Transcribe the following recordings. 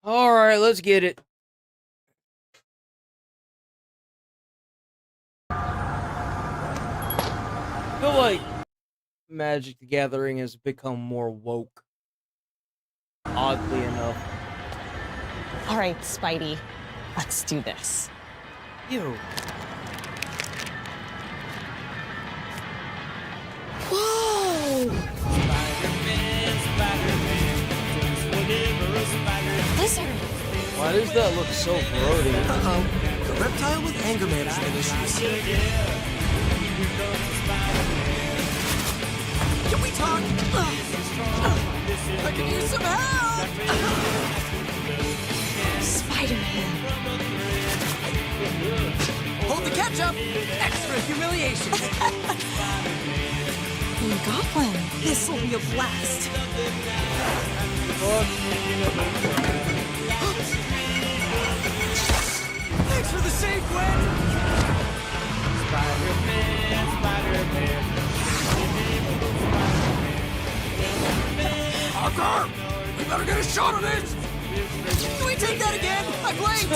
Alright, let's get it. I feel like Magic the Gathering has become more woke. Oddly enough. All right, Spidey, let's do this. Ew. Whoa! Lizard! Why does that look so grody? Uh-oh. The reptile with anger management issues. Can we talk? I can use some help! Spider-Man. Hold the ketchup! Extra humiliation! Green Goblin. This'll be a blast! Thanks for the save, Gwen! Spider-Man, Spider-Man. Parker! We better get a shot of this! Can we take that again? I blinked!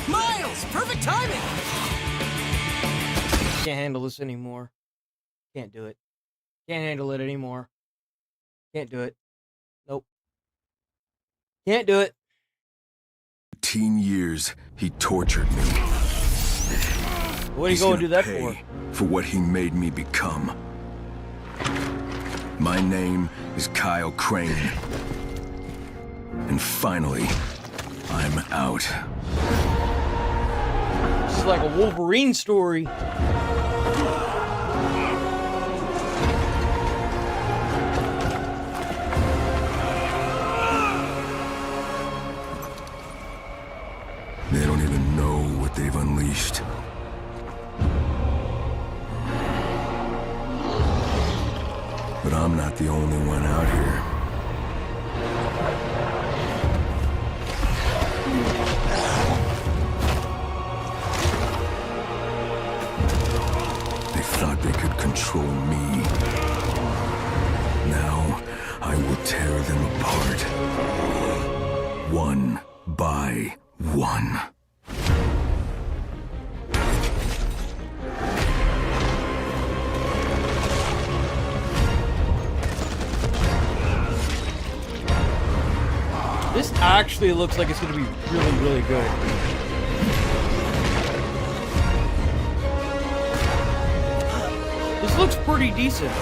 Miles! Perfect timing! Can't handle this anymore. Can't do it. Can't handle it anymore. Can't do it. Nope. Can't do it. 18 years, he tortured me. What are you going to do that for? For what he made me become. My name is Kyle Crane. And finally, I'm out. This is like a Wolverine story. They don't even know what they've unleashed. But I'm not the only one out here. They thought they could control me. Now, I will tear them apart. One by one. This actually looks like it's going to be really, really good. This looks pretty decent.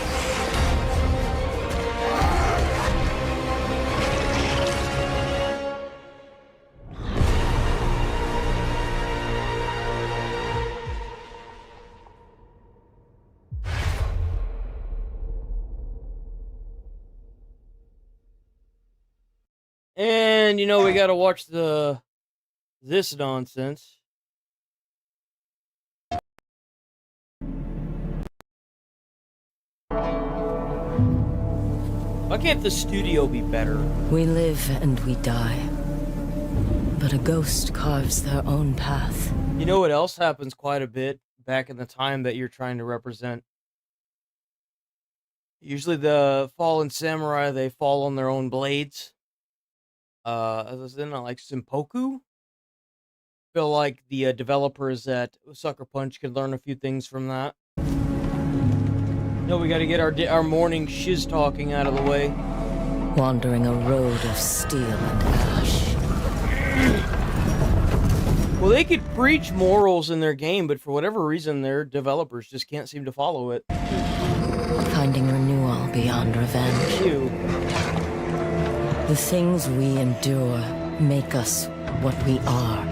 And you know we gotta watch this nonsense. Why can't the studio be better? We live and we die. But a ghost carves their own path. You know what else happens quite a bit back in the time that you're trying to represent? Usually the fallen samurai, they fall on their own blades. Isn't it like Simpoku? Feel like the developers at Sucker Punch could learn a few things from that. No, we gotta get our morning shiz talking out of the way. Wandering a road of steel and ash. Well, they could preach morals in their game, but for whatever reason, their developers just can't seem to follow it. Finding renewal beyond revenge. Ew. The things we endure make us what we are.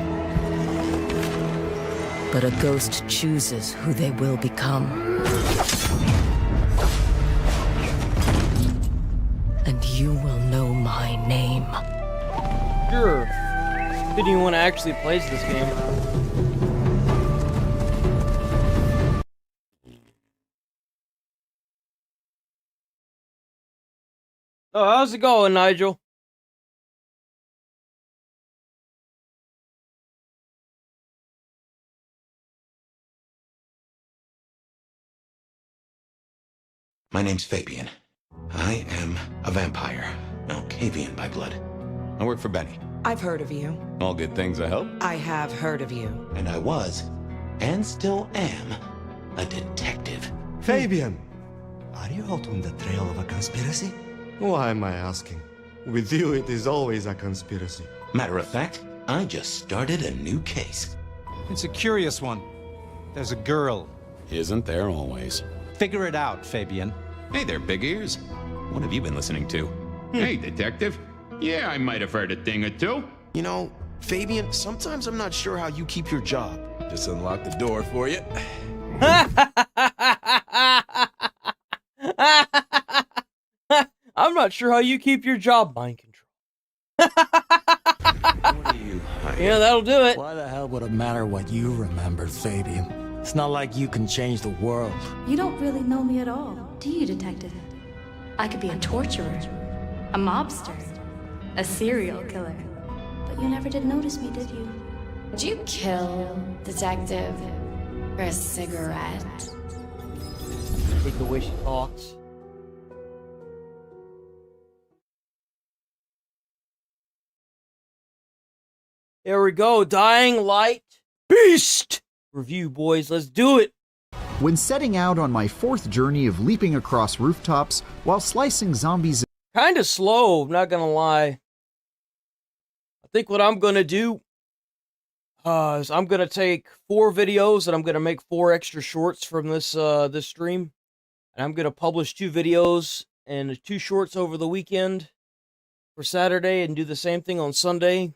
But a ghost chooses who they will become. And you will know my name. Sure. Didn't even want to actually play this game. Oh, how's it going, Nigel? My name's Fabian. I am a vampire. Avian by blood. I work for Benny. I've heard of you. All good things, I hope. I have heard of you. And I was, and still am, a detective. Fabian! Are you out on the trail of a conspiracy? Why am I asking? With you, it is always a conspiracy. Matter of fact, I just started a new case. It's a curious one. There's a girl. Isn't there always? Figure it out, Fabian. Hey there, big ears. What have you been listening to? Hey, detective. Yeah, I might have heard a thing or two. You know, Fabian, sometimes I'm not sure how you keep your job. Just unlock the door for you. I'm not sure how you keep your job, mind control. What are you? Yeah, that'll do it. Why the hell would it matter what you remember, Fabian? It's not like you can change the world. You don't really know me at all, do you, detective? I could be a torturer, a mobster, a serial killer. But you never did notice me, did you? Would you kill, detective, for a cigarette? Take the way she talks. There we go. Dying Light Beast review, boys. Let's do it. When setting out on my 4th journey of leaping across rooftops while slicing zombies... Kind of slow, not gonna lie. I think what I'm gonna do is I'm gonna take 4 videos and I'm gonna make 4 extra shorts from this this stream. And I'm gonna publish 2 videos and 2 shorts over the weekend for Saturday and do the same thing on Sunday.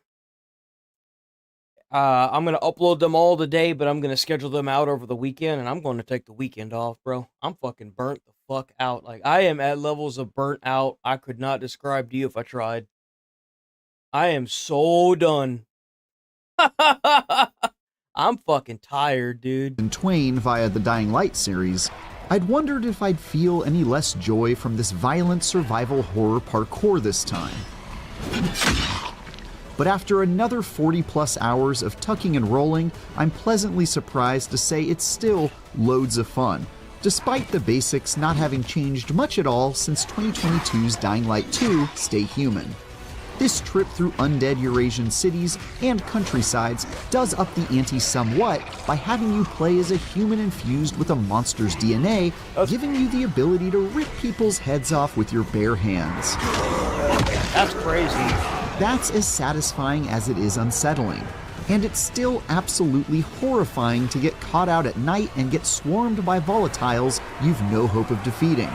I'm going to upload them all today, but I'm going to schedule them out over the weekend, and I'm going to take the weekend off, bro. I'm fucking burnt the fuck out. Like, I am at levels of burnt out I could not describe to you if I tried. I am so done. I'm fucking tired, dude. ...and Twain via the Dying Light series, I'd wondered if I'd feel any less joy from this violent survival horror parkour this time. But after another 40+ hours of tucking and rolling, I'm pleasantly surprised to say it's still loads of fun, despite the basics not having changed much at all since 2022's Dying Light 2 Stay Human. This trip through undead Eurasian cities and countrysides does up the ante somewhat by having you play as a human infused with a monster's DNA, giving you the ability to rip people's heads off with your bare hands. That's crazy. That's as satisfying as it is unsettling. And it's still absolutely horrifying to get caught out at night and get swarmed by volatiles you've no hope of defeating.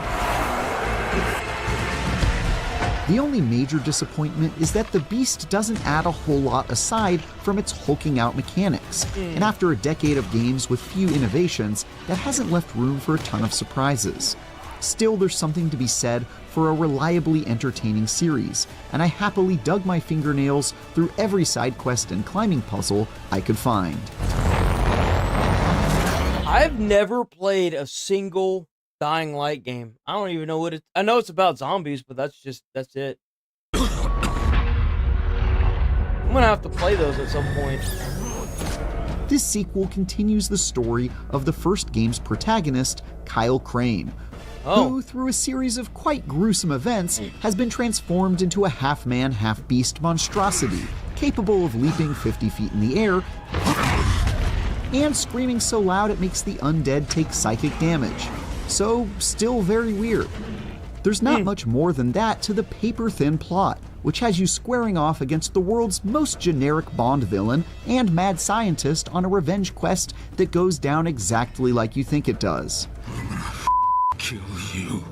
The only major disappointment is that the beast doesn't add a whole lot aside from its hulking out mechanics, and after a decade of games with few innovations, that hasn't left room for a ton of surprises. Still, there's something to be said for a reliably entertaining series, and I happily dug my fingernails through every side quest and climbing puzzle I could find. I've never played a single Dying Light game. I don't even know what it... I know it's about zombies, but that's it. I'm gonna have to play those at some point. This sequel continues the story of the first game's protagonist, Kyle Crane, who, through a series of quite gruesome events, has been transformed into a half-man, half-beast monstrosity, capable of leaping 50 feet in the air and screaming so loud it makes the undead take psychic damage. So, still very weird. There's not much more than that to the paper-thin plot, which has you squaring off against the world's most generic Bond villain and mad scientist on a revenge quest that goes down exactly like you think it does. Kill you.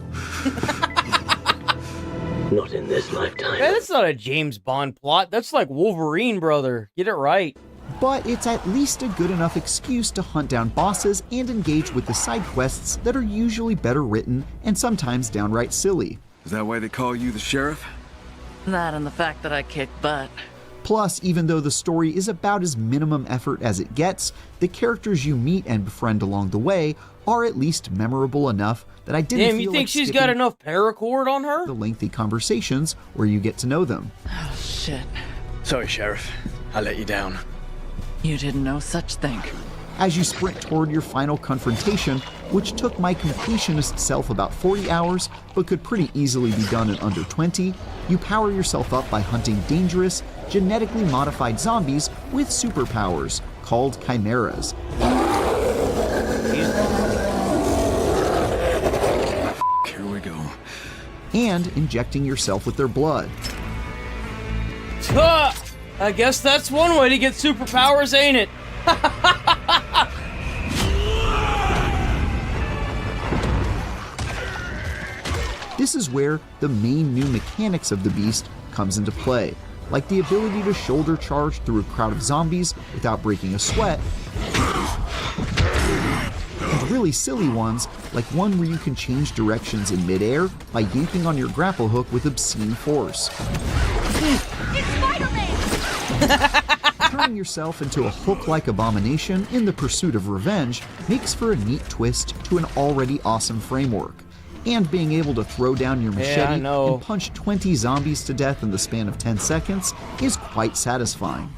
Not in this lifetime. Man, that's not a James Bond plot. That's like Wolverine, brother. Get it right. But it's at least a good enough excuse to hunt down bosses and engage with the side quests that are usually better written and sometimes downright silly. Is that why they call you the sheriff? That and the fact that I kick butt. Plus, even though the story is about as minimum effort as it gets, the characters you meet and befriend along the way are at least memorable enough that I didn't Damn, feel you think like she's skipping got enough paracord on her? the lengthy conversations where you get to know them. Oh, shit. Sorry, Sheriff. I let you down. You didn't know such thing. As you sprint toward your final confrontation, which took my completionist self about 40 hours, but could pretty easily be done in under 20, you power yourself up by hunting dangerous, genetically modified zombies with superpowers, called chimeras. Here we go. And injecting yourself with their blood. I guess that's one way to get superpowers, ain't it? This is where the main new mechanics of the beast comes into play, like the ability to shoulder charge through a crowd of zombies without breaking a sweat, and really silly ones, like one where you can change directions in midair by yanking on your grapple hook with obscene force. It's Spider-Man! Turning yourself into a hook-like abomination in the pursuit of revenge makes for a neat twist to an already awesome framework. And being able to throw down your machete and punch 20 zombies to death in the span of 10 seconds is quite satisfying.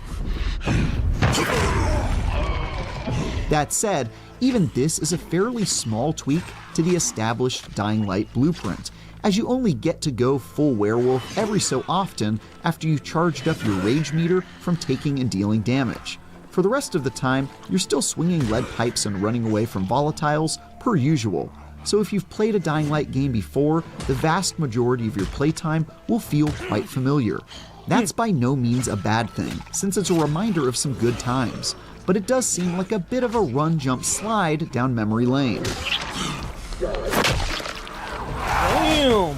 That said, even this is a fairly small tweak to the established Dying Light blueprint, as you only get to go full werewolf every so often after you've charged up your rage meter from taking and dealing damage. For the rest of the time, you're still swinging lead pipes and running away from volatiles per usual. So if you've played a Dying Light game before, the vast majority of your playtime will feel quite familiar. That's by no means a bad thing, since it's a reminder of some good times, but it does seem like a bit of a run-jump-slide down memory lane. Damn!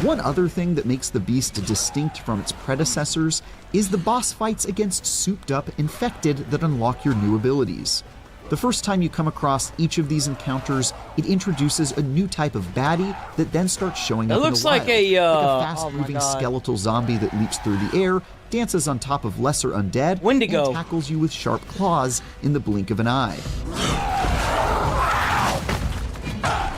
One other thing that makes the beast distinct from its predecessors is the boss fights against souped-up infected that unlock your new abilities. The first time you come across each of these encounters, it introduces a new type of baddie that then starts showing up in the wild. Like a fast-moving skeletal zombie that leaps through the air, dances on top of lesser undead, Wendigo, and tackles you with sharp claws in the blink of an eye.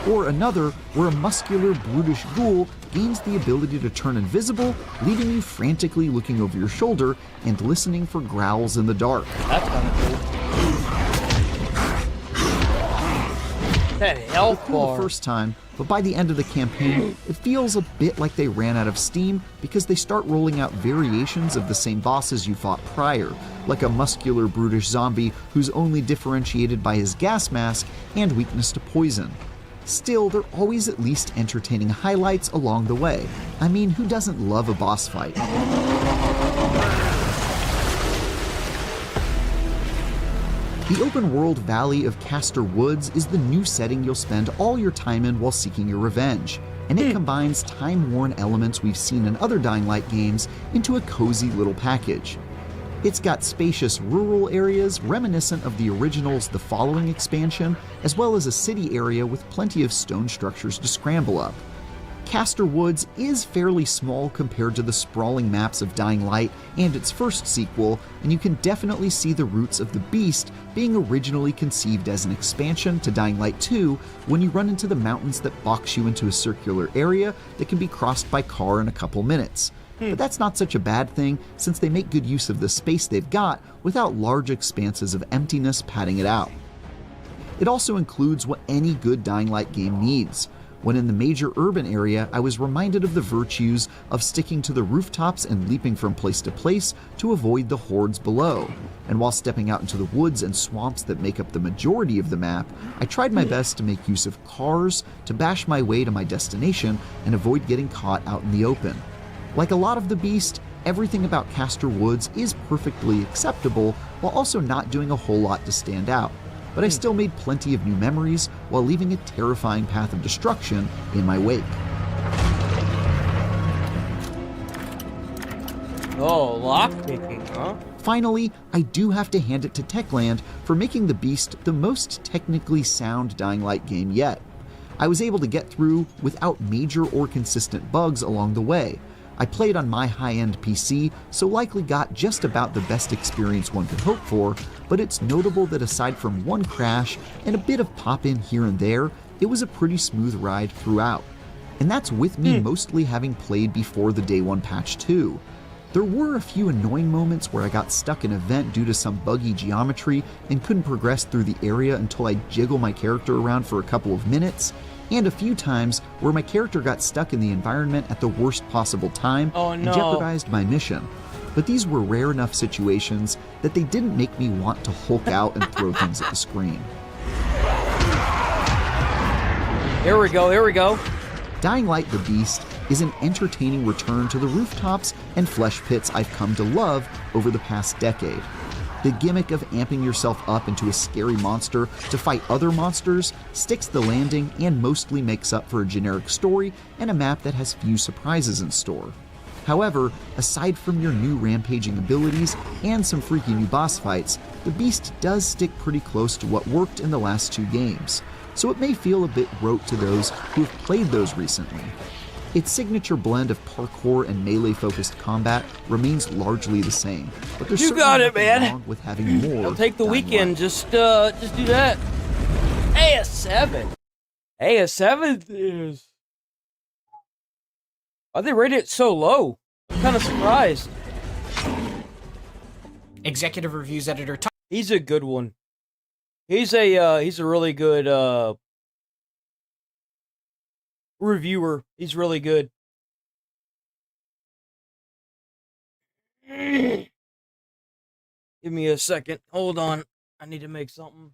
Or another, where a muscular, brutish ghoul gains the ability to turn invisible, leaving you frantically looking over your shoulder and listening for growls in the dark. That's kind of cool. That health cool bar. The first time, but by the end of the campaign, it feels a bit like they ran out of steam because they start rolling out variations of the same bosses you fought prior, like a muscular, brutish zombie who's only differentiated by his gas mask and weakness to poison. Still, they're always at least entertaining highlights along the way. I mean, who doesn't love a boss fight? The open-world valley of Castor Woods is the new setting you'll spend all your time in while seeking your revenge, and it combines time-worn elements we've seen in other Dying Light games into a cozy little package. It's got spacious rural areas reminiscent of the original's The Following expansion, as well as a city area with plenty of stone structures to scramble up. Castor Woods is fairly small compared to the sprawling maps of Dying Light and its first sequel, and you can definitely see the roots of the beast being originally conceived as an expansion to Dying Light 2 when you run into the mountains that box you into a circular area that can be crossed by car in a couple minutes. But that's not such a bad thing, since they make good use of the space they've got without large expanses of emptiness padding it out. It also includes what any good Dying Light game needs. When in the major urban area, I was reminded of the virtues of sticking to the rooftops and leaping from place to place to avoid the hordes below. And while stepping out into the woods and swamps that make up the majority of the map, I tried my best to make use of cars to bash my way to my destination and avoid getting caught out in the open. Like a lot of the beast, everything about Castor Woods is perfectly acceptable while also not doing a whole lot to stand out. But I still made plenty of new memories while leaving a terrifying path of destruction in my wake. Oh, lockpicking, huh? Finally, I do have to hand it to Techland for making the beast the most technically sound Dying Light game yet. I was able to get through without major or consistent bugs along the way. I played on my high-end PC, so likely got just about the best experience one could hope for, but it's notable that aside from one crash and a bit of pop-in here and there, it was a pretty smooth ride throughout. And that's with me mostly having played before the Day 1 patch too. There were a few annoying moments where I got stuck in a vent due to some buggy geometry and couldn't progress through the area until I jiggle my character around for a couple of minutes, and a few times where my character got stuck in the environment at the worst possible time and jeopardized my mission. But these were rare enough situations that they didn't make me want to Hulk out and throw things at the screen. Here we go, here we go. Dying Light the Beast is an entertaining return to the rooftops and flesh pits I've come to love over the past decade. The gimmick of amping yourself up into a scary monster to fight other monsters sticks the landing and mostly makes up for a generic story and a map that has few surprises in store. However, aside from your new rampaging abilities and some freaky new boss fights, the Beast does stick pretty close to what worked in the last 2 games, so it may feel a bit rote to those who have played those recently. Its signature blend of parkour and melee-focused combat remains largely the same, but there's certainly nothing wrong with having more. I'll take the weekend. Just do that. AS7. AS7 is. Why they rated it so low? I'm kind of surprised. Executive Reviews editor. He's a good one. He's a really good reviewer. He's really good. Give me a second. Hold on. I need to make something.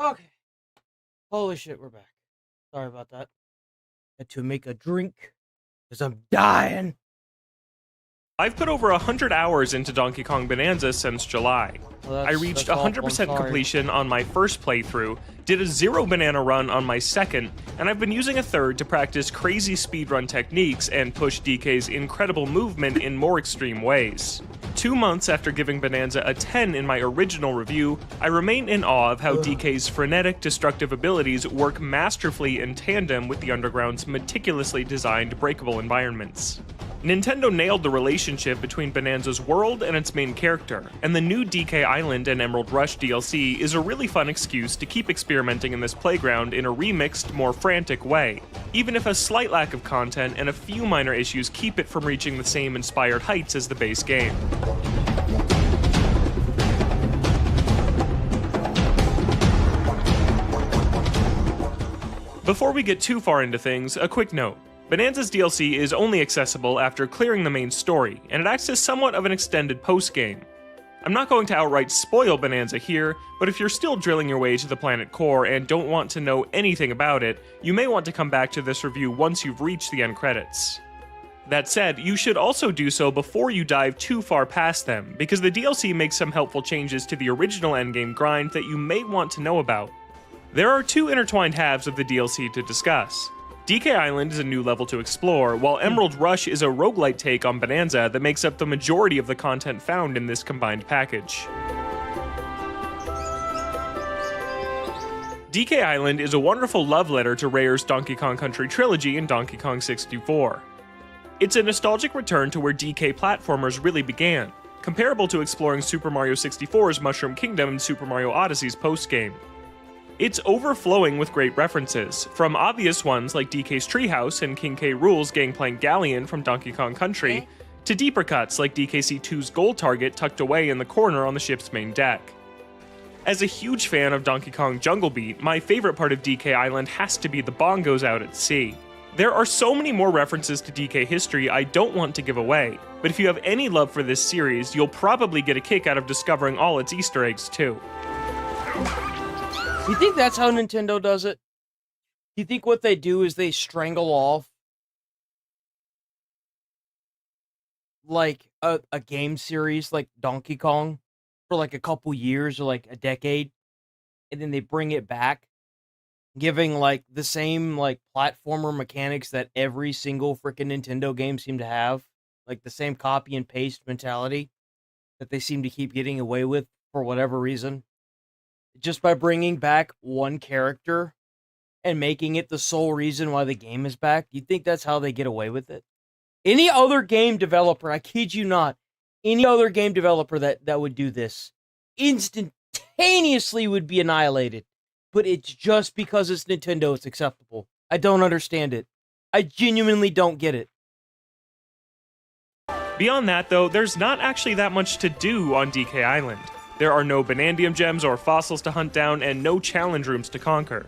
Okay. Holy shit, we're back. Sorry about that. Had to make a drink because I'm dying. I've put over 100 hours into Donkey Kong Bonanza since July. Well, I reached 100% completion on my first playthrough, did a 0 banana run on my second, and I've been using a third to practice crazy speedrun techniques and push DK's incredible movement in more extreme ways. 2 months after giving Bonanza a 10 in my original review, I remain in awe of how DK's frenetic, destructive abilities work masterfully in tandem with the Underground's meticulously designed breakable environments. Nintendo nailed the relationship between Bonanza's world and its main character, and the new DK Island and Emerald Rush DLC is a really fun excuse to keep experimenting in this playground in a remixed, more frantic way, even if a slight lack of content and a few minor issues keep it from reaching the same inspired heights as the base game. Before we get too far into things, a quick note. Bonanza's DLC is only accessible after clearing the main story, and it acts as somewhat of an extended post-game. I'm not going to outright spoil Bonanza here, but if you're still drilling your way to the planet core and don't want to know anything about it, you may want to come back to this review once you've reached the end credits. That said, you should also do so before you dive too far past them, because the DLC makes some helpful changes to the original endgame grind that you may want to know about. There are two intertwined halves of the DLC to discuss. DK Island is a new level to explore, while Emerald Rush is a roguelite take on Bonanza that makes up the majority of the content found in this combined package. DK Island is a wonderful love letter to Rare's Donkey Kong Country trilogy and Donkey Kong 64. It's a nostalgic return to where DK platformers really began, comparable to exploring Super Mario 64's Mushroom Kingdom and Super Mario Odyssey's post-game. It's overflowing with great references, from obvious ones like DK's Treehouse and King K. Rool's Gangplank Galleon from Donkey Kong Country, to deeper cuts like DKC2's gold target tucked away in the corner on the ship's main deck. As a huge fan of Donkey Kong Jungle Beat, my favorite part of DK Island has to be the bongos out at sea. There are so many more references to DK history I don't want to give away, but if you have any love for this series, you'll probably get a kick out of discovering all its Easter eggs too. You think that's how Nintendo does it? You think what they do is they strangle off like a game series like Donkey Kong for like a couple years or like a decade, and then they bring it back, giving like the same like platformer mechanics that every single freaking Nintendo game seem to have, like the same copy and paste mentality that they seem to keep getting away with for whatever reason. Just by bringing back one character and making it the sole reason why the game is back. You think that's how they get away with it? Any other game developer, I kid you not, any other game developer that would do this instantaneously would be annihilated. But it's just because it's Nintendo, it's acceptable. I don't understand it. I genuinely don't get it. Beyond that though, there's not actually that much to do on DK Island. There are no Bonandium gems or fossils to hunt down, and no challenge rooms to conquer.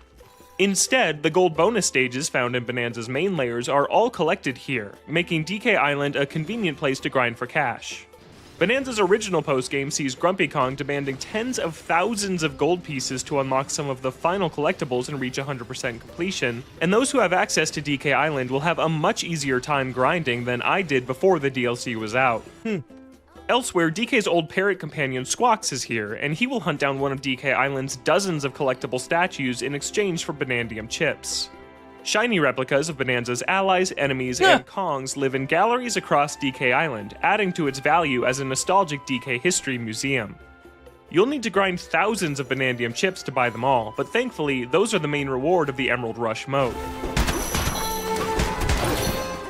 Instead, the gold bonus stages found in Bonanza's main layers are all collected here, making DK Island a convenient place to grind for cash. Bonanza's original postgame sees Grumpy Kong demanding tens of thousands of gold pieces to unlock some of the final collectibles and reach 100% completion, and those who have access to DK Island will have a much easier time grinding than I did before the DLC was out. Elsewhere, DK's old parrot companion Squawks is here, and he will hunt down one of DK Island's dozens of collectible statues in exchange for Bonandium chips. Shiny replicas of Bonanza's allies, enemies, and Kongs live in galleries across DK Island, adding to its value as a nostalgic DK history museum. You'll need to grind thousands of Bonandium chips to buy them all, but thankfully, those are the main reward of the Emerald Rush mode.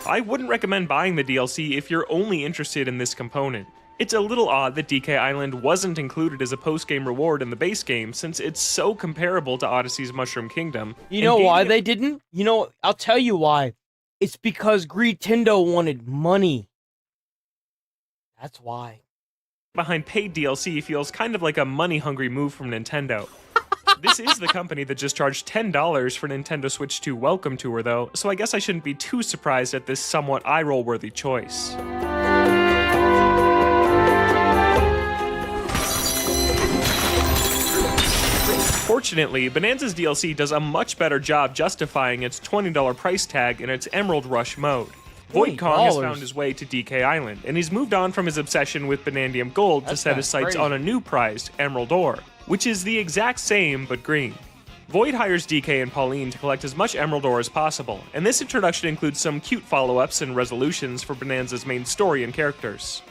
I wouldn't recommend buying the DLC if you're only interested in this component. It's a little odd that DK Island wasn't included as a post-game reward in the base game, since it's so comparable to Odyssey's Mushroom Kingdom. You know why they didn't? You know, I'll tell you why. It's because Greedtendo wanted money. That's why. Behind paid DLC feels kind of like a money-hungry move from Nintendo. This is the company that just charged $10 for Nintendo Switch 2 Welcome Tour, though, so I guess I shouldn't be too surprised at this somewhat eye-roll-worthy choice. Unfortunately, Bonanza's DLC does a much better job justifying its $20 price tag in its Emerald Rush mode. Void Kong has found his way to DK Island, and he's moved on from his obsession with Bonandium Gold to set his sights on a new prize, Emerald Ore, which is the exact same but green. Void hires DK and Pauline to collect as much Emerald Ore as possible, and this introduction includes some cute follow-ups and resolutions for Bonanza's main story and characters.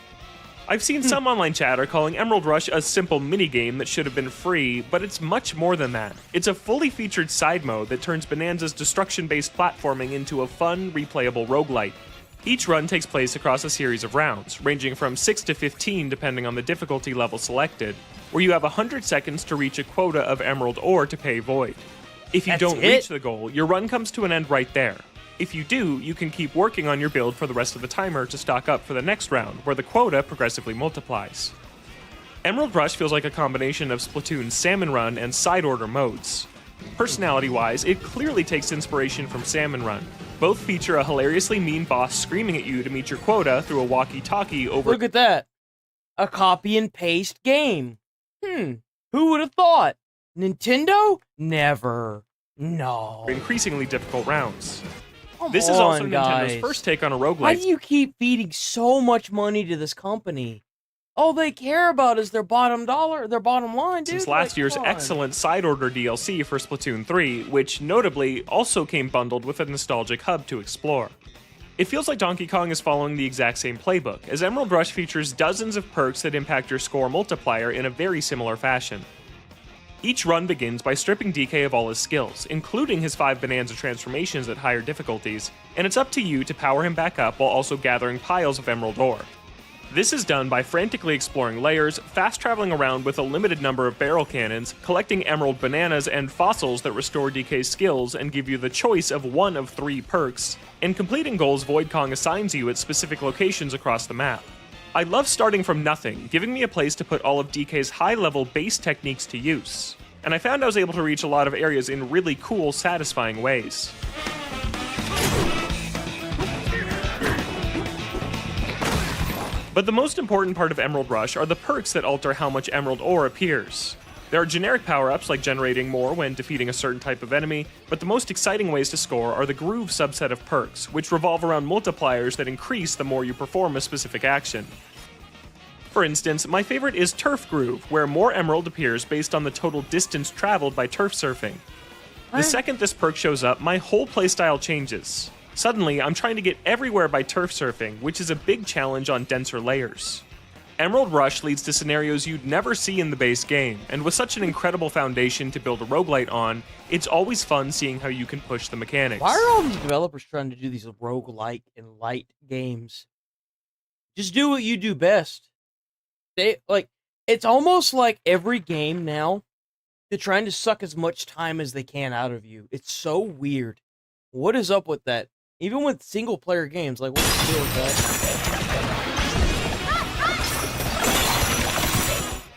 I've seen some online chatter calling Emerald Rush a simple minigame that should have been free, but it's much more than that. It's a fully featured side mode that turns Bonanza's destruction-based platforming into a fun, replayable roguelite. Each run takes place across a series of rounds, ranging from 6 to 15 depending on the difficulty level selected, where you have 100 seconds to reach a quota of Emerald Ore to pay Void. If you don't reach the goal, your run comes to an end right there. If you do, you can keep working on your build for the rest of the timer to stock up for the next round, where the quota progressively multiplies. Emerald Rush feels like a combination of Splatoon's Salmon Run and Side Order modes. Personality-wise, it clearly takes inspiration from Salmon Run. Both feature a hilariously mean boss screaming at you to meet your quota through a walkie-talkie over— Look at that! A copy and paste game. Who would have thought? Nintendo? Never. No. Increasingly difficult rounds. This is also guys. Nintendo's first take on a roguelite. Why do you keep feeding so much money to this company? All they care about is their bottom line, dude. Since last year's excellent Side Order DLC for Splatoon 3, which notably also came bundled with a nostalgic hub to explore. It feels like Donkey Kong is following the exact same playbook, as Emerald Rush features dozens of perks that impact your score multiplier in a very similar fashion. Each run begins by stripping DK of all his skills, including his 5 Bonanza transformations at higher difficulties, and it's up to you to power him back up while also gathering piles of Emerald Ore. This is done by frantically exploring layers, fast traveling around with a limited number of barrel cannons, collecting emerald bananas and fossils that restore DK's skills and give you the choice of one of 3 perks, and completing goals Void Kong assigns you at specific locations across the map. I love starting from nothing, giving me a place to put all of DK's high-level base techniques to use, and I found I was able to reach a lot of areas in really cool, satisfying ways. But the most important part of Emerald Rush are the perks that alter how much Emerald Ore appears. There are generic power-ups like generating more when defeating a certain type of enemy, but the most exciting ways to score are the Groove subset of perks, which revolve around multipliers that increase the more you perform a specific action. For instance, my favorite is Turf Groove, where more emerald appears based on the total distance traveled by turf surfing. The second this perk shows up, my whole playstyle changes. Suddenly, I'm trying to get everywhere by turf surfing, which is a big challenge on denser layers. Emerald Rush leads to scenarios you'd never see in the base game, and with such an incredible foundation to build a roguelite on, it's always fun seeing how you can push the mechanics. Why are all these developers trying to do these roguelike and light games? Just do what you do best. It's almost like every game now, they're trying to suck as much time as they can out of you. It's so weird. What is up with that? Even with single-player games, like, what's the deal with that?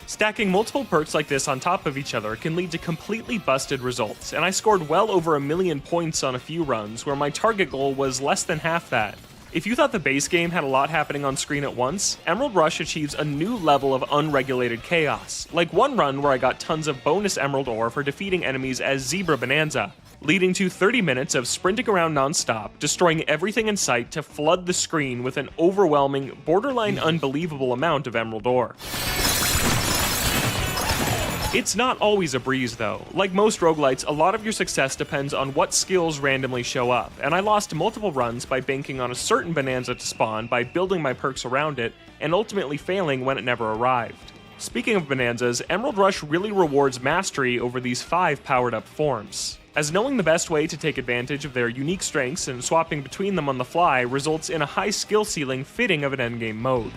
Stacking multiple perks like this on top of each other can lead to completely busted results, and I scored well over 1 million points on a few runs, where my target goal was less than half that. If you thought the base game had a lot happening on screen at once, Emerald Rush achieves a new level of unregulated chaos, like one run where I got tons of bonus Emerald Ore for defeating enemies as Zebra Bonanza, leading to 30 minutes of sprinting around non-stop, destroying everything in sight to flood the screen with an overwhelming, borderline unbelievable amount of Emerald Ore. It's not always a breeze though. Like most roguelites, a lot of your success depends on what skills randomly show up, and I lost multiple runs by banking on a certain Bonanza to spawn by building my perks around it, and ultimately failing when it never arrived. Speaking of Bonanzas, Emerald Rush really rewards mastery over these 5 powered-up forms, as knowing the best way to take advantage of their unique strengths and swapping between them on the fly results in a high skill ceiling fitting of an endgame mode.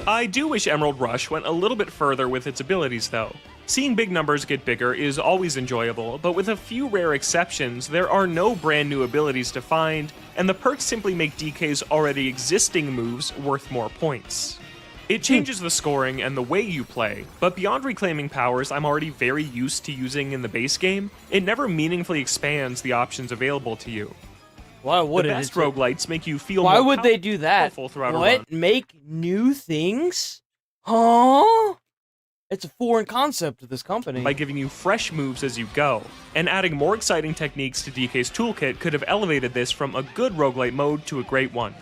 I do wish Emerald Rush went a little bit further with its abilities though. Seeing big numbers get bigger is always enjoyable, but with a few rare exceptions, there are no brand new abilities to find, and the perks simply make DK's already existing moves worth more points. It changes the scoring and the way you play, but beyond reclaiming powers I'm already very used to using in the base game, it never meaningfully expands the options available to you. Why would the best it? roguelites make you feel Why more would they do that? throughout a What? run. Make new things? Huh? It's a foreign concept to this company. By giving you fresh moves as you go, and adding more exciting techniques to DK's toolkit could have elevated this from a good roguelite mode to a great one.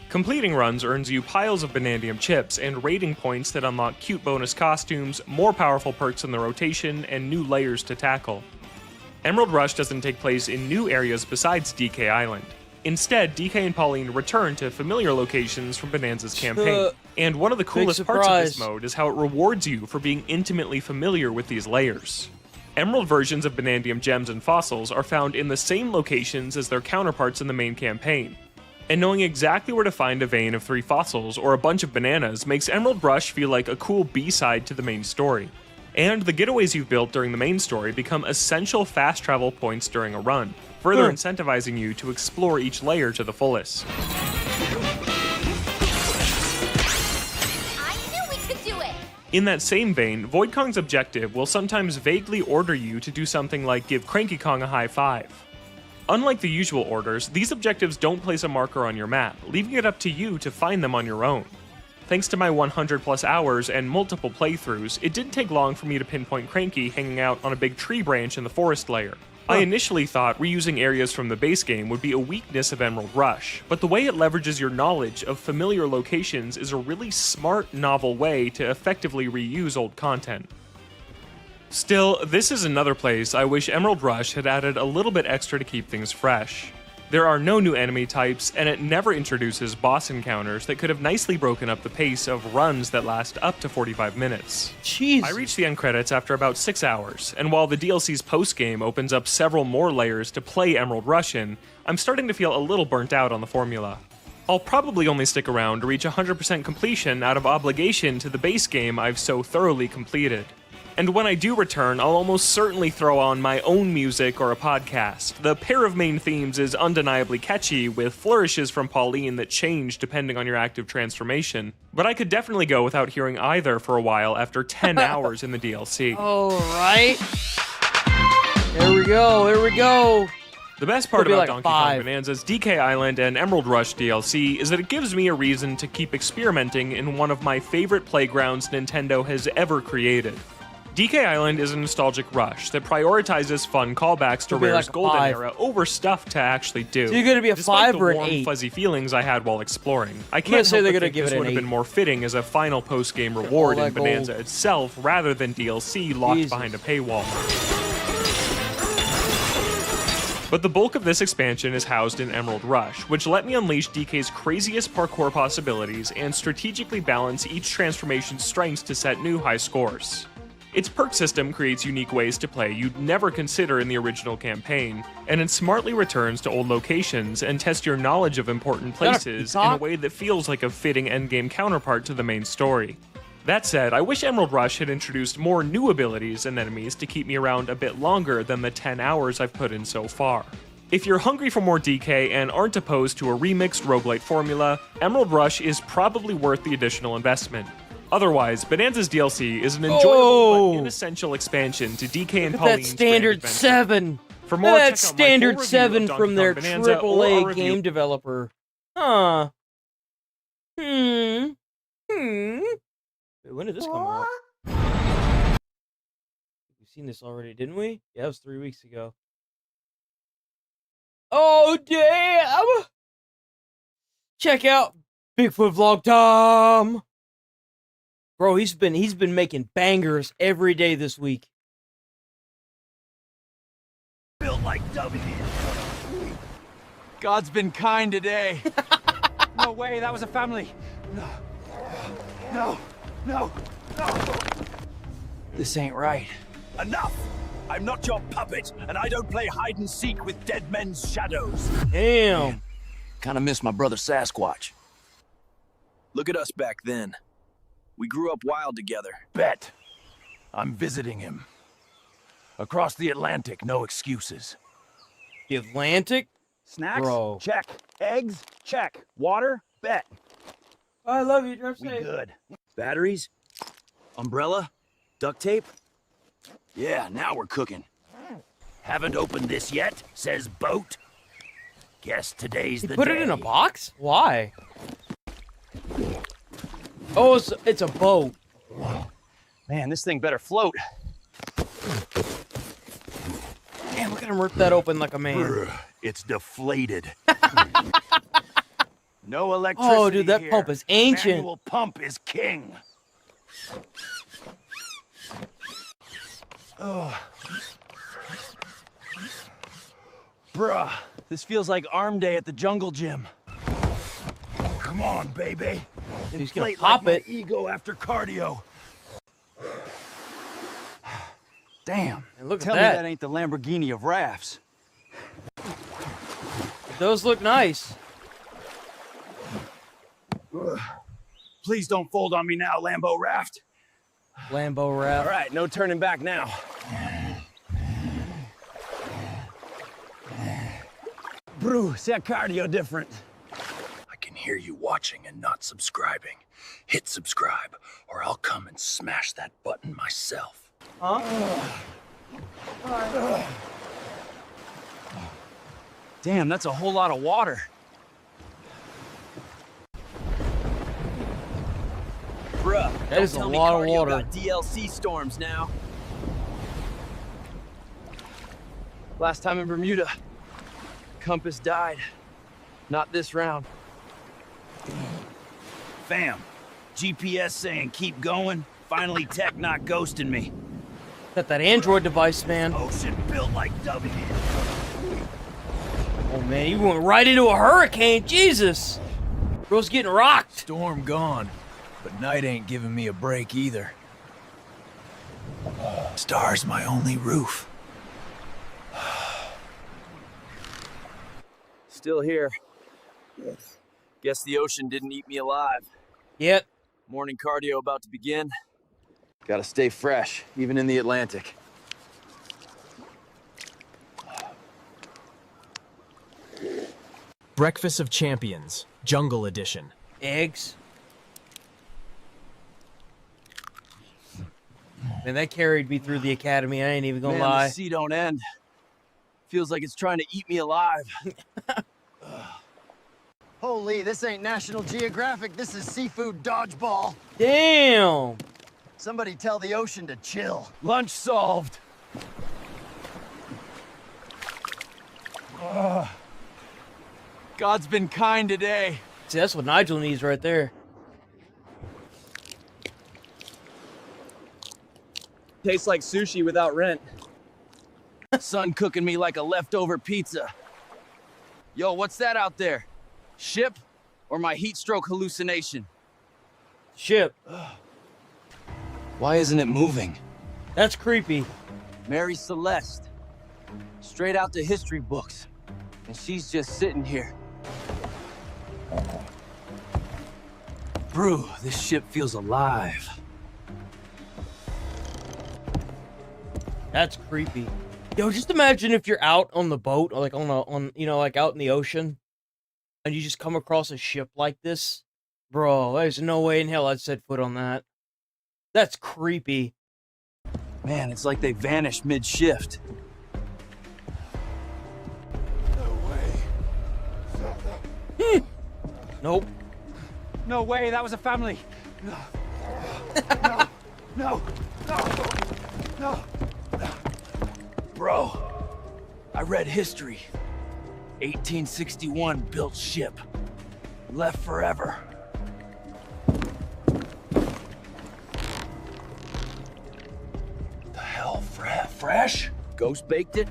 Completing runs earns you piles of Banandium chips and rating points that unlock cute bonus costumes, more powerful perks in the rotation, and new layers to tackle. Emerald Rush doesn't take place in new areas besides DK Island. Instead, DK and Pauline return to familiar locations from Bonanza's campaign. And one of the coolest parts of this mode is how it rewards you for being intimately familiar with these layers. Emerald versions of Banandium gems and fossils are found in the same locations as their counterparts in the main campaign. And knowing exactly where to find a vein of 3 fossils or a bunch of bananas makes Emerald Rush feel like a cool B-side to the main story. And the getaways you've built during the main story become essential fast travel points during a run, further incentivizing you to explore each layer to the fullest. I knew we could do it! In that same vein, Void Kong's objective will sometimes vaguely order you to do something like give Cranky Kong a high five. Unlike the usual orders, these objectives don't place a marker on your map, leaving it up to you to find them on your own. Thanks to my 100 plus hours and multiple playthroughs, it didn't take long for me to pinpoint Cranky hanging out on a big tree branch in the forest layer. I initially thought reusing areas from the base game would be a weakness of Emerald Rush, but the way it leverages your knowledge of familiar locations is a really smart, novel way to effectively reuse old content. Still, this is another place I wish Emerald Rush had added a little bit extra to keep things fresh. There are no new enemy types, and it never introduces boss encounters that could have nicely broken up the pace of runs that last up to 45 minutes. Jeez. I reached the end credits after about 6 hours, and while the DLC's post-game opens up several more layers to play Emerald Rush in, I'm starting to feel a little burnt out on the formula. I'll probably only stick around to reach 100% completion out of obligation to the base game I've so thoroughly completed. And when I do return, I'll almost certainly throw on my own music or a podcast. The pair of main themes is undeniably catchy, with flourishes from Pauline that change depending on your active transformation. But I could definitely go without hearing either for a while after 10 hours in the DLC. Alright. Here we go, here we go. The best part about like Donkey Kong Bonanza's DK Island and Emerald Rush DLC is that it gives me a reason to keep experimenting in one of my favorite playgrounds Nintendo has ever created. DK Island is a nostalgic rush that prioritizes fun callbacks to Rare's golden era over stuff to actually do. So you're gonna be a Despite 5 or an the warm, 8? fuzzy feelings I had while exploring, I can't say help they're but gonna think give this it an would have 8. been more fitting as a final post-game reward in Bonanza itself rather than DLC locked behind a paywall. But the bulk of this expansion is housed in Emerald Rush, which let me unleash DK's craziest parkour possibilities and strategically balance each transformation's strengths to set new high scores. Its perk system creates unique ways to play you'd never consider in the original campaign, and it smartly returns to old locations and tests your knowledge of important places in a way that feels like a fitting endgame counterpart to the main story. That said, I wish Emerald Rush had introduced more new abilities and enemies to keep me around a bit longer than the 10 hours I've put in so far. If you're hungry for more DK and aren't opposed to a remixed roguelite formula, Emerald Rush is probably worth the additional investment. Otherwise, Bonanza's DLC is an enjoyable but inessential expansion to DK and Pauline's that standard grand adventure. 7. For more, that check out my standard full review 7 of Donkey from Kong their Bonanza or our AAA review- game developer. Huh. Wait, when did this come out? We've seen this already, didn't we? Yeah, it was 3 weeks ago. Oh, damn! Check out Bigfoot Vlog Tom! Bro, he's been making bangers every day this week. Built like W. God's been kind today. No way, that was a family. No. This ain't right. Enough! I'm not your puppet, and I don't play hide and seek with dead men's shadows. Damn. Kinda miss my brother Sasquatch. Look at us back then. We grew up wild together. Bet. I'm visiting him. Across the Atlantic, no excuses. The Atlantic? Snacks? Bro. Check. Eggs? Check. Water? Bet. I love you, Drive We Safe. good. Batteries? Umbrella? Duct tape? Yeah, now we're cooking. Haven't opened this yet, says boat. Guess today's He the put day. it in a box? Why? Oh, it's a boat. Man, this thing better float. Damn, look at him rip that open like a man. It's deflated. No electricity. Oh, dude, that here. pump is ancient. Manual pump is king. Oh. Bruh, this feels like arm day at the jungle gym. Come on, baby. He's gonna Inflate pop like it. my ego after cardio. Damn. And look Tell at me that. that ain't the Lamborghini of rafts. Those look nice. Please don't fold on me now, Lambo Raft. Lambo raft. All right, no turning back now. Bruce, that cardio different. I can hear you watching and not subscribing. Hit subscribe, or I'll come and smash that button myself. Damn, that's a whole lot of water. Bruh, That is a don't tell me lot of cardio water. got DLC storms now. Last time in Bermuda, compass died. Not this round. Fam, GPS saying keep going. Finally, tech not ghosting me. Got that Android device, man. Ocean built like W. Oh man, you went right into a hurricane. Jesus. Bro's getting rocked. Storm gone, but night ain't giving me a break either. Star's my only roof. Still here. Guess the ocean didn't eat me alive. Yep. Morning cardio about to begin. Gotta stay fresh, even in the Atlantic. Breakfast of Champions, Jungle Edition. Eggs. Man, that carried me through the academy. I ain't even gonna Man, lie. the sea don't end. Feels like it's trying to eat me alive. Holy, this ain't National Geographic. This is seafood dodgeball. Damn. Somebody tell the ocean to chill. Lunch solved. God's been kind today. See, that's what Nigel needs right there. Tastes like sushi without rent. Sun cooking me like a leftover pizza. Yo, what's that out there? Ship or my heat stroke hallucination? Ship. Why isn't it moving? That's creepy. Mary Celeste. Straight out the history books. And she's just sitting here. Brew, this ship feels alive. That's creepy. Yo, just imagine if you're out on the boat, or like like out in the ocean, and you just come across a ship like this. Bro, there's no way in hell I'd set foot on that. That's creepy. Man, it's like they vanished mid-shift. Nope. No way, that was a family. No, no, no. Bro, I read history. 1861 built ship. Left forever. The hell, fresh? Ghost baked it?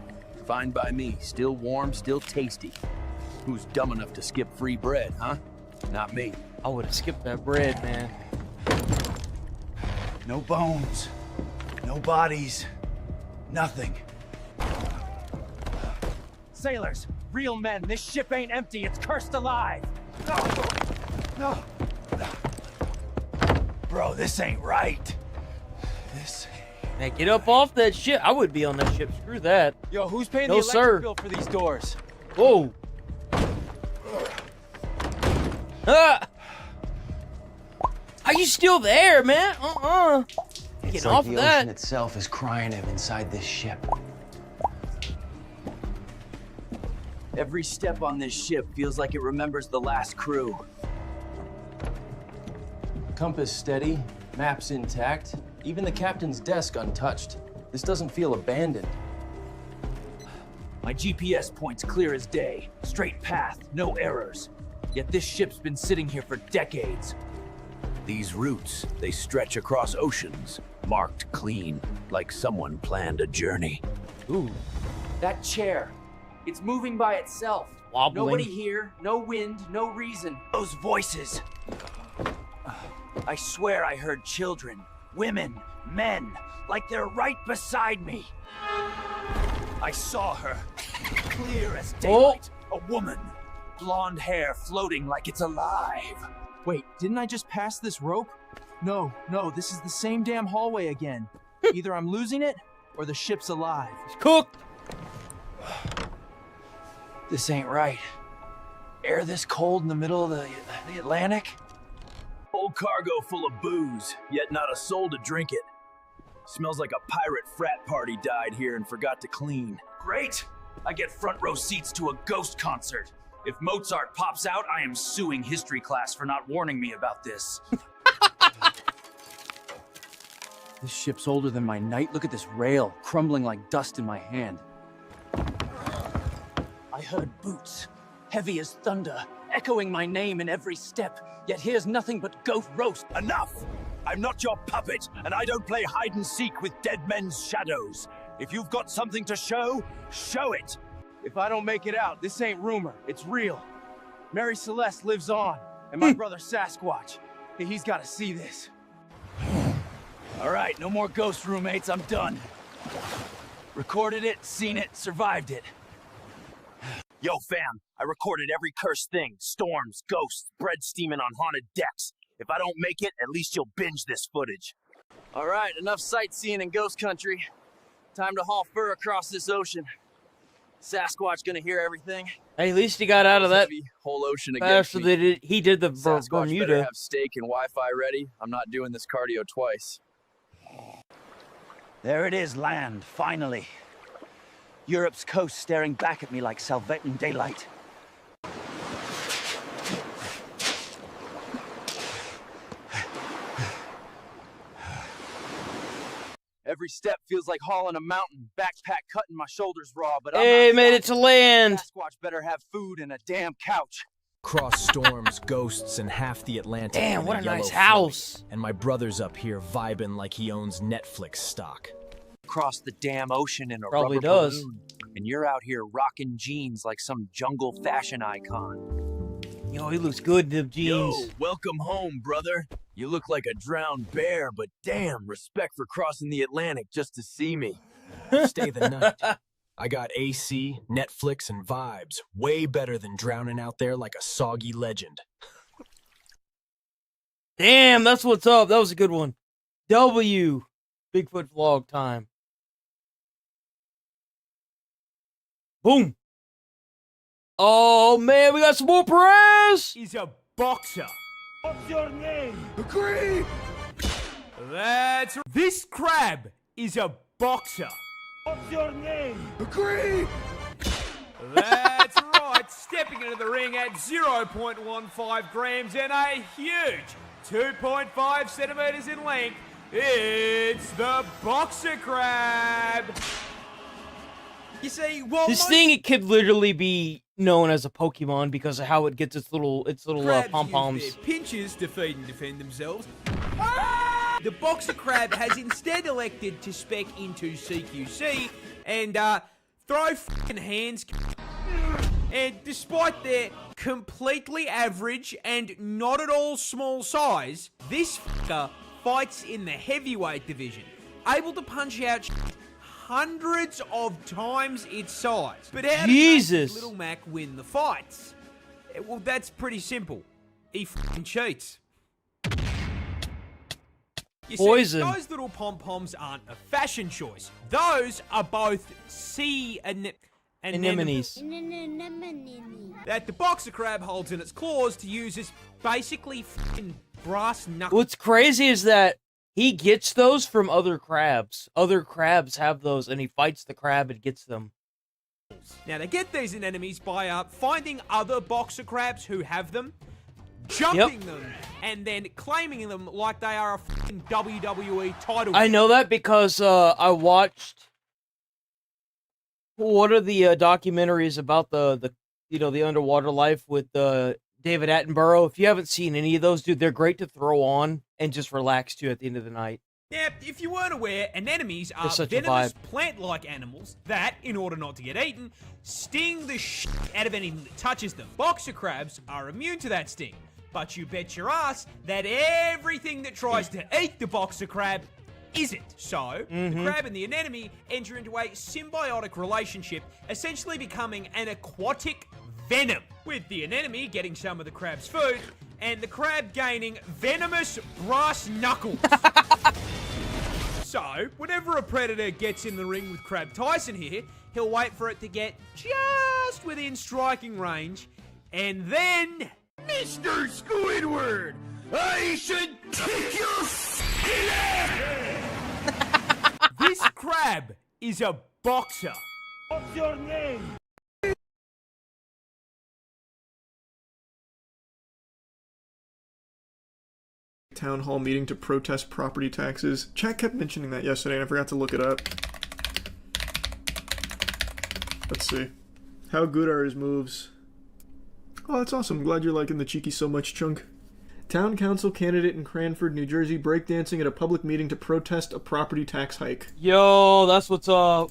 Fine by me. Still warm, still tasty. Who's dumb enough to skip free bread, huh? Not me. I would have skipped that bread, man. No bones. No bodies. Nothing. Sailors, real men, this ship ain't empty, it's cursed alive. No. Bro, this ain't right. This. Man, get up off that ship. I would be on that ship. Screw that. Yo, who's paying No, the electric sir. bill for these doors? Whoa. Ah! Are you still there, man? It's Get like off the of that. ocean itself is crying out inside this ship. Every step on this ship feels like it remembers the last crew. Compass steady, maps intact, even the captain's desk untouched. This doesn't feel abandoned. My GPS point's clear as day. Straight path, no errors. Yet this ship's been sitting here for decades. These routes, they stretch across oceans, marked clean, like someone planned a journey. Ooh. That chair, it's moving by itself. Wobbling. Nobody here, no wind, no reason. Those voices. I swear I heard children, women, men, like they're right beside me. I saw her, clear as daylight. A woman, blonde hair floating like it's alive. Wait, didn't I just pass this rope? No, this is the same damn hallway again. Either I'm losing it, or the ship's alive. It's cooked! This ain't right. Air this cold in the middle of the Atlantic? Whole cargo full of booze, yet not a soul to drink it. Smells like a pirate frat party died here and forgot to clean. Great! I get front row seats to a ghost concert. If Mozart pops out, I am suing history class for not warning me about this. This ship's older than my night. Look at this rail, crumbling like dust in my hand. I heard boots, heavy as thunder, echoing my name in every step. Yet here's nothing but goat roast. Enough! I'm not your puppet, and I don't play hide and seek with dead men's shadows. If you've got something to show, show it! If I don't make it out, this ain't rumor, it's real. Mary Celeste lives on, and my brother Sasquatch. He's gotta see this. All right, no more ghost roommates, I'm done. Recorded it, seen it, survived it. Yo, fam, I recorded every cursed thing. Storms, ghosts, bread steaming on haunted decks. If I don't make it, at least you'll binge this footage. All right, enough sightseeing in ghost country. Time to haul fur across this ocean. Sasquatch gonna hear everything. Hey, at least he got out of that whole ocean faster than he did the Sasquatch better Bermuda. have steak and Wi-Fi ready. I'm not doing this cardio twice. There it is, land, finally. Europe's coast staring back at me like Salvetan daylight. Every step feels like hauling a mountain. Backpack cutting, my shoulders raw, but Hey, I'm not made it to land. Sasquatch better have food and a damn couch. Cross storms, ghosts, and half the Atlantic. Damn, in what a yellow nice floaty. house. And my brother's up here vibing like he owns Netflix stock. Cross the damn ocean in a Probably rubber does. balloon, and you're out here rocking jeans like some jungle fashion icon. Yo, he looks good in them jeans. Yo, welcome home, brother. You look like a drowned bear, but damn, respect for crossing the Atlantic just to see me. Stay the night. I got AC, Netflix, and vibes. Way better than drowning out there like a soggy legend. Damn, that's what's up. That was a good one. W. Bigfoot vlog time. Boom. Oh, man, we got some more press. He's a boxer. What's your name? Agree. This crab is a boxer. What's your name? Agree. That's right. Stepping into the ring at 0.15 grams and a huge 2.5 centimeters in length, it's the boxer crab. You see, while This thing, it could literally be known as a Pokemon because of how it gets its little pom-poms. use their pinches to feed and defend themselves, the boxer crab has instead elected to spec into CQC and throw f***ing hands. And despite their completely average and not at all small size, this f***er fights in the heavyweight division, able to punch out hundreds of times its size. But how Jesus. does Little Mac win the fights? Well, that's pretty simple. He f***ing cheats. You Poison. see, those little pom-poms aren't a fashion choice. Those are both sea Anemones. that the boxer crab holds in its claws to use as basically f***ing brass knuckles. What's crazy is that he gets those from other crabs. Other crabs have those, and he fights the crab and gets them. Now, they get these anemones by finding other boxer crabs who have them, jumping them, and then claiming them like they are a fucking WWE title. I know that because I watched one of the documentaries about the underwater life with David Attenborough. If you haven't seen any of those, dude, they're great to throw on and just relax to at the end of the night. Yeah, if you weren't aware, anemones are such a venomous vibe. plant-like animals that, in order not to get eaten, sting the shit out of anything that touches them. Boxer crabs are immune to that sting, but you bet your ass that everything that tries to eat the boxer crab isn't. So, the crab and the anemone enter into a symbiotic relationship, essentially becoming an aquatic venom, with the anemone getting some of the crab's food, and the crab gaining venomous brass knuckles. So, whenever a predator gets in the ring with Crab Tyson here, he'll wait for it to get just within striking range, and then... Mr. Squidward, I should kick your f***ing ass! This crab is a boxer. What's your name? Town hall meeting to protest property taxes. Chat kept mentioning that yesterday and I forgot to look it up. Let's see. How good are his moves? Oh, that's awesome. Glad you're liking the cheeky so much, Chunk. Town council candidate in Cranford, New Jersey, breakdancing at a public meeting to protest a property tax hike. Yo, that's what's up.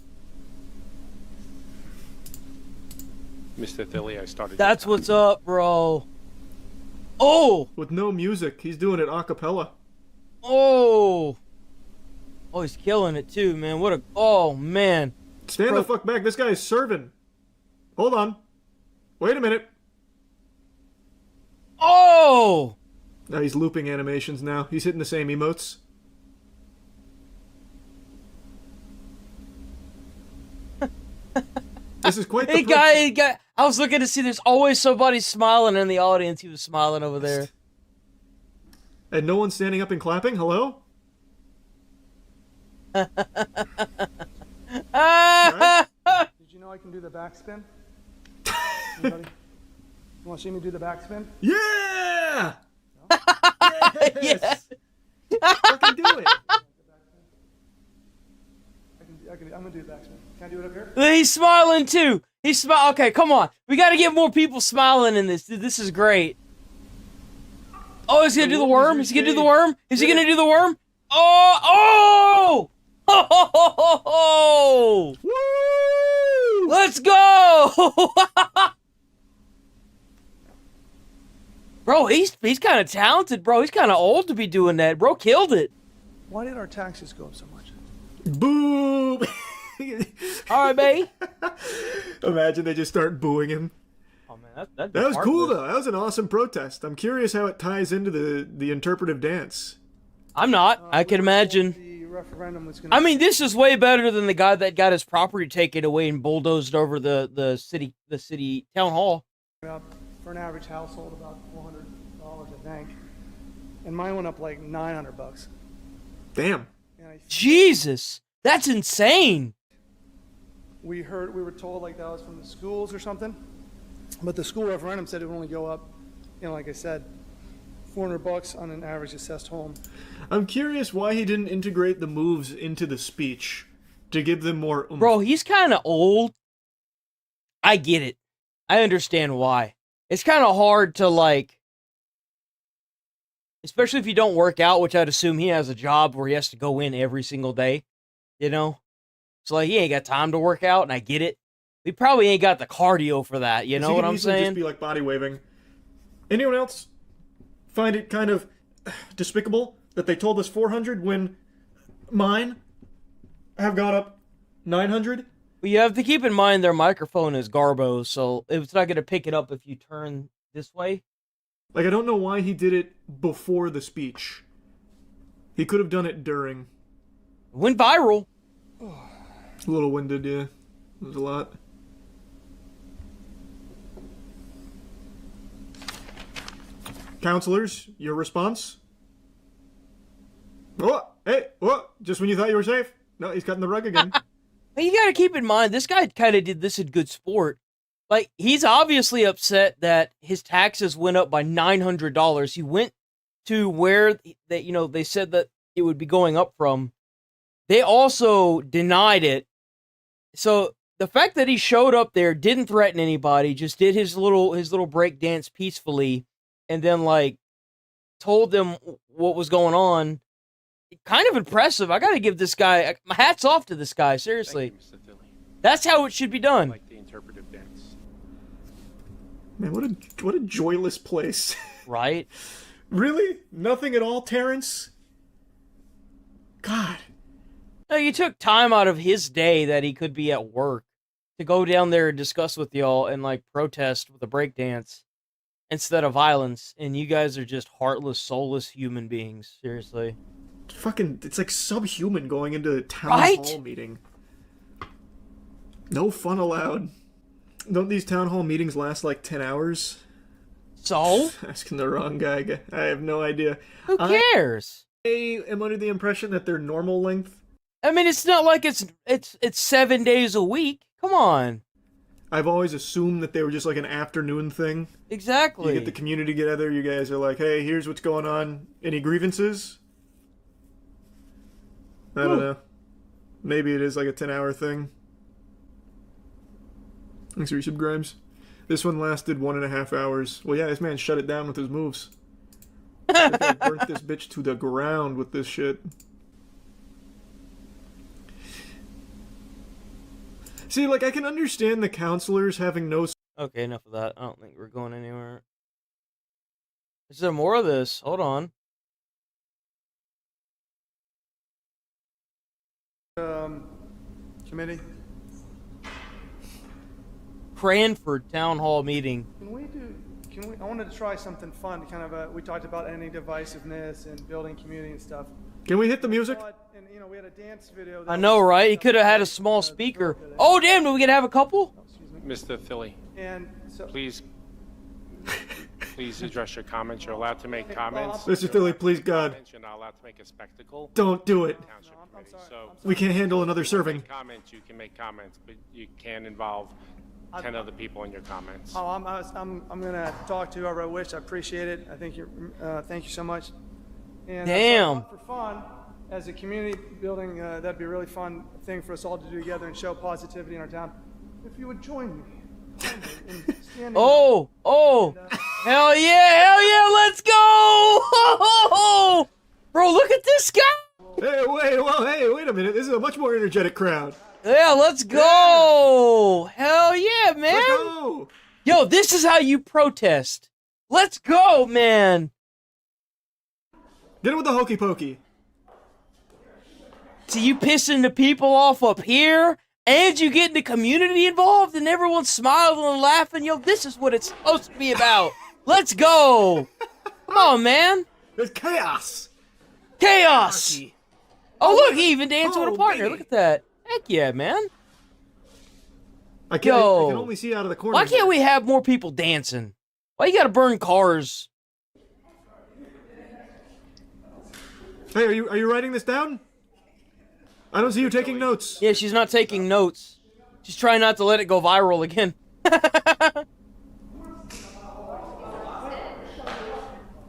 Mr. Thilly, I started... That's what's up, bro. Oh! With no music. He's doing it a cappella. Oh! Oh, he's killing it too, man. What a... Oh, man. Stand the fuck back. This guy is serving. Hold on. Wait a minute. Oh! Now he's looping animations now. He's hitting the same emotes. This is quite the Hey, guy, I was looking to see there's always somebody smiling in the audience. He was smiling over there. And no one's standing up and clapping? Hello? Did you know I can do the backspin? Anybody? You want to see me do the backspin? Yeah! No? Yes! Fucking do it! I'm gonna do the backspin. Can I do it up here? He's smiling too. He's Okay, come on. We got to get more people smiling in this. Dude, this is great. Oh, is he gonna do the worm? Is he gonna do the worm? Is he gonna do the worm? Oh! Oh! Woo! Let's go! Bro, he's kind of talented, bro. He's kind of old to be doing that. Bro, killed it. Why did our taxes go up so much? Boom! All right, babe. Imagine they just start booing him. Oh man, that was cool though. That was an awesome protest. I'm curious how it ties into the interpretive dance. I'm not. I can imagine. The referendum was gonna... I mean, this is way better than the guy that got his property taken away and bulldozed over the city town hall. For an average household, about $400, I think, and mine went up like $900. Damn. Jesus, that's insane. We were told like that was from the schools or something, but the school referendum said it would only go up, like I said, $400 on an average assessed home. I'm curious why he didn't integrate the moves into the speech to give them more oomph. Bro, he's kind of old. I get it. I understand why. It's kind of hard to especially if you don't work out, which I'd assume he has a job where he has to go in every single day, So he ain't got time to work out, and I get it. He probably ain't got the cardio for that, you know what I'm saying? Just be like body waving. Anyone else find it kind of despicable that they told us 400 when mine have got up 900? Well, you have to keep in mind their microphone is Garbo, so it's not going to pick it up if you turn this way. I don't know why he did it before the speech. He could have done it during. It went viral. A little winded, yeah. It was a lot. Counselors, your response? Oh, hey, what? Just when you thought you were safe? No, he's cutting the rug again. You got to keep in mind, this guy kind of did this in good sport. Like, he's obviously upset that his taxes went up by $900. He went to where they said that it would be going up from. They also denied it. So the fact that he showed up there, didn't threaten anybody, just did his little break dance peacefully, and then like told them what was going on. Kind of impressive. I gotta give this guy my hats off to this guy. Seriously, Thank you, Mr. Philly. That's how it should be done. Like the interpretive dance. Man, what a joyless place. Right? Really? Nothing at all, Terrence? God. No, you took time out of his day that he could be at work to go down there and discuss with y'all and like protest with a breakdance instead of violence, and you guys are just heartless, soulless human beings. Seriously. It's like subhuman going into a town hall meeting. No fun allowed. Don't these town hall meetings last like 10 hours? So? Asking the wrong guy. I have no idea. Who cares? I am under the impression that they're normal length. I mean, it's not like it's 7 days a week. Come on. I've always assumed that they were just like an afternoon thing. Exactly. You get the community together, you guys are like, hey, here's what's going on. Any grievances? I don't know. Maybe it is like a 10-hour thing. Thanks for your sub, Grimes. This one lasted 1.5 hours. Well, yeah, this man shut it down with his moves. I think I burnt this bitch to the ground with this shit. See, like, I can understand the counselors having no... Okay, enough of that. I don't think we're going anywhere. Is there more of this? Hold on. Committee. Cranford Town Hall meeting. I wanted to try something fun to kind of, we talked about ending divisiveness and building community and stuff. Can we hit the music? And, we had a dance video. I know, right? He could have had a small speaker. Oh, damn, do we get to have a couple? Mr. Philly, and so, please address your comments. You're allowed to make comments. Mr. Philly, please, God. You're not allowed to make a spectacle. Don't do it. So We can't handle another serving. Comments, you can make comments, but you can't involve 10 other people in your comments. Oh, I'm gonna talk to whoever I wish. I appreciate it. I think thank you so much. And damn. For fun, as a community building, that'd be a really fun thing for us all to do together and show positivity in our town. If you would join me. Oh, hell yeah, let's go! Bro, look at this guy! Hey, wait a minute. This is a much more energetic crowd. Yeah, let's go! Yeah. Hell yeah, man! Let's go! Yo, this is how you protest. Let's go, man! Get it with the hokey pokey. So you pissing the people off up here, and you getting the community involved, and everyone's smiling and laughing. Yo, this is what it's supposed to be about. Let's go! Come on, man! There's chaos! Chaos! Anarchy. Oh, look, he even danced with a partner. Baby. Look at that. Heck yeah, man. I can only see out of the corner. Why can't we have more people dancing? Why you gotta burn cars? Hey, are you writing this down? I don't see you taking notes. Yeah, she's not taking notes. She's trying not to let it go viral again.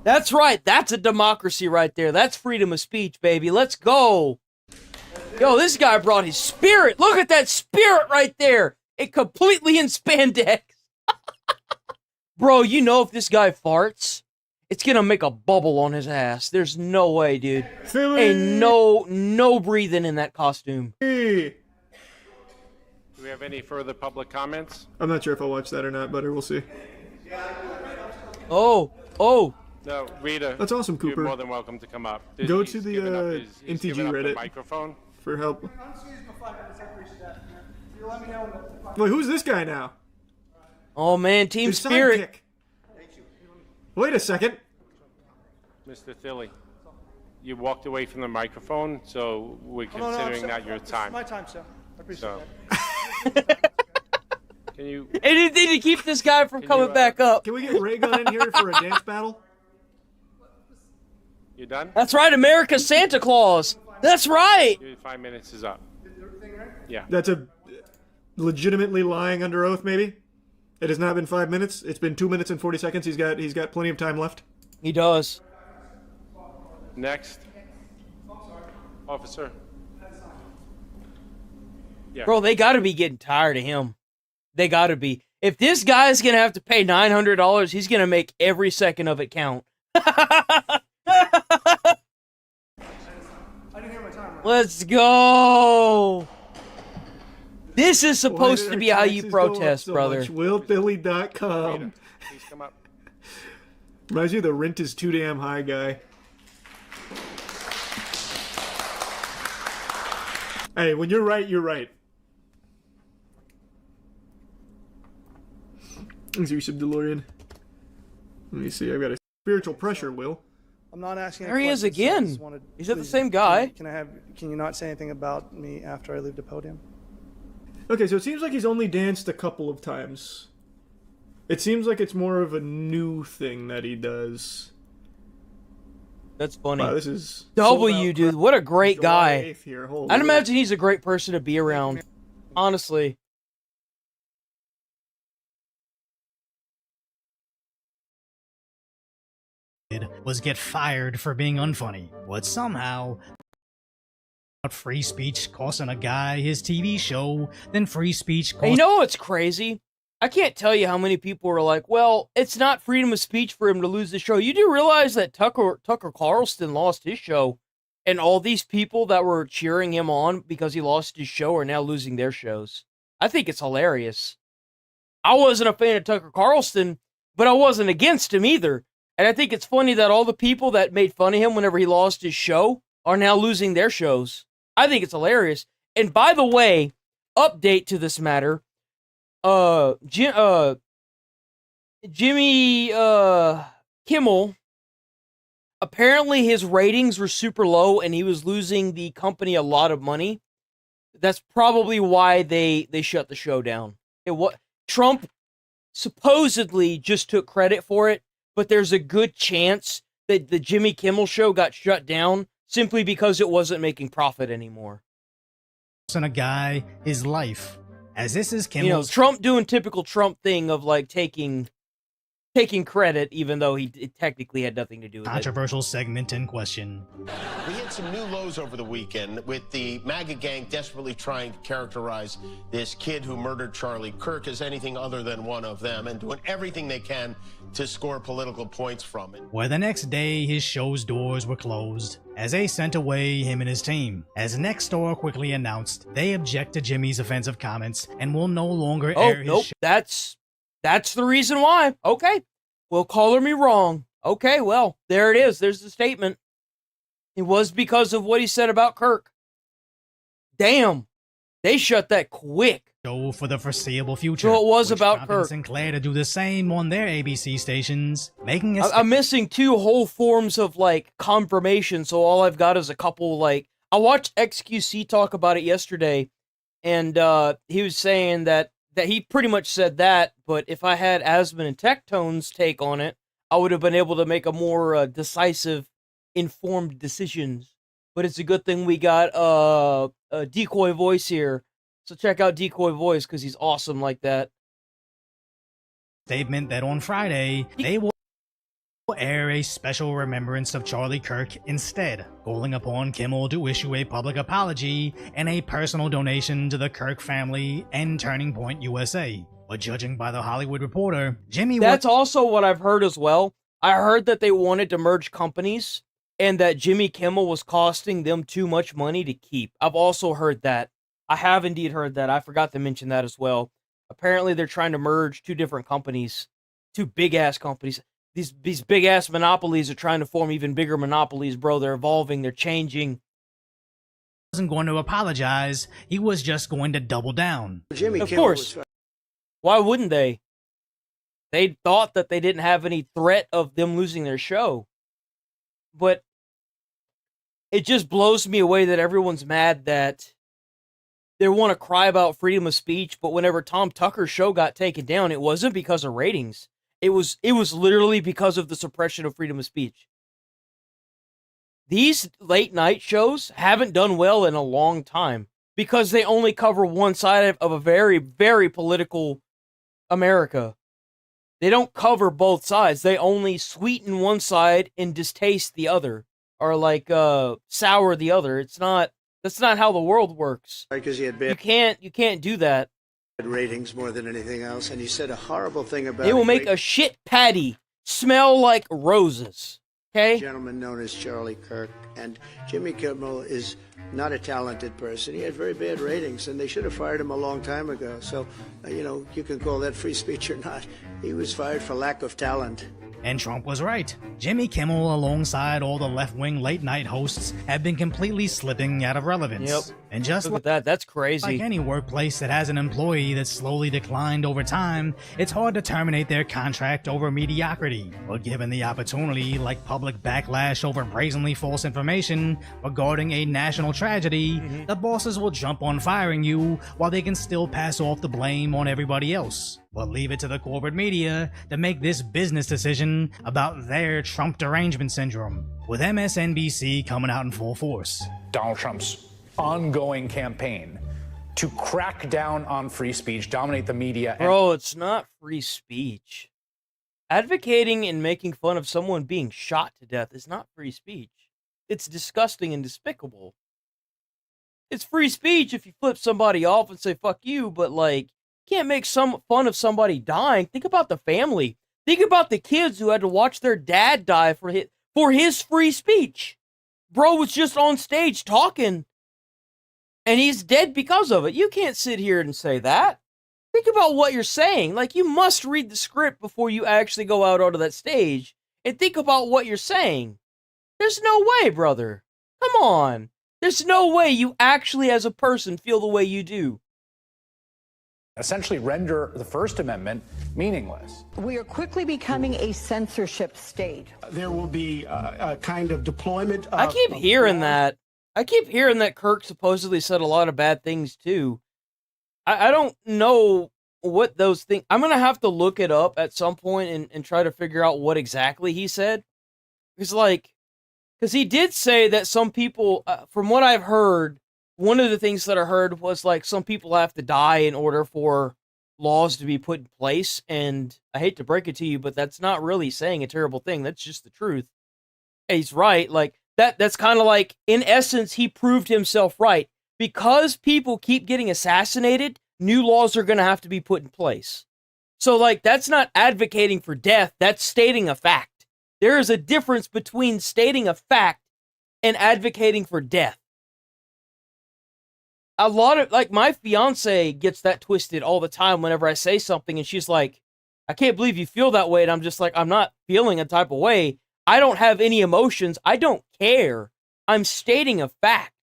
That's right. That's a democracy right there. That's freedom of speech, baby. Let's go. Yo, this guy brought his spirit. Look at that spirit right there. It completely in spandex. Bro, you know if this guy farts, it's gonna make a bubble on his ass. There's no way, dude. Philly. Ain't no breathing in that costume. Hey. Do we have any further public comments? I'm not sure if I'll watch that or not, but we'll see. Oh. No, Rita. That's awesome, Cooper. You're more than welcome to come up. Go to the he's MTG given up Reddit the microphone for help. You let me know Wait, who's this guy now? Oh man, Team His Spirit. sidekick. Wait a second. Mr. Philly, you walked away from the microphone, so we're considering that your time. My time, sir. I appreciate that. Can you? Anything to keep this guy from coming back up. Can we get Raygun in here for a dance battle? You done? That's right, America's Santa Claus. That's right. Your 5 minutes is up. Yeah. That's a legitimately lying under oath, maybe? It has not been 5 minutes. It's been 2 minutes and 40 seconds. He's got plenty of time left. He does. Next. Officer. Yeah. Bro, they gotta be getting tired of him. They gotta be. If this guy's gonna have to pay $900, he's gonna make every second of it count. Let's go. This is supposed to be how you protest, brother. WillPhilly.com. Please come up. Reminds you of the rent is too damn high guy. Hey, when you're right, you're right. Let's see some DeLorean. Let me see. I've got a spiritual pressure, Will. I'm not asking. There he is questions, so I again. just wanted- Is that the please, same guy? Can you not say anything about me after I leave the podium? Okay, so it seems like he's only danced a couple of times. It seems like it's more of a new thing that he does. That's funny. Wow, this is W, dude. What a great July guy. 8th here. Holy I'd shit. imagine he's a great person to be around. Honestly. Was get fired for being unfunny, but somehow free speech costing a guy his TV show, then free speech cost. And you know what's crazy? I can't tell you how many people were like, well, it's not freedom of speech for him to lose the show. You do realize that Tucker Carlson lost his show, and all these people that were cheering him on because he lost his show are now losing their shows. I think it's hilarious. I wasn't a fan of Tucker Carlson, but I wasn't against him either. And I think it's funny that all the people that made fun of him whenever he lost his show are now losing their shows. I think it's hilarious. And by the way, update to this matter. Jimmy Kimmel, apparently his ratings were super low and he was losing the company a lot of money. That's probably why they shut the show down. Trump supposedly just took credit for it, but there's a good chance that the Jimmy Kimmel show got shut down simply because it wasn't making profit anymore. And a guy his life, as this is Kimmel's. You know, Trump doing typical Trump thing of like taking credit, even though it technically had nothing to do with controversial segment in question. We hit some new lows over the weekend with the MAGA gang desperately trying to characterize this kid who murdered Charlie Kirk as anything other than one of them and doing everything they can to score political points from it. Where the next day his show's doors were closed as they sent away him and his team. As Nextdoor quickly announced, they object to Jimmy's offensive comments and will no longer air his nope. show. That's the reason why. Okay. Well, color me wrong. Okay, well, there it is. There's the statement. It was because of what he said about Kirk. Damn. They shut that quick. Show for the foreseeable future. So it was which about prompted Kirk. Sinclair to do the same on their ABC stations, making it. I'm missing two whole forms of, like, confirmation, so all I've got is a couple, like... I watched XQC talk about it yesterday, and he was saying that he pretty much said that, but if I had Asman and Tectone's take on it, I would have been able to make a more decisive, informed decisions. But it's a good thing we got a Decoy Voice here. So check out Decoy Voice, because he's awesome like that. Statement that on Friday, they will air a special remembrance of Charlie Kirk instead, calling upon Kimmel to issue a public apology and a personal donation to the Kirk family and Turning Point USA. But judging by the Hollywood Reporter, Jimmy... That's also what I've heard as well. I heard that they wanted to merge companies and that Jimmy Kimmel was costing them too much money to keep. I've also heard that. I have indeed heard that. I forgot to mention that as well. Apparently they're trying to merge two different companies. Two big-ass companies. These big-ass monopolies are trying to form even bigger monopolies, bro. They're evolving. They're changing. Wasn't going to apologize. He was just going to double down. Of course. Why wouldn't they? They thought that they didn't have any threat of them losing their show. But it just blows me away that everyone's mad that they want to cry about freedom of speech, but whenever Tom Tucker's show got taken down, it wasn't because of ratings. It was literally because of the suppression of freedom of speech. These late night shows haven't done well in a long time because they only cover one side of a very, very political America. They don't cover both sides. They only sweeten one side and distaste the other, or like sour the other. That's not how the world works. Because he had bad You can't do that. ratings more than anything else, and he said a horrible thing about They will make a shit patty smell like roses. Okay? gentleman known as Charlie Kirk, and Jimmy Kimmel is not a talented person. He had very bad ratings, and they should have fired him a long time ago. So, you can call that free speech or not. He was fired for lack of talent. And Trump was right. Jimmy Kimmel, alongside all the left-wing late-night hosts, have been completely slipping out of relevance. Yep. And just Look at that. That's crazy. Like any workplace that has an employee that's slowly declined over time, it's hard to terminate their contract over mediocrity. But given the opportunity, like public backlash over brazenly false information regarding a national tragedy, the bosses will jump on firing you while they can still pass off the blame on everybody else. But leave it to the corporate media to make this business decision about their Trump derangement syndrome, with MSNBC coming out in full force. Donald Trump's ongoing campaign to crack down on free speech, dominate the media. Bro, it's not free speech. Advocating and making fun of someone being shot to death is not free speech. It's disgusting and despicable. It's free speech if you flip somebody off and say fuck you, but like, you can't make some fun of somebody dying. Think about the family. Think about the kids who had to watch their dad die for his free speech. Bro was just on stage talking, and he's dead because of it. You can't sit here and say that. Think about what you're saying. Like, you must read the script before you actually go out onto that stage, and think about what you're saying. There's no way, brother. Come on. There's no way you actually, as a person, feel the way you do. Essentially render the First Amendment meaningless. We are quickly becoming a censorship state. There will be a kind of deployment of... I keep hearing that. I keep hearing that Kirk supposedly said a lot of bad things, too. I don't know what those things... I'm going to have to look it up at some point and try to figure out what exactly he said. Because he did say that some people, from what I've heard, one of the things that I heard was like some people have to die in order for laws to be put in place. And I hate to break it to you, but that's not really saying a terrible thing. That's just the truth. And he's right. Like that's kind of like, in essence, he proved himself right. Because people keep getting assassinated, new laws are going to have to be put in place. So like, that's not advocating for death. That's stating a fact. There is a difference between stating a fact and advocating for death. A lot of, like, my fiance gets that twisted all the time whenever I say something, and she's like, I can't believe you feel that way. And I'm just like, I'm not feeling a type of way. I don't have any emotions. I don't care. I'm stating a fact.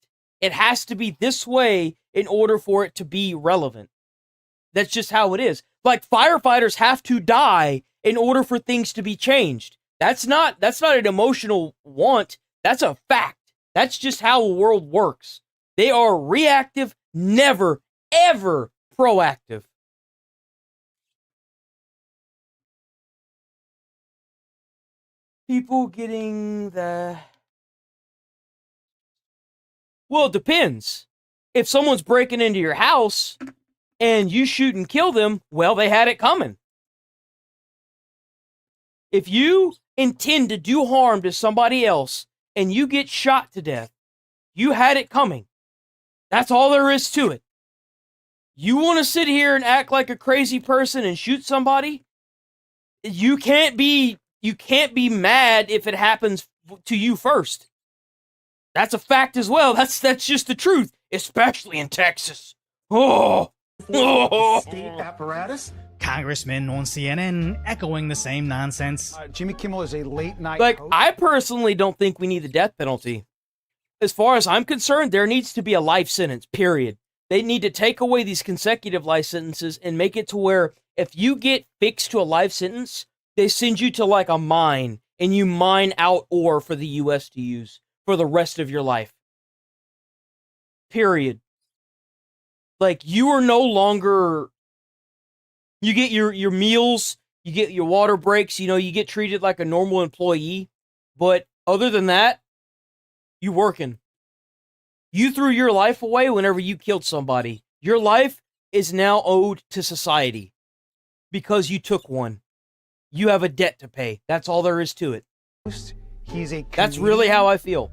It has to be this way in order for it to be relevant. That's just how it is. Like, firefighters have to die in order for things to be changed. That's not an emotional want. That's a fact. That's just how the world works. They are reactive, never, ever proactive. People getting the... Well, it depends. If someone's breaking into your house and you shoot and kill them, well, they had it coming. If you intend to do harm to somebody else and you get shot to death, you had it coming. That's all there is to it. You want to sit here and act like a crazy person and shoot somebody? You can't be mad if it happens to you first. That's a fact as well. That's just the truth, especially in Texas. State apparatus. Congressman on CNN echoing the same nonsense. Jimmy Kimmel is a late night Like, host. I personally don't think we need the death penalty. As far as I'm concerned, there needs to be a life sentence, period. They need to take away these consecutive life sentences and make it to where if you get fixed to a life sentence, they send you to like a mine and you mine out ore for the U.S. to use for the rest of your life. Period. Like, you are no longer... You get your meals, you get your water breaks, you get treated like a normal employee. But other than that, you working. You threw your life away whenever you killed somebody. Your life is now owed to society. because you took one. You have a debt to pay. That's all there is to it. He's a That's really how I feel.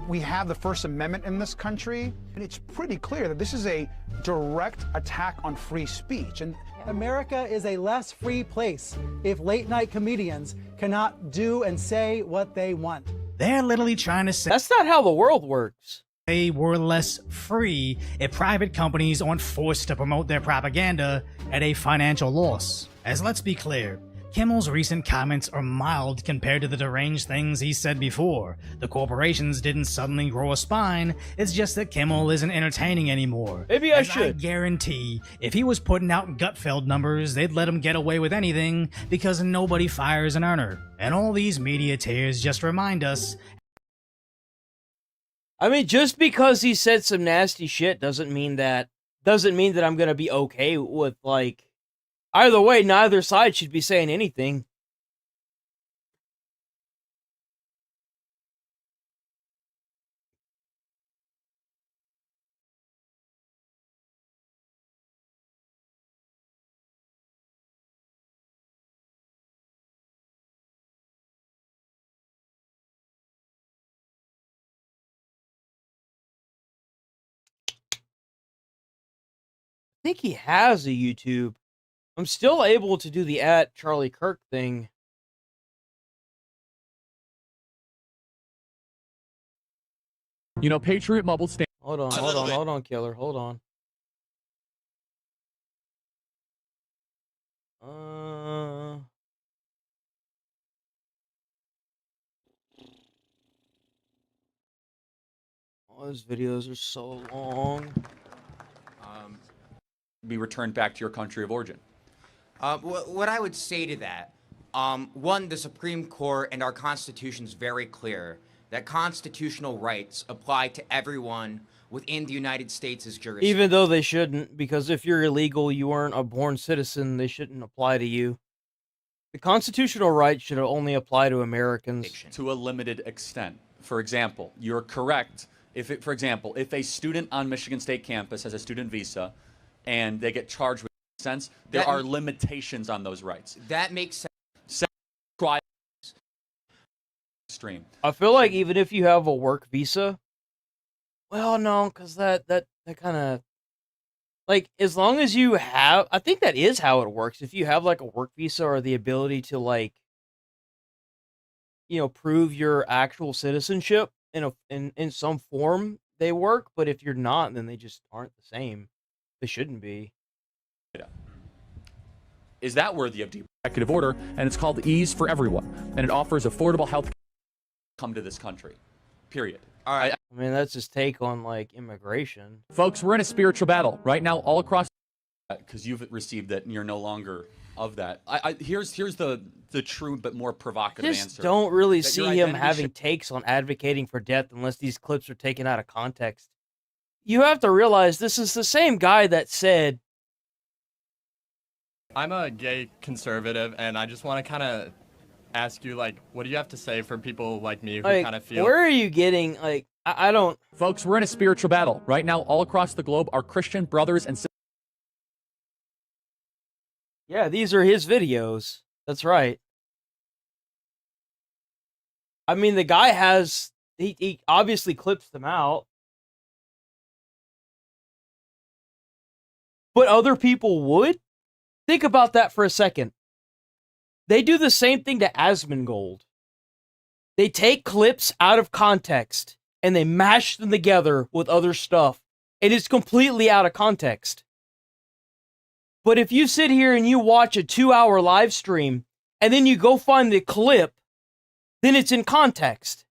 We have the First Amendment in this country, and it's pretty clear that this is a direct attack on free speech. And America is a less free place if late-night comedians cannot do and say what they want. They're literally trying to say that's not how the world works. They were less free if private companies aren't forced to promote their propaganda at a financial loss. As let's be clear, Kimmel's recent comments are mild compared to the deranged things he said before. The corporations didn't suddenly grow a spine, it's just that Kimmel isn't entertaining anymore. Maybe I should. I guarantee, if he was putting out Gutfeld numbers, they'd let him get away with anything because nobody fires an earner. And all these media tears just remind us. I mean, just because he said some nasty shit doesn't mean that I'm gonna be okay with, like, either way, neither side should be saying anything. I think he has a YouTube. I'm still able to do the @CharlieKirk thing. You know, Patriot Mobile stand. Hold on, killer. Hold on. All those videos are so long. Be returned back to your country of origin. What I would say to that, one, the Supreme Court and our Constitution is very clear that constitutional rights apply to everyone within the United States' jurisdiction. Even though they shouldn't, because if you're illegal, you aren't a born citizen, they shouldn't apply to you. The constitutional rights should only apply to Americans. To a limited extent. For example, you're correct. If a student on Michigan State campus has a student visa and they get charged with sense, there are limitations on those rights. That makes sense. Extreme. I feel like even if you have a work visa, well, no, because that kind of, like, as long as you have, I think that is how it works. If you have, like, a work visa or the ability to, like, prove your actual citizenship in some form, they work. But if you're not, then they just aren't the same. They shouldn't be. Yeah. Is that worthy of executive order? And it's called Ease for Everyone, and it offers affordable health. Come to this country. Period. All right. I mean, that's his take on, like, immigration. Folks, we're in a spiritual battle right now all across. Because you've received it and you're no longer of that. Here's the true but more provocative Just answer. don't really see him having takes on advocating for death unless these clips are taken out of context. You have to realize this is the same guy that said, I'm a gay conservative, and I just want to kind of ask you, like, what do you have to say for people like me who kind of feel... Where are you getting, like, I don't... Folks, we're in a spiritual battle right now all across the globe. Our Christian brothers and sisters... Yeah, these are his videos. That's right. I mean, the guy has... He obviously clips them out. But other people would? Think about that for a second. They do the same thing to Asmongold. They take clips out of context and they mash them together with other stuff. And it's completely out of context. But if you sit here and you watch a 2-hour live stream and then you go find the clip, then it's in context.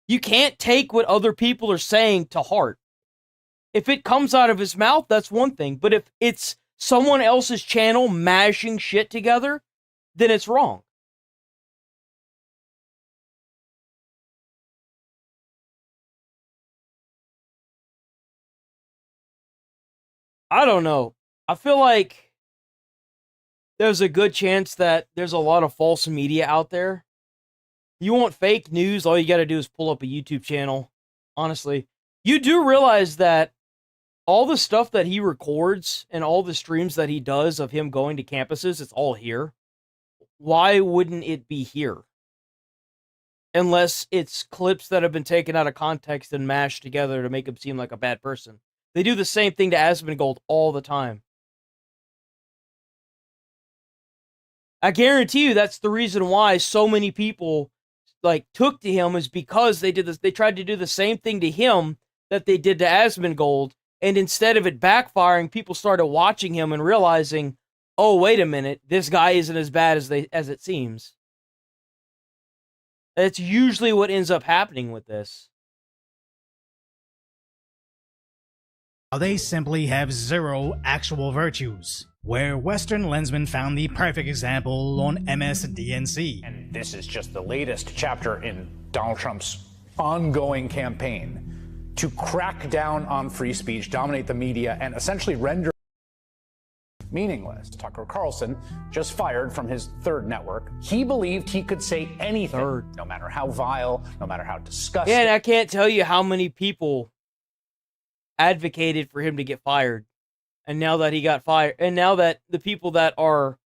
You can't take what other people are saying to heart. If it comes out of his mouth, that's one thing. But if it's someone else's channel mashing shit together, then it's wrong. I don't know. I feel like there's a good chance that there's a lot of false media out there. You want fake news, all you gotta do is pull up a YouTube channel. Honestly. You do realize that all the stuff that he records and all the streams that he does of him going to campuses, it's all here. Why wouldn't it be here? Unless it's clips that have been taken out of context and mashed together to make him seem like a bad person. They do the same thing to Asmongold all the time. I guarantee you that's the reason why so many people like took to him, is because they did this. They tried to do the same thing to him that they did to Asmongold, and instead of it backfiring, people started watching him and realizing, oh, wait a minute, this guy isn't as bad as it seems. That's usually what ends up happening with this. They simply have zero actual virtues, where Western lensmen found the perfect example on MSDNC. And this is just the latest chapter in Donald Trump's ongoing campaign to crack down on free speech, dominate the media, and essentially render meaningless. Tucker Carlson, just fired from his third network, he believed he could say anything, no matter how vile, no matter how disgusting. Yeah, and I can't tell you how many people advocated for him to get fired. And now that he got fired, and now that the people that are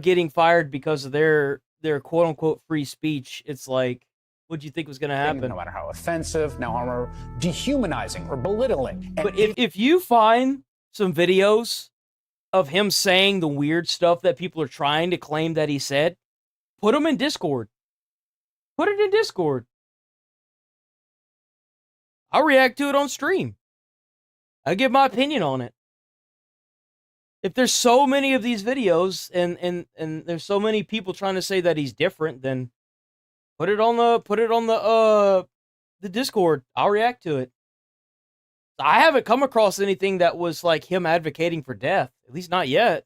getting fired because of their quote unquote free speech, it's like, what do you think was going to happen? No matter how offensive, no matter dehumanizing or belittling. But if you find some videos of him saying the weird stuff that people are trying to claim that he said, put them in Discord. Put it in Discord. I'll react to it on stream. I'll give my opinion on it. If there's so many of these videos and there's so many people trying to say that he's different, then put it on the Discord. I'll react to it. I haven't come across anything that was like him advocating for death, at least not yet.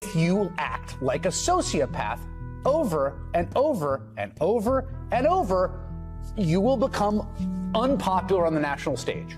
If you act like a sociopath over and over and over and over, you will become unpopular on the national stage.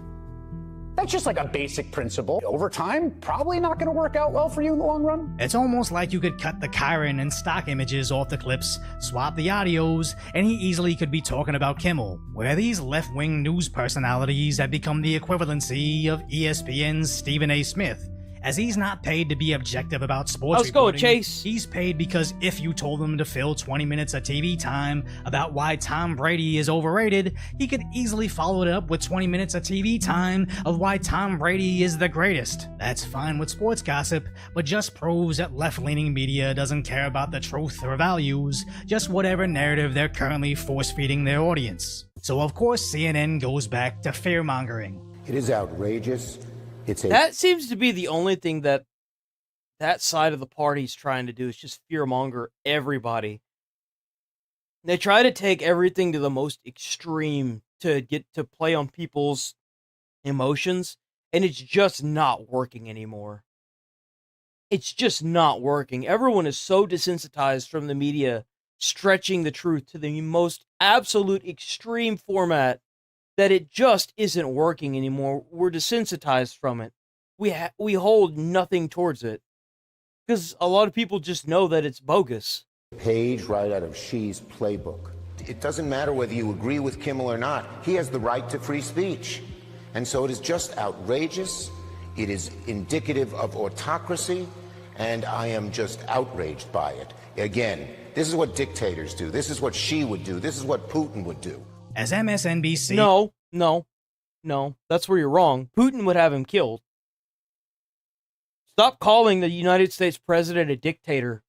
That's just like a basic principle. Over time, probably not going to work out well for you in the long run. It's almost like you could cut the Kyron and stock images off the clips, swap the audios, and he easily could be talking about Kimmel, where these left-wing news personalities have become the equivalency of ESPN's Stephen A. Smith. As he's not paid to be objective about sports Let's go, reporting, Chase. He's paid because if you told him to fill 20 minutes of TV time about why Tom Brady is overrated, he could easily follow it up with 20 minutes of TV time of why Tom Brady is the greatest. That's fine with sports gossip, but just proves that left-leaning media doesn't care about the truth or values, just whatever narrative they're currently force-feeding their audience. So of course CNN goes back to fear-mongering. It is outrageous. That seems to be the only thing that side of the party's trying to do, is just fearmonger everybody. They try to take everything to the most extreme to get to play on people's emotions, and it's just not working anymore. It's just not working. Everyone is so desensitized from the media stretching the truth to the most absolute extreme format that it just isn't working anymore. We're desensitized from it. We hold nothing towards it. Because a lot of people just know that it's bogus. Page right out of Xi's playbook. It doesn't matter whether you agree with Kimmel or not. He has the right to free speech. And so it is just outrageous. It is indicative of autocracy. And I am just outraged by it. Again, this is what dictators do. This is what Xi would do. This is what Putin would do. As MSNBC... No. That's where you're wrong. Putin would have him killed. Stop calling the United States president a dictator.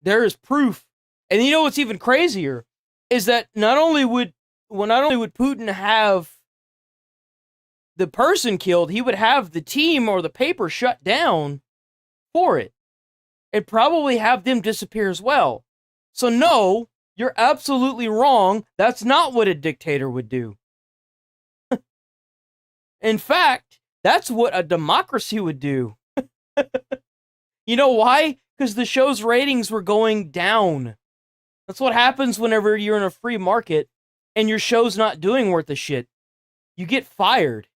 There is proof. And you know what's even crazier? Is that not only would Putin have the person killed, he would have the team or the paper shut down for it. And probably have them disappear as well. So no, you're absolutely wrong. That's not what a dictator would do. In fact, that's what a democracy would do. You know why? Because the show's ratings were going down. That's what happens whenever you're in a free market and your show's not doing worth a shit. You get fired.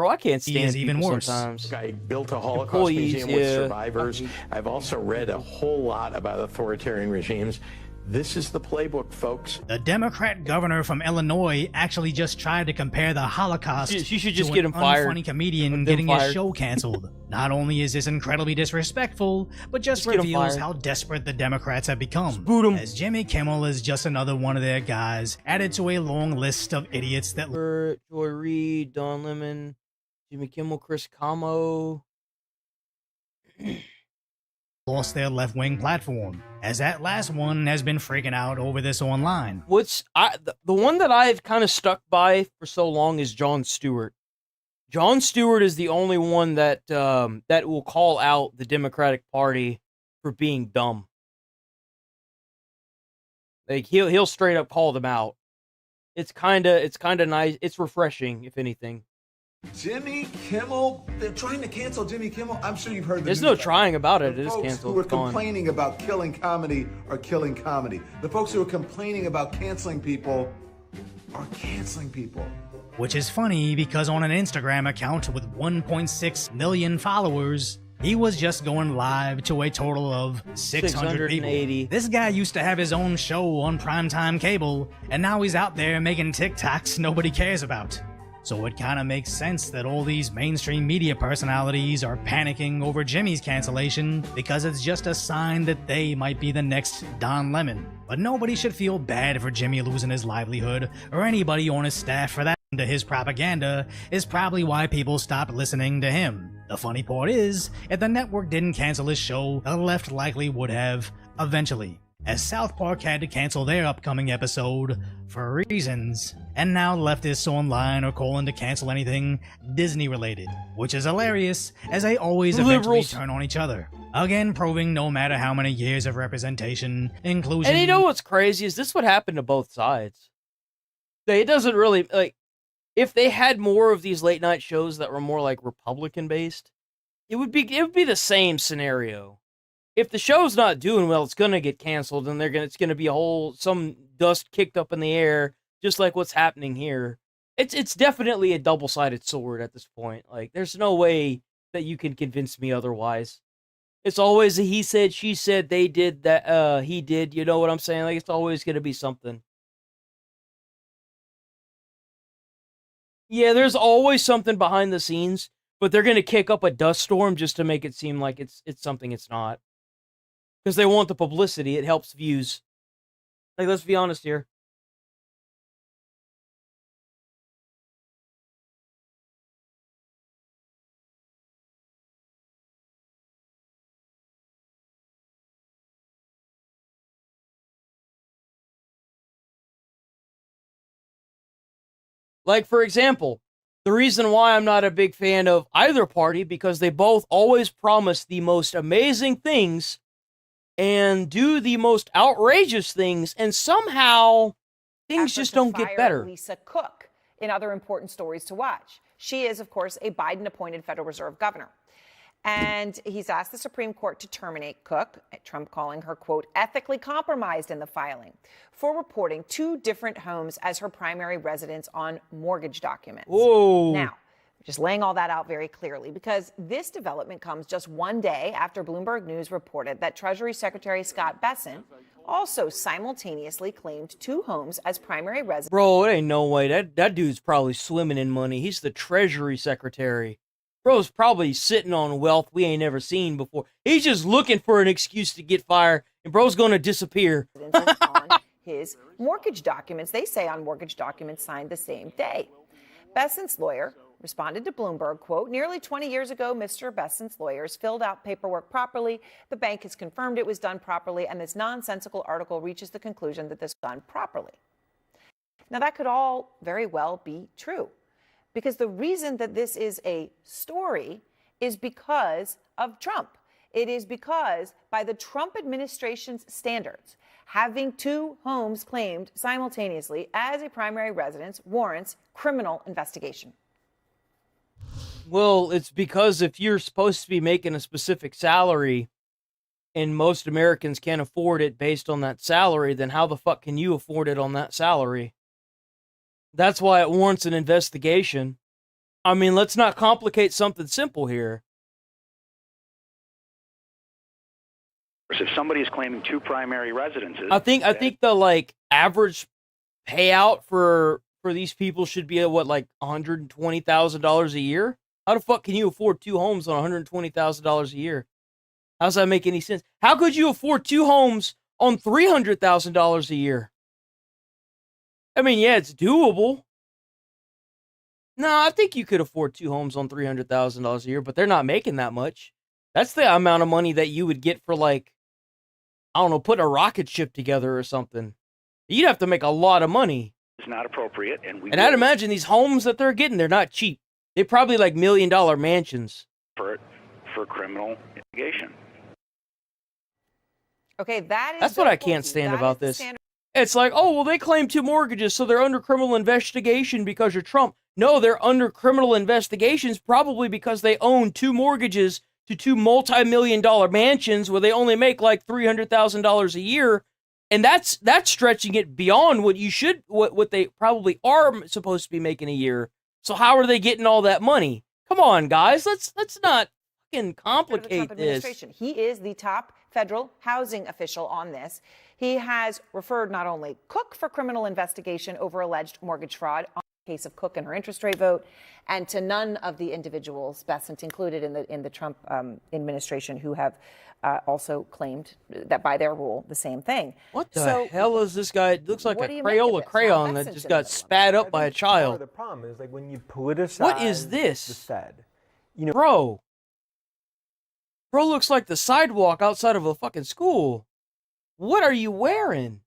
Bro, I can't He stand is even people worse. sometimes. I built a Holocaust Employees, museum with yeah. survivors. I've also read a whole lot about authoritarian regimes. This is the playbook, folks. The Democrat governor from Illinois actually just tried to compare the Holocaust She should just to get an him fired. unfunny comedian Them getting his fired. show canceled. Not only is this incredibly disrespectful, but just Just get 'em reveals fired. how desperate the Democrats have become. boot 'em. As Jimmy Kimmel is just another one of their guys added to a long list of idiots that Joy Reid, Don Lemon, Jimmy Kimmel, Chris Como. lost their left-wing platform, as that last one has been freaking out over this online. The one that I've kind of stuck by for so long is Jon Stewart. Jon Stewart is the only one that that will call out the Democratic Party for being dumb. Like he'll straight up call them out. It's kind of nice. It's refreshing, if anything. Jimmy Kimmel, they're trying to cancel Jimmy Kimmel. I'm sure you've heard the There's news no about trying about it. The It is folks canceled. who are It's gone. complaining about killing comedy are killing comedy. The folks who are complaining about canceling people are canceling people. Which is funny because on an Instagram account with 1.6 million followers, he was just going live to a total of 600 people. 680. This guy used to have his own show on primetime cable, and now he's out there making TikToks nobody cares about. So it kind of makes sense that all these mainstream media personalities are panicking over Jimmy's cancellation because it's just a sign that they might be the next Don Lemon. But nobody should feel bad for Jimmy losing his livelihood, or anybody on his staff for that. To his propaganda is probably why people stopped listening to him. The funny part is, if the network didn't cancel his show, the left likely would have, eventually, as South Park had to cancel their upcoming episode for reasons, and now leftists online are calling to cancel anything Disney related, which is hilarious, as they always eventually Liberals. turn on each other. Again, proving no matter how many years of representation, inclusion... And you know what's crazy is this would happen to both sides. It doesn't really like. If they had more of these late night shows that were more like Republican based, it would be the same scenario. If the show's not doing well, it's gonna get canceled, and it's gonna be some dust kicked up in the air, just like what's happening here. It's definitely a double-sided sword at this point. Like, there's no way that you can convince me otherwise. It's always a he said, she said, they did that, he did. You know what I'm saying? Like, it's always gonna be something. Yeah, there's always something behind the scenes, but they're gonna kick up a dust storm just to make it seem like it's something it's not. Because they want the publicity, it helps views. Like, let's be honest here. Like, for example, the reason why I'm not a big fan of either party, because they both always promise the most amazing things and do the most outrageous things, and somehow things just don't get better. Lisa Cook in other important stories to watch. She is, of course, a Biden-appointed Federal Reserve governor. And he's asked the Supreme Court to terminate Cook, Trump calling her, quote, ethically compromised in the filing, for reporting 2 different homes as her primary residence on mortgage documents. Whoa. Now, just laying all that out very clearly, because this development comes just one day after Bloomberg News reported that Treasury Secretary Scott Bessent also simultaneously claimed 2 homes as primary residences. Bro, it ain't no way. That dude's probably swimming in money. He's the Treasury Secretary. Bro's probably sitting on wealth we ain't never seen before. He's just looking for an excuse to get fired, and bro's gonna disappear. On his mortgage documents, they say on mortgage documents signed the same day. Bessent's lawyer responded to Bloomberg, quote, nearly 20 years ago, Mr. Bessent's lawyers filled out paperwork properly. The bank has confirmed it was done properly, and this nonsensical article reaches the conclusion that this was done properly. Now, that could all very well be true, because the reason that this is a story is because of Trump. It is because, by the Trump administration's standards, having 2 homes claimed simultaneously as a primary residence warrants criminal investigation. Well, it's because if you're supposed to be making a specific salary and most Americans can't afford it based on that salary, then how the fuck can you afford it on that salary? That's why it warrants an investigation. I mean, let's not complicate something simple here. If somebody is claiming 2 primary residences, I think the like average payout for these people should be at what, like $120,000 a year? How the fuck can you afford 2 homes on $120,000 a year? How does that make any sense? How could you afford 2 homes on $300,000 a year? I mean, yeah, it's doable. No, I think you could afford 2 homes on $300,000 a year, but they're not making that much. That's the amount of money that you would get for, like, I don't know, putting a rocket ship together or something. You'd have to make a lot of money. It's not appropriate, and I'd imagine these homes that they're getting, they're not cheap. They're probably like $1 million mansions. For criminal investigation. Okay, That's what I can't stand about this. It's like, oh, well, they claim 2 mortgages, so they're under criminal investigation because you're Trump. No, they're under criminal investigations probably because they own 2 mortgages to 2 multi-million-dollar mansions where they only make like $300,000 a year, and that's stretching it beyond what they probably are supposed to be making a year. So how are they getting all that money? Come on, guys, let's not fucking complicate this. He is the top federal housing official on this. He has referred not only Cook for criminal investigation over alleged mortgage fraud on the case of Cook and her interest rate vote, and to none of the individuals, Bessent included in the Trump administration, who have also claimed that by their rule, the same thing. What the hell is this guy? It looks like a Crayola crayon that just got spat up by a child. The problem is, like, when you politicize What is this? the Fed, Bro looks like the sidewalk outside of a fucking school. What are you wearing?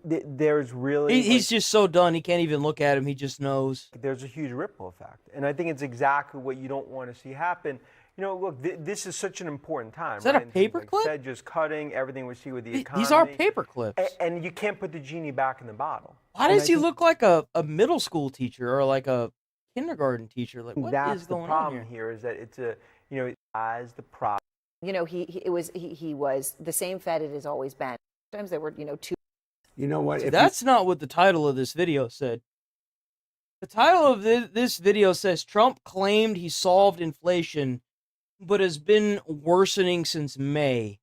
There's really... He's just so done, he can't even look at him, he just knows. There's a huge ripple effect. And I think it's exactly what you don't want to see happen. Look, this is such an important time. Is that a paperclip? Fed just cutting everything we see with the economy. These are paper clips. And you can't put the genie back in the bottle. Why does he look like a middle school teacher or like a kindergarten teacher? Like, what That's is going the problem on here is that it's as the problem. He was the same Fed it has always been. Sometimes there were, 2. You know what? See, that's not what the title of this video said. The title of this video says Trump claimed he solved inflation, but has been worsening since May.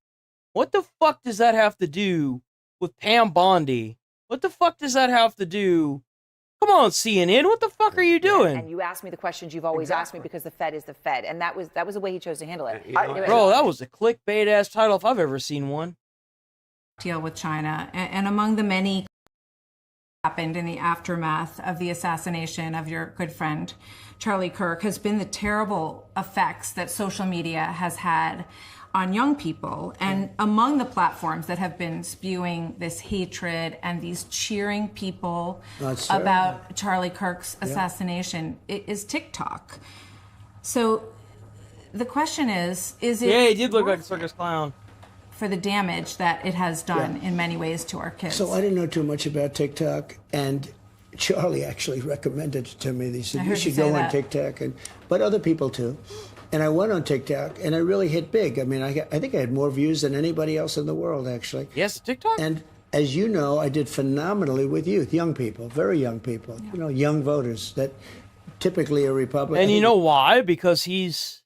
What the fuck does that have to do with Pam Bondi? What the fuck does that have to do? Come on, CNN, what the fuck are you doing? And you asked me the questions you've always asked me because the Fed is the Fed, and that was the way he chose to handle it. Bro, that was a clickbait ass title if I've ever seen one. Deal with China, and among the many happened in the aftermath of the assassination of your good friend Charlie Kirk has been the terrible effects that social media has had on young people. And among the platforms that have been spewing this hatred and these cheering people about Charlie Kirk's assassination is TikTok. So the question is it... Yeah, he did look like a circus clown. For the damage that it has done in many ways to our kids. So I didn't know too much about TikTok, and Charlie actually recommended it to me. He said, you should go on TikTok, but other people too. And I went on TikTok, and I really hit big. I mean, I think I had more views than anybody else in the world, actually. Yes, TikTok? And as you know, I did phenomenally with youth, young people, very young people, young voters that typically are Republican. And you know why? Because he is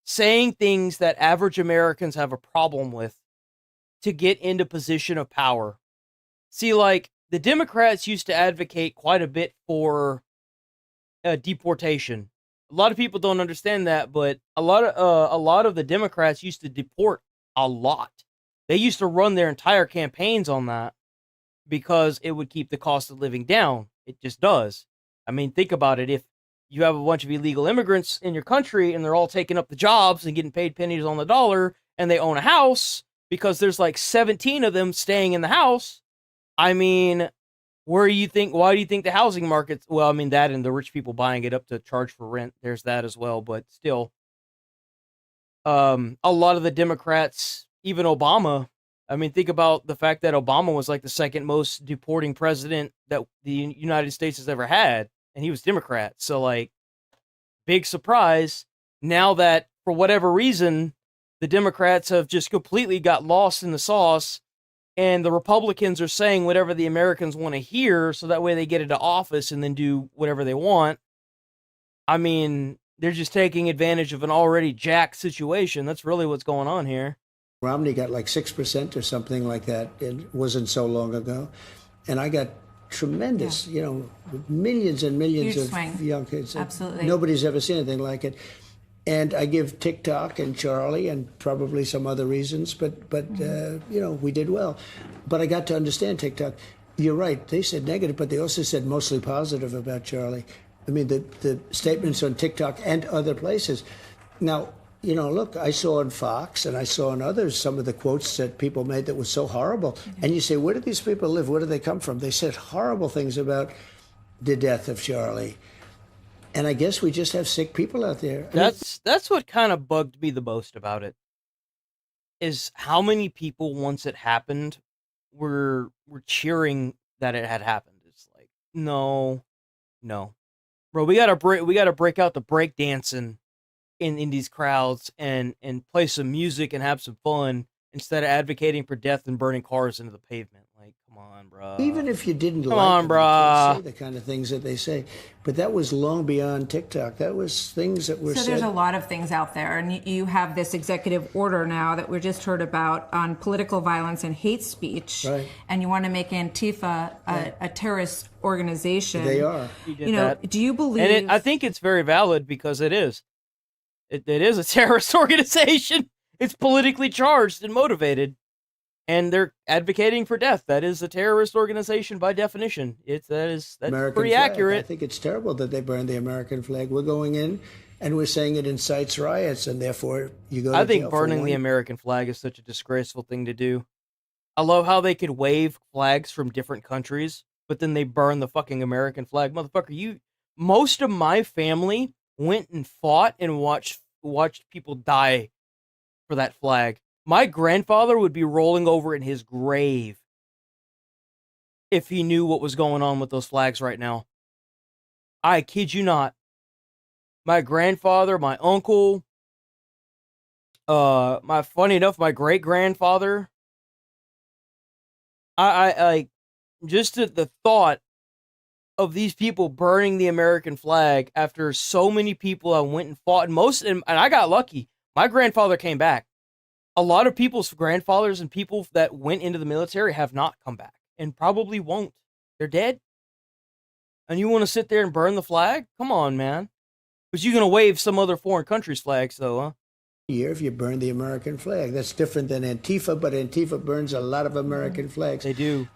saying things that average Americans have a problem with to get into position of power. See, like, the Democrats used to advocate quite a bit for deportation. A lot of people don't understand that, but a lot of the Democrats used to deport a lot. They used to run their entire campaigns on that because it would keep the cost of living down. It just does. I mean, think about it. If you have a bunch of illegal immigrants in your country and they're all taking up the jobs and getting paid pennies on the dollar and they own a house because there's like 17 of them staying in the house. I mean, why do you think the housing market's, well, I mean, that and the rich people buying it up to charge for rent. There's that as well. But still, a lot of the Democrats, even Obama, I mean, think about the fact that Obama was like the second most deporting president that the United States has ever had. And he was Democrat. So, like, big surprise. Now that, for whatever reason, the Democrats have just completely got lost in the sauce and the Republicans are saying whatever the Americans want to hear, so that way they get into office and then do whatever they want. I mean, they're just taking advantage of an already jacked situation. That's really what's going on here. Romney got like 6% or something like that. It wasn't so long ago. And I got tremendous, millions and millions Huge of swing. young kids. Absolutely. Nobody's ever seen anything like it. And I give TikTok and Charlie and probably some other reasons, but we did well. But I got to understand TikTok. You're right. They said negative, but they also said mostly positive about Charlie. I mean, the statements on TikTok and other places. Now, look, I saw on Fox and I saw on others some of the quotes that people made that was so horrible. And you say, where do these people live? Where do they come from? They said horrible things about the death of Charlie. And I guess we just have sick people out there. That's what kind of bugged me the most about it. Is how many people, once it happened, were cheering that it had happened. It's like, no. Bro, we gotta break out the break dancing in these crowds and play some music and have some fun instead of advocating for death and burning cars into the pavement. Like, come on, bro. Even if you didn't Come like on, them, bro. you can't say the kind of things that they say. But that was long beyond TikTok. That was things that were So said. there's a lot of things out there, and you have this executive order now that we just heard about on political violence and hate speech, Right. and you want to make Antifa a terrorist organization. They are. Do you believe? And I think it's very valid because it is. It is a terrorist organization. It's politically charged and motivated, and they're advocating for death. That is a terrorist organization by definition. That's American pretty flag. accurate. I think it's terrible that they burned the American flag. We're going in and we're saying it incites riots, and therefore you go to I think jail for burning the one. American flag is such a disgraceful thing to do. I love how they could wave flags from different countries, but then they burn the fucking American flag. Motherfucker, most of my family went and fought and watched people die for that flag. My grandfather would be rolling over in his grave if he knew what was going on with those flags right now. I kid you not. My grandfather, my uncle, funny enough, my great grandfather. I just the thought of these people burning the American flag after so many people I went and fought, and I got lucky. My grandfather came back. A lot of people's grandfathers and people that went into the military have not come back and probably won't. They're dead. And you want to sit there and burn the flag? Come on, man. But you're going to wave some other foreign country's flags, though, huh? Year if you burn the American flag. That's different than Antifa, but Antifa burns a lot of American flags. They do.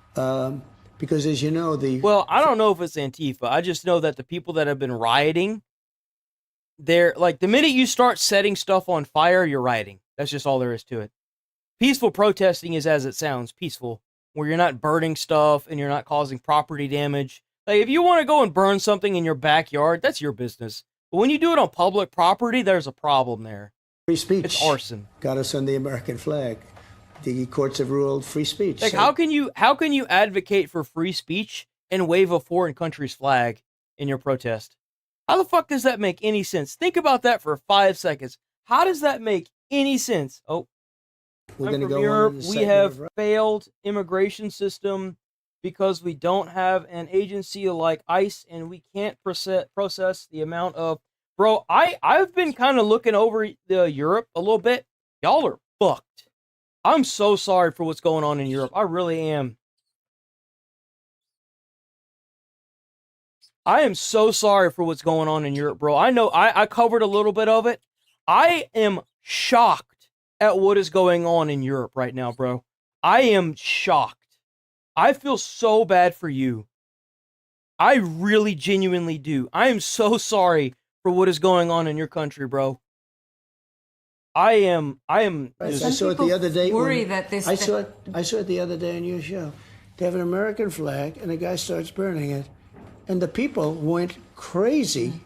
Because as you know, Well, I don't know if it's Antifa. I just know that the people that have been rioting, they're like, the minute you start setting stuff on fire, you're rioting. That's just all there is to it. Peaceful protesting is as it sounds, peaceful, where you're not burning stuff and you're not causing property damage. Like, if you want to go and burn something in your backyard, that's your business. But when you do it on public property, there's a problem there. Free speech. It's arson. Got us on the American flag. The courts have ruled free speech. Like, how can you advocate for free speech and wave a foreign country's flag in your protest? How the fuck does that make any sense? Think about that for 5 seconds. How does that make any sense? Oh, we're I'm going to from go Europe. on. We have failed immigration system because we don't have an agency like ICE, and we can't process the amount of. Bro, I've been kind of looking over Europe a little bit. Y'all are fucked. I'm so sorry for what's going on in Europe. I really am. I am so sorry for what's going on in Europe, bro. I know I covered a little bit of it. I am shocked at what is going on in Europe right now, bro. I am shocked. I feel so bad for you. I really genuinely do. I am so sorry for what is going on in your country, bro. I am. I saw it the other day. Worry that this. I saw it the other day on your show. They have an American flag, and a guy starts burning it, and the people went crazy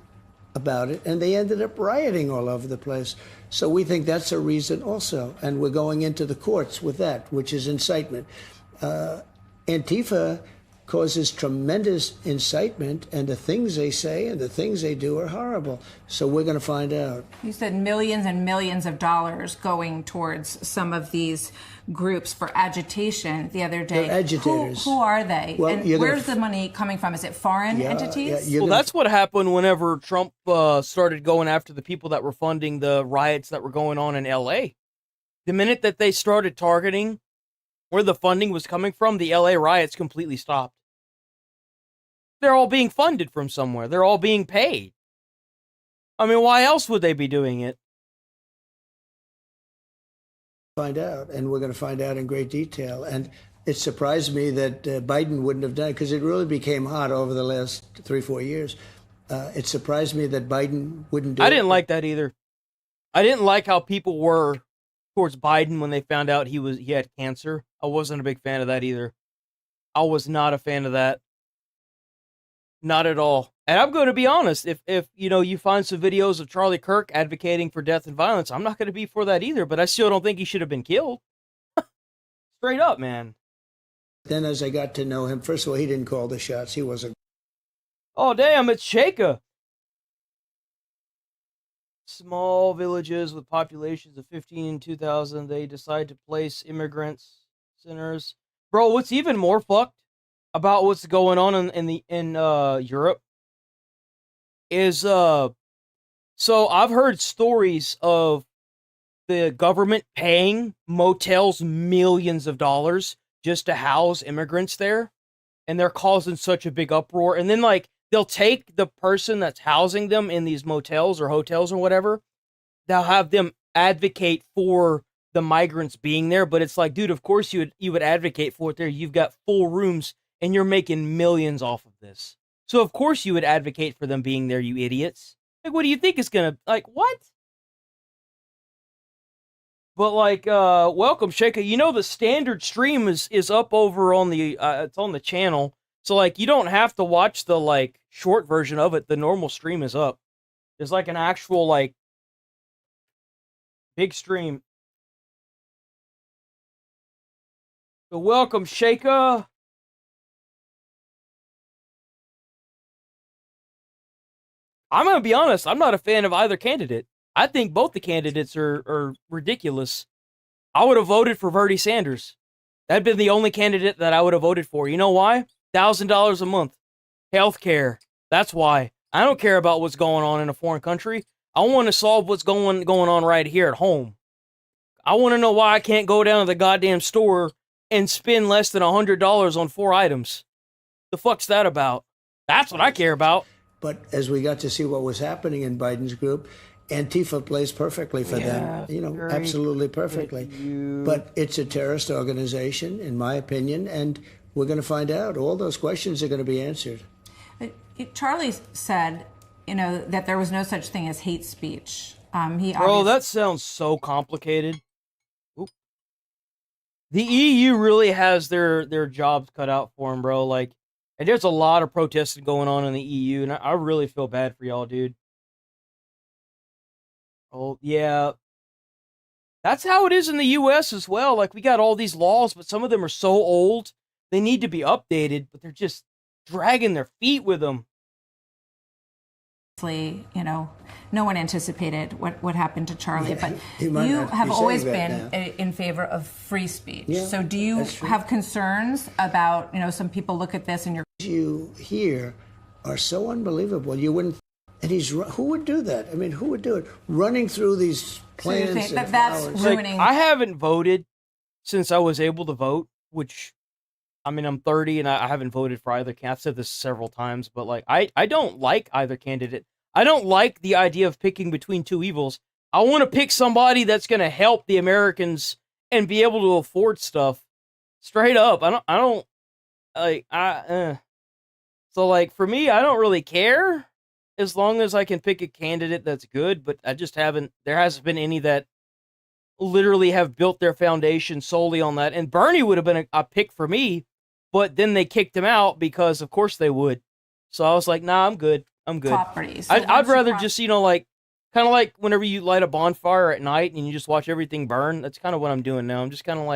about it, and they ended up rioting all over the place. So we think that's a reason also, and we're going into the courts with that, which is incitement. Antifa causes tremendous incitement, and the things they say and the things they do are horrible. So we're going to find out. You said millions and millions of dollars going towards some of these groups for agitation the other day. They're agitators. Who are they? Well, and where's the money coming from? Is it foreign entities? Well, that's what happened whenever Trump started going after the people that were funding the riots that were going on in L.A. The minute that they started targeting where the funding was coming from, the L.A. riots completely stopped. They're all being funded from somewhere. They're all being paid. I mean, why else would they be doing it? Find out, and we're going to find out in great detail. And it surprised me that Biden wouldn't have done it, because it really became hot over the last 3-4 years. It surprised me that Biden wouldn't do it. I didn't like that either. I didn't like how people were towards Biden when they found out he had cancer. I wasn't a big fan of that either. I was not a fan of that. Not at all. And I'm going to be honest, if you find some videos of Charlie Kirk advocating for death and violence, I'm not going to be for that either, but I still don't think he should have been killed. Straight up, man. Then as I got to know him, first of all, he didn't call the shots. He wasn't. Oh, damn, it's Sheikah. Small villages with populations of 15 and 2,000, they decide to place immigrants, sinners. Bro, what's even more fucked about what's going on in Europe is so I've heard stories of the government paying motels millions of dollars just to house immigrants there, and they're causing such a big uproar. And then they'll take the person that's housing them in these motels or hotels or whatever, they'll have them advocate for the migrants being there, but it's like, dude, of course you would advocate for it there. You've got full rooms and you're making millions off of this. So of course you would advocate for them being there, you idiots. Like, what do you think is gonna, what? But welcome, Sheikah. The standard stream is up over on the, it's on the channel. So you don't have to watch the short version of it. The normal stream is up. There's an actual big stream. So welcome, Sheikah. I'm going to be honest, I'm not a fan of either candidate. I think both the candidates are ridiculous. I would have voted for Bernie Sanders. That'd been the only candidate that I would have voted for. You know why? $1,000 a month. Healthcare. That's why. I don't care about what's going on in a foreign country. I want to solve what's going on right here at home. I want to know why I can't go down to the goddamn store and spend less than $100 on 4 items. The fuck's that about? That's what I care about. But as we got to see what was happening in Biden's group, Antifa plays perfectly for them. Absolutely perfectly. But it's a terrorist organization, in my opinion, and we're going to find out. All those questions are going to be answered. Charlie said, that there was no such thing as hate speech. Bro, that sounds so complicated. Oop. The EU really has their jobs cut out for them, bro. And there's a lot of protesting going on in the EU, and I really feel bad for y'all, dude. Oh, yeah. That's how it is in the US as well. We got all these laws, but some of them are so old, they need to be updated, but they're just dragging their feet with them. No one anticipated what happened to Charlie, but you have have always been in favor of free speech. Yeah, so do you have concerns about, some people look at this and you here are so unbelievable. You wouldn't, and who would do that? I mean, who would do it? Running through these plans and that's flowers. ruining. I haven't voted since I was able to vote, which, I'm 30 and I haven't voted for either candidate. I've said this several times, but I don't like either candidate. I don't like the idea of picking between two evils. I want to pick somebody that's going to help the Americans and be able to afford stuff. Straight up. So for me, I don't really care as long as I can pick a candidate that's good, but there hasn't been any that literally have built their foundation solely on that. And Bernie would have been a pick for me, but then they kicked him out because of course they would. So I was like, nah, I'm good. Properties. So I'd rather just, kind of like whenever you light a bonfire at night and you just watch everything burn. That's kind of what I'm doing now. I'm just kind of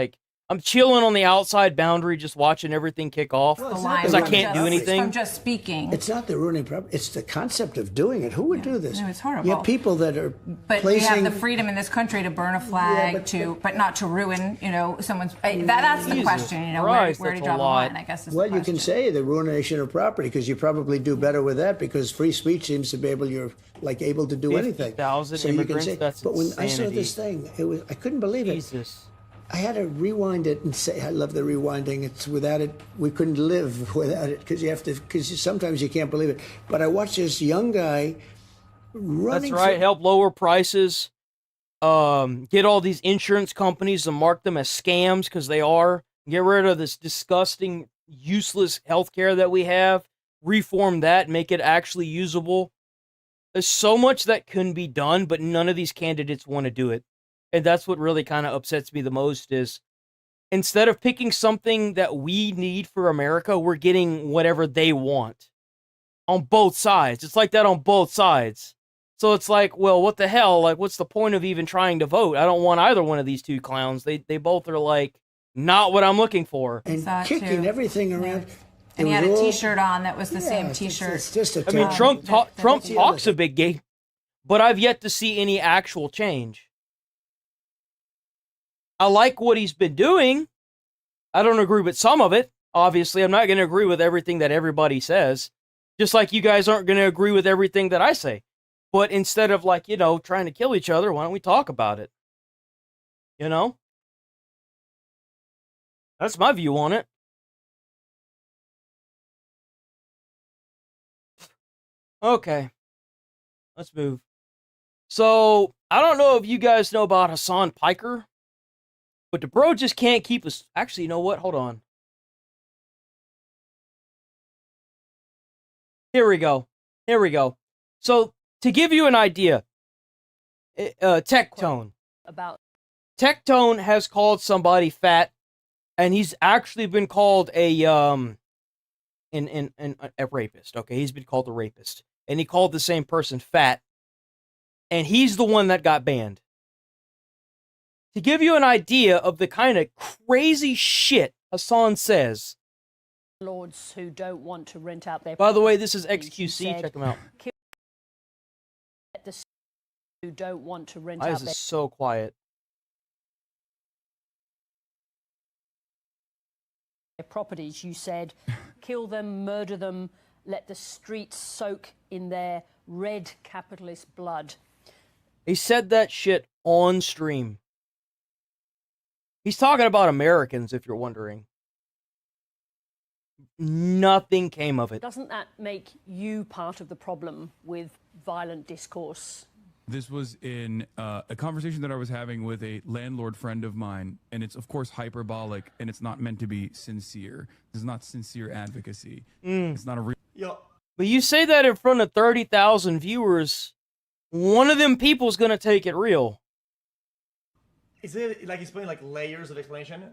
I'm chilling on the outside boundary, just watching everything kick off because I can't do anything. From just speaking. It's not the ruining property. It's the concept of doing it. Who would do this? No, it's horrible. You have people that are But we have the freedom in this country to burn a flag, but not to ruin, someone's. That's the question. Where do you draw the line? I guess. Well, you can say the ruination of property because you probably do better with that because free speech seems to be you're able to do anything. 50,000 so you can immigrants. say, That's but when I saw insanity. this thing, I couldn't believe it. Jesus. I had to rewind it and say, I love the rewinding. It's without it, we couldn't live without it because sometimes you can't believe it. But I watched this young guy running. That's right. Help lower prices. Get all these insurance companies to mark them as scams because they are. Get rid of this disgusting, useless healthcare that we have. Reform that, make it actually usable. There's so much that can be done, but none of these candidates want to do it. And that's what really kind of upsets me the most is instead of picking something that we need for America, we're getting whatever they want on both sides. It's like that on both sides. So it's like, well, what the hell? Like, what's the point of even trying to vote? I don't want either one of these two clowns. They both are like, not what I'm looking for. And kicking everything around. And he had a T-shirt on that was the same T-shirt. It's just a I mean, Trump talks a big game, but I've yet to see any actual change. I like what he's been doing. I don't agree with some of it. Obviously, I'm not going to agree with everything that everybody says. Just like you guys aren't going to agree with everything that I say. But instead of trying to kill each other, why don't we talk about it? That's my view on it. Okay. Let's move. So, I don't know if you guys know about Hassan Piker. But the bro just can't keep us. Actually, you know what? Hold on. Here we go. So, to give you an idea, Tectone. Tectone has called somebody fat, and he's actually been called a rapist. Okay, he's been called a rapist, and he called the same person fat, and he's the one that got banned. To give you an idea of the kind of crazy shit Hassan says. Lords who don't want to rent out their. By the way, this is XQC. Check them out. Who don't want to rent Why out is their this so quiet? properties. You said, kill them, murder them, let the streets soak in their red capitalist blood. He said that shit on stream. He's talking about Americans, if you're wondering. Nothing came of it. Doesn't that make you part of the problem with violent discourse? This was in a conversation that I was having with a landlord friend of mine, and it's, of course, hyperbolic, and it's not meant to be sincere. This is not sincere advocacy. It's not a real... But you say that in front of 30,000 viewers, one of them people's gonna take it real. Is it like he's putting like layers of explanation?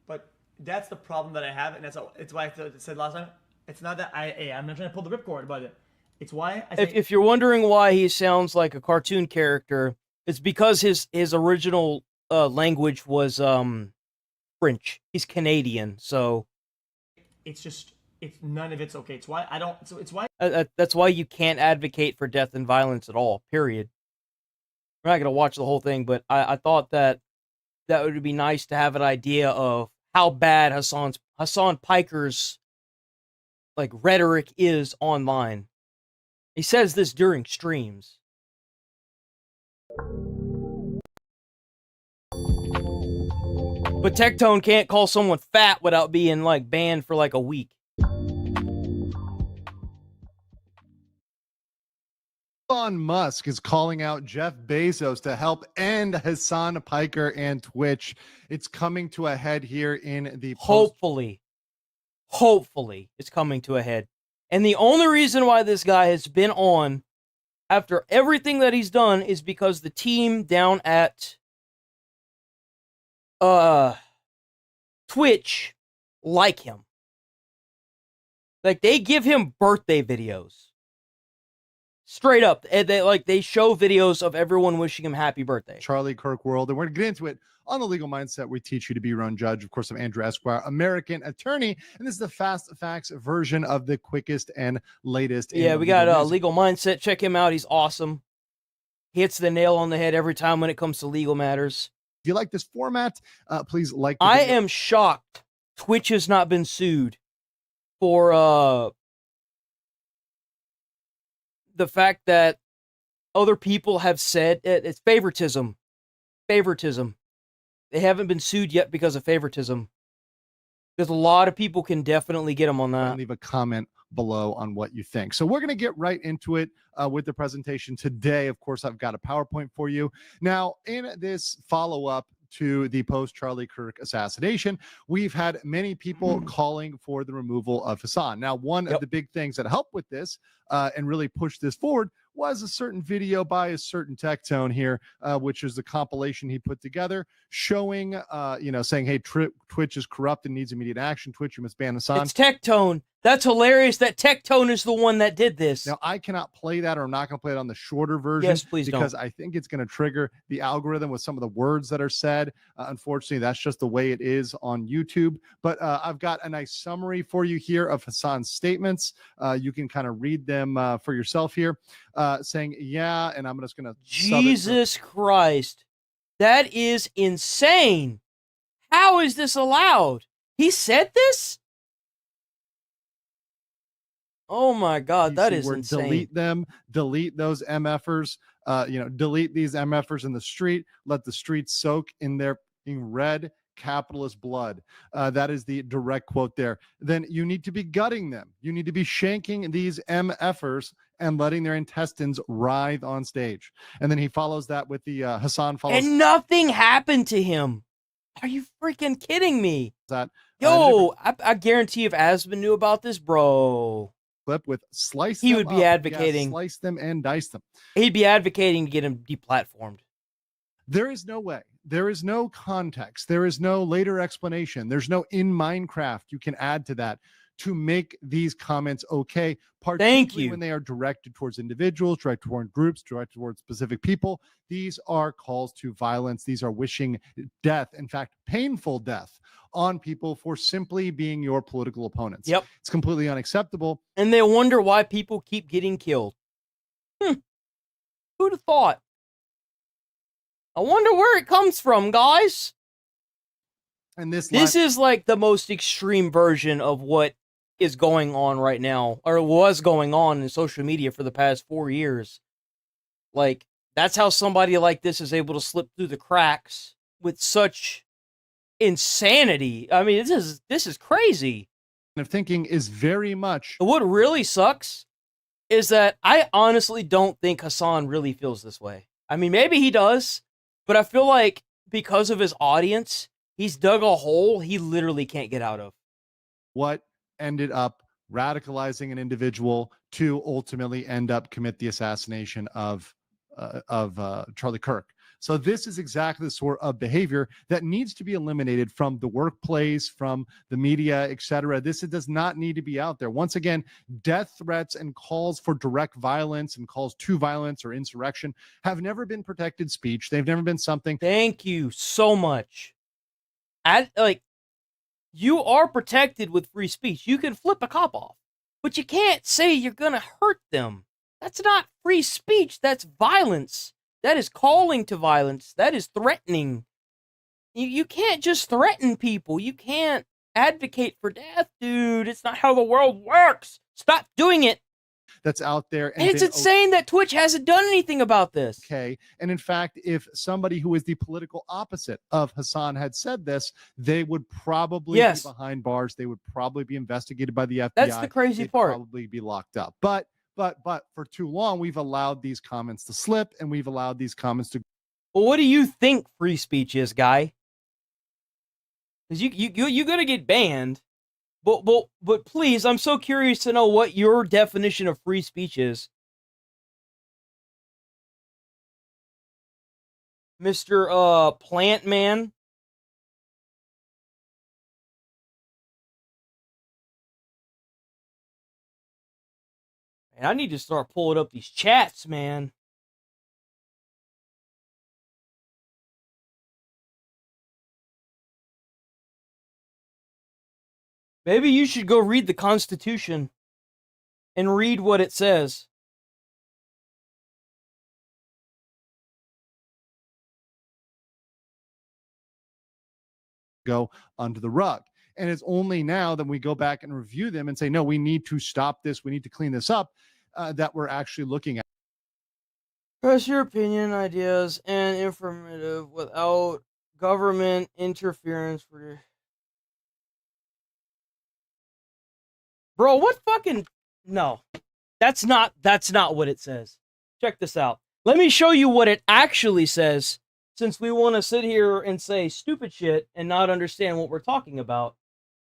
But that's the problem that I have, and it's why I said last time. It's not that I'm not trying to pull the ripcord, but it's why I say, If you're wondering why he sounds like a cartoon character, it's because his original language was French. He's Canadian, so it's none of it's okay. It's why I don't. So it's why that's why you can't advocate for death and violence at all. Period. We're not gonna watch the whole thing, but I thought that would be nice to have an idea of how bad Hassan Piker's like rhetoric is online. He says this during streams. But Tectone can't call someone fat without being like banned for like a week. Elon Musk is calling out Jeff Bezos to help end Hassan Piker and Twitch. It's coming to a head here in the Hopefully it's coming to a head. And the only reason why this guy has been on after everything that he's done is because the team down at Twitch like him. Like they give him birthday videos. Straight up. And they show videos of everyone wishing him happy birthday. Charlie Kirk world. And we're going to get into it on the Legal Mindset. We teach you to be your own judge. Of course, I'm Andrew Esquire, American attorney. And this is the fast facts version of the quickest and latest. Yeah, we got Legal Mindset. Check him out. He's awesome. He hits the nail on the head every time when it comes to legal matters. If you like this format, please like the I video. am shocked Twitch has not been sued for the fact that other people have said it's favoritism. Favoritism. They haven't been sued yet because of favoritism. Because a lot of people can definitely get them on that. Leave a comment below on what you think. So we're going to get right into it with the presentation today. Of course, I've got a PowerPoint for you. Now, in this follow-up to the post-Charlie Kirk assassination, we've had many people calling for the removal of Hassan. Now, one of the big things that helped with this and really pushed this forward was a certain video by a certain Tectone here, which is the compilation he put together showing, saying, hey, Twitch is corrupt and needs immediate action. Twitch, you must ban Hassan. It's Tectone. That's hilarious that Tectone is the one that did this. Now, I cannot play that, or I'm not going to play it on the shorter version. Yes, please because don't. I think it's going to trigger the algorithm with some of the words that are said. Unfortunately, that's just the way it is on YouTube. But I've got a nice summary for you here of Hassan's statements. You can kind of read them for yourself here, saying, yeah, and I'm just going to Jesus Christ. That is insane. How is this allowed? He said this? Oh my God, that is insane. Delete them, delete those MFers, delete these MFers in the street, let the streets soak in their red capitalist blood. That is the direct quote there. Then you need to be gutting them. You need to be shanking these MFers and letting their intestines writhe on stage. And then he follows that with the Hassan follows. And nothing happened to him. Are you freaking kidding me? That I guarantee if Aspen knew about this, bro. Clip with slice he them would be up. advocating. Yeah, slice them and dice them. He'd be advocating to get him deplatformed. There is no way. There is no context. There is no later explanation. There's no in Minecraft you can add to that to make these comments okay. Thank you. When they are directed towards individuals, directed toward groups, directed towards specific people. These are calls to violence. These are wishing death, in fact, painful death on people for simply being your political opponents. Yep. It's completely unacceptable. And they wonder why people keep getting killed. Who'd have thought? I wonder where it comes from, guys. And this is like the most extreme version of what is going on right now, or was going on in social media for the past 4 years. Like, that's how somebody like this is able to slip through the cracks with such insanity. I mean, this is crazy. Of thinking is very much. What really sucks is that I honestly don't think Hassan really feels this way. I mean, maybe he does, but I feel like because of his audience, he's dug a hole he literally can't get out of. What ended up radicalizing an individual to ultimately end up commit the assassination of Charlie Kirk. So this is exactly the sort of behavior that needs to be eliminated from the workplace, from the media, etc. This does not need to be out there. Once again, death threats and calls for direct violence and calls to violence or insurrection have never been protected speech. They've never been something. Thank you so much. You are protected with free speech. You can flip a cop off, but you can't say you're going to hurt them. That's not free speech. That's violence. That is calling to violence. That is threatening. You can't just threaten people. You can't advocate for death, dude. It's not how the world works. Stop doing it. That's out there. And it's insane that Twitch hasn't done anything about this. Okay. And in fact, if somebody who is the political opposite of Hassan had said this, they would probably be behind bars. They would probably be investigated by the FBI. That's the crazy part. Probably be locked up. But for too long, we've allowed these comments to slip, and we've allowed these comments to. Well, what do you think free speech is, guy? Because you're gonna get banned. But please, I'm so curious to know what your definition of free speech is, Mr. Plant Man. Man, I need to start pulling up these chats, man. Maybe you should go read the Constitution and read what it says. Go under the rug. And it's only now that we go back and review them and say, no, we need to stop this, we need to clean this up, that we're actually looking at. Express your opinion, ideas, and informative without government interference. Bro, what fucking... No. That's not what it says. Check this out. Let me show you what it actually says, since we want to sit here and say stupid shit and not understand what we're talking about.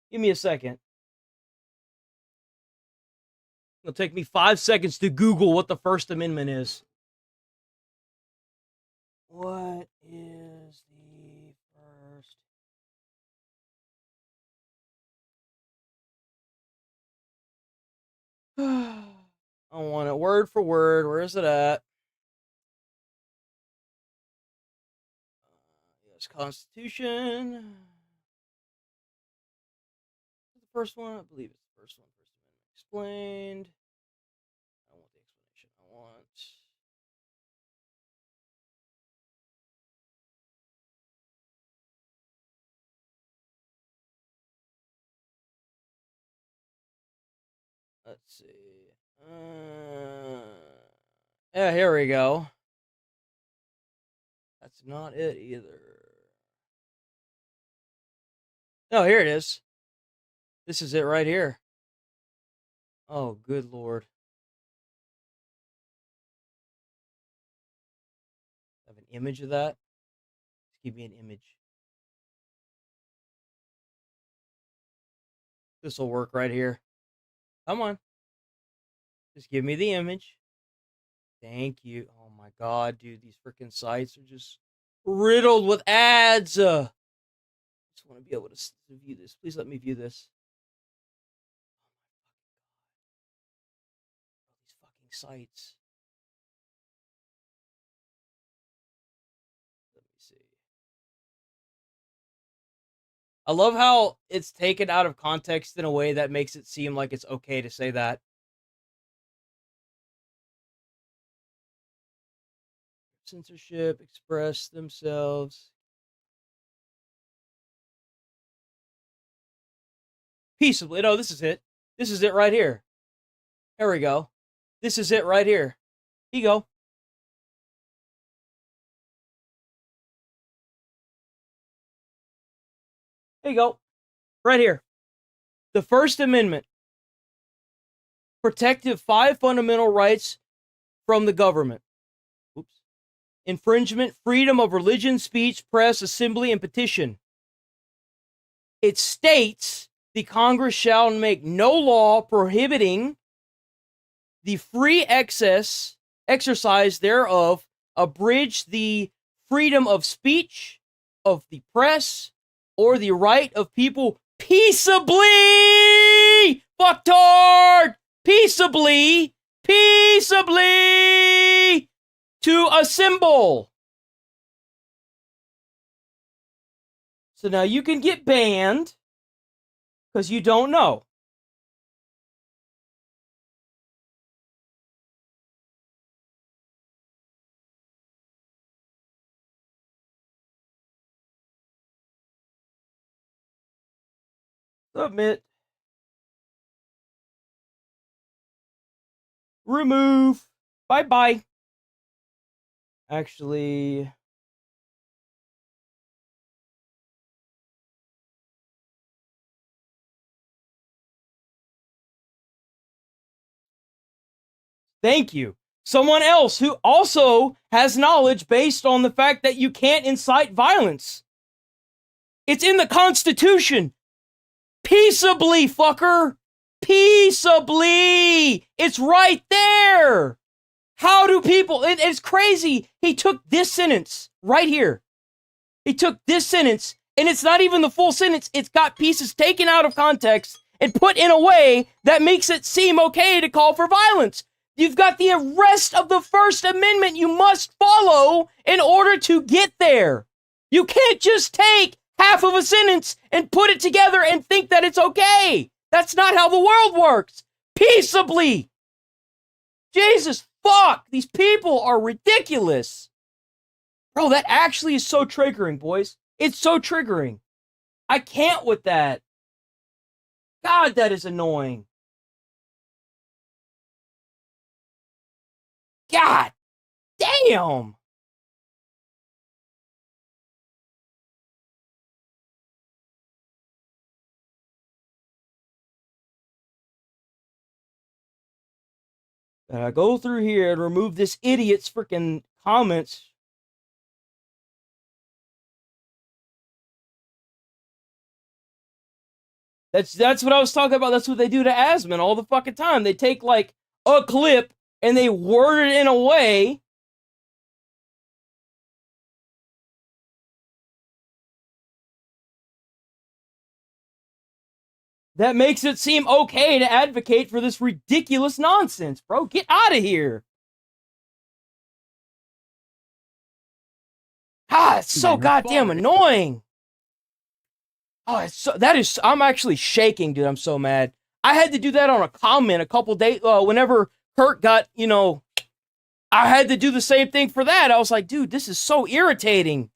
Give me a second. It'll take me 5 seconds to Google what the First Amendment is. What is the first? I want it word for word. Where is it at? Yes, Constitution. The first one, I believe it's the first one. First Amendment explained. I want the explanation. I want. Let's see. Yeah, here we go. That's not it either. No, here it is. This is it right here. Oh, good Lord. I have an image of that. Just give me an image. This will work right here. Come on. Just give me the image. Thank you. Oh my God, dude. These freaking sites are just riddled with ads. Just want to be able to view this. Please let me view this. These fucking sites. Let me see. I love how it's taken out of context in a way that makes it seem like it's okay to say that. Censorship, express themselves. Peaceably. No, this is it. This is it right here. There we go. This is it right here. Here you go. There you go. Right here. The First Amendment. Protective 5 fundamental rights from the government. Oops. Infringement, freedom of religion, speech, press, assembly, and petition. It states the Congress shall make no law prohibiting the free exercise thereof, abridge the freedom of speech, of the press, or the right of people peaceably, fucktard, peaceably to assemble. So now you can get banned because you don't know. Submit. Remove. Bye-bye. Actually... Thank you. Someone else who also has knowledge based on the fact that you can't incite violence. It's in the Constitution. Peaceably, fucker. Peaceably. It's right there. How do people... It's crazy. He took this sentence right here. He took this sentence, and it's not even the full sentence. It's got pieces taken out of context and put in a way that makes it seem okay to call for violence. You've got the rest of the First Amendment you must follow in order to get there. You can't just take half of a sentence and put it together and think that it's okay. That's not how the world works. Peaceably. Jesus fuck. These people are ridiculous. Bro, that actually is so triggering, boys. It's so triggering. I can't with that. God, that is annoying. God damn. Go through here and remove this idiot's freaking comments. That's what I was talking about. That's what they do to Asman all the fucking time. They take like a clip and they word it in a way that makes it seem okay to advocate for this ridiculous nonsense, bro. Get out of here. Ah, it's so goddamn annoying. Oh, I'm actually shaking, dude. I'm so mad. I had to do that on a comment a couple days, whenever Kirk got, I had to do the same thing for that. I was like, dude, this is so irritating.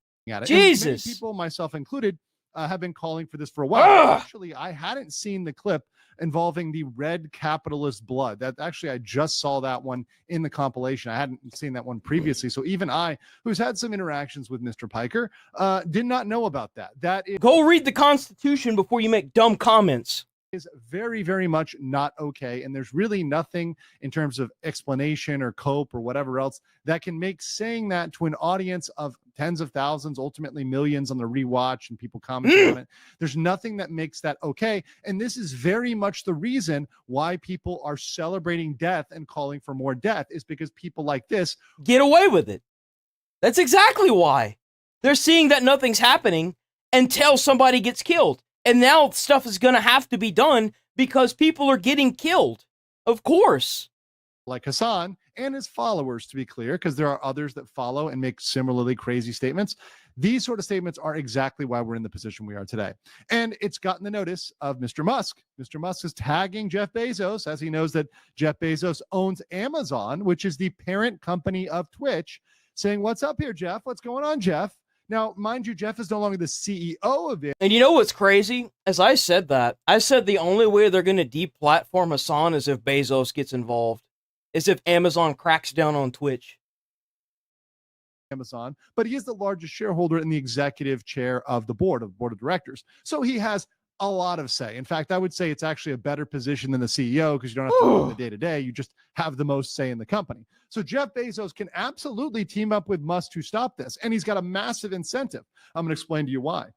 Jesus. And many people, myself included, have been calling for this for a while. Actually, I hadn't seen the clip involving the red capitalist blood. That actually, I just saw that one in the compilation. I hadn't seen that one previously. So even I, who's had some interactions with Mr. Piker, did not know about that. Go read the Constitution before you make dumb comments. Is very, very much not okay. And there's really nothing in terms of explanation or cope or whatever else that can make saying that to an audience of tens of thousands, ultimately millions on the rewatch and people commenting on it. There's nothing that makes that okay. And this is very much the reason why people are celebrating death and calling for more death, is because people like this get away with it. That's exactly why. They're seeing that nothing's happening until somebody gets killed. And now stuff is going to have to be done because people are getting killed. Of course. Like Hassan and his followers, to be clear, because there are others that follow and make similarly crazy statements. These sort of statements are exactly why we're in the position we are today. And it's gotten the notice of Mr. Musk. Mr. Musk is tagging Jeff Bezos, as he knows that Jeff Bezos owns Amazon, which is the parent company of Twitch, saying, "What's up here, Jeff? What's going on, Jeff?" Now, mind you, Jeff is no longer the CEO of it. And you know what's crazy? As I said that, I said the only way they're going to deplatform Hassan is if Bezos gets involved. Is if Amazon cracks down on Twitch. Amazon, but he is the largest shareholder and the executive chair of the board of directors. So he has a lot of say. In fact, I would say it's actually a better position than the CEO because you don't have to run the day-to-day. You just have the most say in the company. So Jeff Bezos can absolutely team up with Musk to stop this. And he's got a massive incentive. I'm going to explain to you why.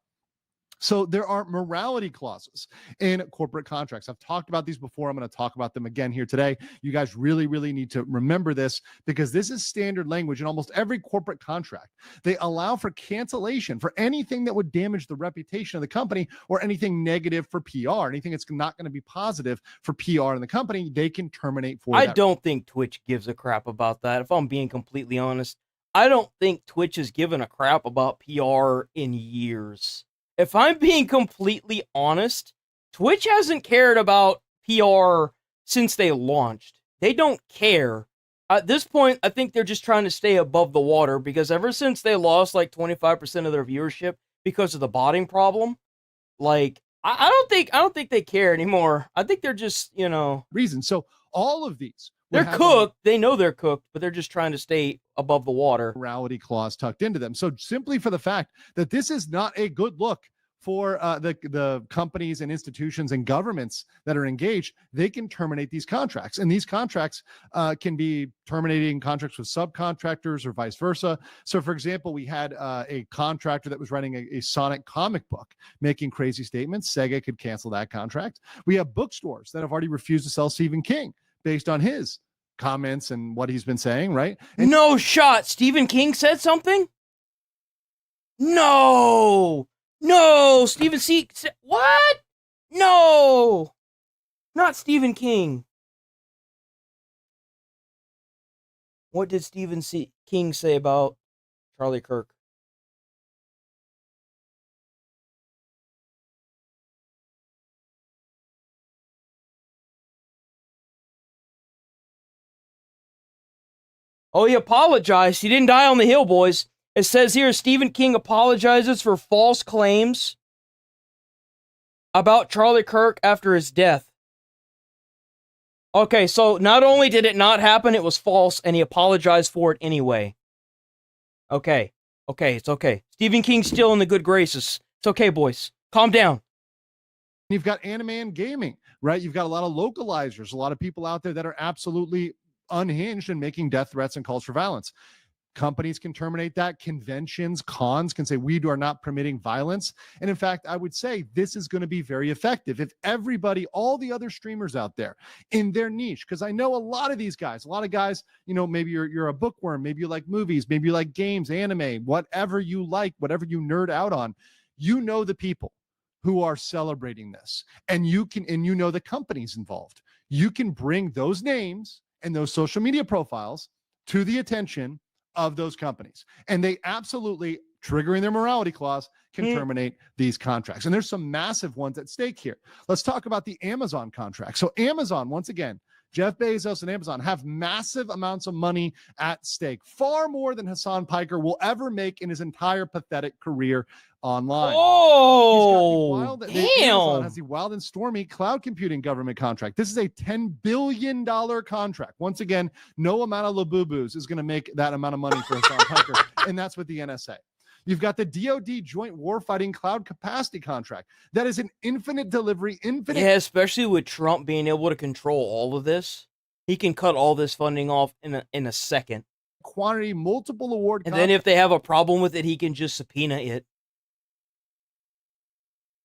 So there are morality clauses in corporate contracts. I've talked about these before. I'm going to talk about them again here today. You guys really, really need to remember this because this is standard language in almost every corporate contract. They allow for cancellation for anything that would damage the reputation of the company or anything negative for PR. Anything that's not going to be positive for PR in the company, they can terminate for I that. don't think Twitch gives a crap about that. If I'm being completely honest, I don't think Twitch has given a crap about PR in years. If I'm being completely honest, Twitch hasn't cared about PR since they launched. They don't care. At this point, I think they're just trying to stay above the water because ever since they lost like 25% of their viewership because of the botting problem, like I don't think they care anymore. I think they're just, reasons. So all of these, they're cooked. They know they're cooked, but they're just trying to stay above the water. Morality clause tucked into them. So simply for the fact that this is not a good look for the companies and institutions and governments that are engaged, they can terminate these contracts. And these contracts can be terminating contracts with subcontractors or vice versa. So for example, we had a contractor that was running a Sonic comic book making crazy statements. Sega could cancel that contract. We have bookstores that have already refused to sell Stephen King based on his comments and what he's been saying, right? And no shot. Stephen King said something? No, Stephen C. What? No, not Stephen King. What did Stephen King say about Charlie Kirk? Oh, he apologized. He didn't die on the hill, boys. It says here, Stephen King apologizes for false claims about Charlie Kirk after his death. Okay, so not only did it not happen, it was false, and he apologized for it anyway. Okay, it's okay. Stephen King's still in the good graces. It's okay, boys. Calm down. You've got anime and gaming, right? You've got a lot of localizers, a lot of people out there that are absolutely unhinged and making death threats and calls for violence. Companies can terminate that. Conventions, cons can say, we are not permitting violence. And in fact, I would say this is going to be very effective if everybody, all the other streamers out there in their niche, because I know a lot of these guys, maybe you're a bookworm, maybe you like movies, maybe you like games, anime, whatever you like, whatever you nerd out on, you know the people who are celebrating this. And you know the companies involved. You can bring those names and those social media profiles to the attention of those companies. And they absolutely, triggering their morality clause, can terminate these contracts. And there's some massive ones at stake here. Let's talk about the Amazon contract. So Amazon, once again, Jeff Bezos and Amazon have massive amounts of money at stake, far more than Hassan Piker will ever make in his entire pathetic career online. Oh, damn. Amazon has the wild and stormy cloud computing government contract. This is a $10 billion contract. Once again, no amount of Labubu's is going to make that amount of money for Hassan Piker, and that's with the NSA. You've got the DoD Joint Warfighting Cloud Capacity Contract. That is an infinite delivery, Yeah, especially with Trump being able to control all of this. He can cut all this funding off in a second. Quantity, multiple award. And then if they have a problem with it, he can just subpoena it.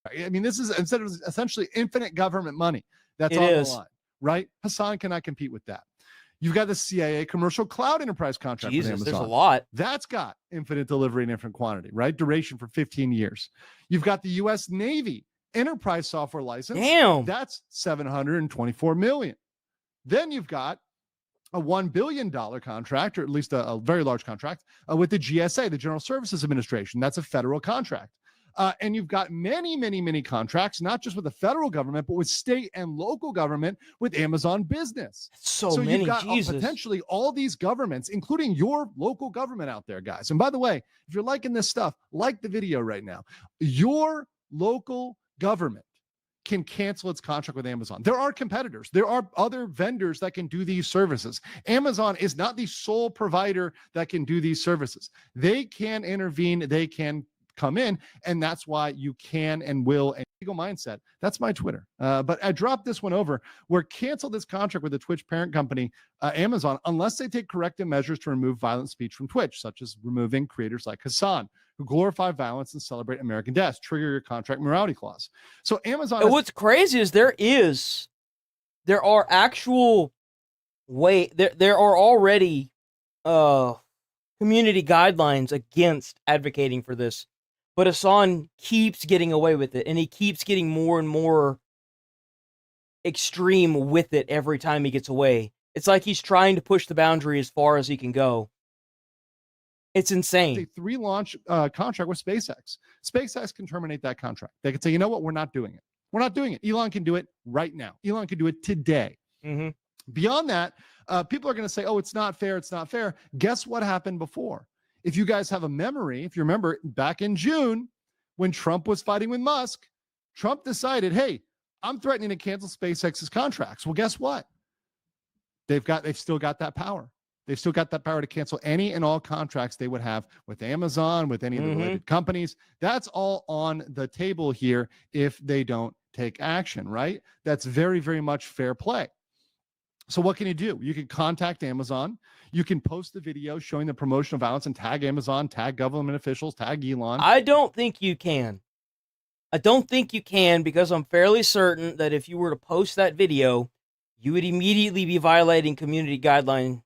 I mean, this is instead of essentially infinite government money that's It on is. the line, right? Hassan cannot compete with that. You've got the CIA commercial cloud enterprise contract with Amazon. There's a lot. That's got infinite delivery and infinite quantity, right? Duration for 15 years. You've got the U.S. Navy enterprise software license. Damn. That's $724 million. Then you've got a $1 billion contract, or at least a very large contract, with the GSA, the General Services Administration. That's a federal contract. And you've got many, many, many contracts, not just with the federal government, but with state and local government with Amazon Business. So many, you've got Jesus. potentially all these governments, including your local government out there, guys. And by the way, if you're liking this stuff, like the video right now. Your local government can cancel its contract with Amazon. There are competitors. There are other vendors that can do these services. Amazon is not the sole provider that can do these services. They can intervene. They can come in, and that's why you can and will. And legal mindset, that's my Twitter. But I dropped this one over. We're cancel this contract with the Twitch parent company, Amazon, unless they take corrective measures to remove violent speech from Twitch, such as removing creators like Hassan, who glorify violence and celebrate American deaths, trigger your contract morality clause. So Amazon. And what's crazy is there are actual there are already community guidelines against advocating for this. But Hassan keeps getting away with it, and he keeps getting more and more extreme with it every time he gets away. It's like he's trying to push the boundary as far as he can go. It's insane. It's a 3-launch contract with SpaceX. SpaceX can terminate that contract. They can say, you know what, we're not doing it. We're not doing it. Elon can do it right now. Elon can do it today. Mm-hmm. Beyond that, people are going to say, oh, it's not fair. It's not fair. Guess what happened before? If you guys have a memory, if you remember back in June when Trump was fighting with Musk, Trump decided, hey, I'm threatening to cancel SpaceX's contracts. Well, guess what? They've still got that power. They've still got that power to cancel any and all contracts they would have with Amazon, with any of the related companies. That's all on the table here if they don't take action, right? That's very, very much fair play. So what can you do? You can contact Amazon. You can post the video showing the promotion of violence and tag Amazon, tag government officials, tag Elon. I don't think you can. I don't think you can, because I'm fairly certain that if you were to post that video, you would immediately be violating community guideline,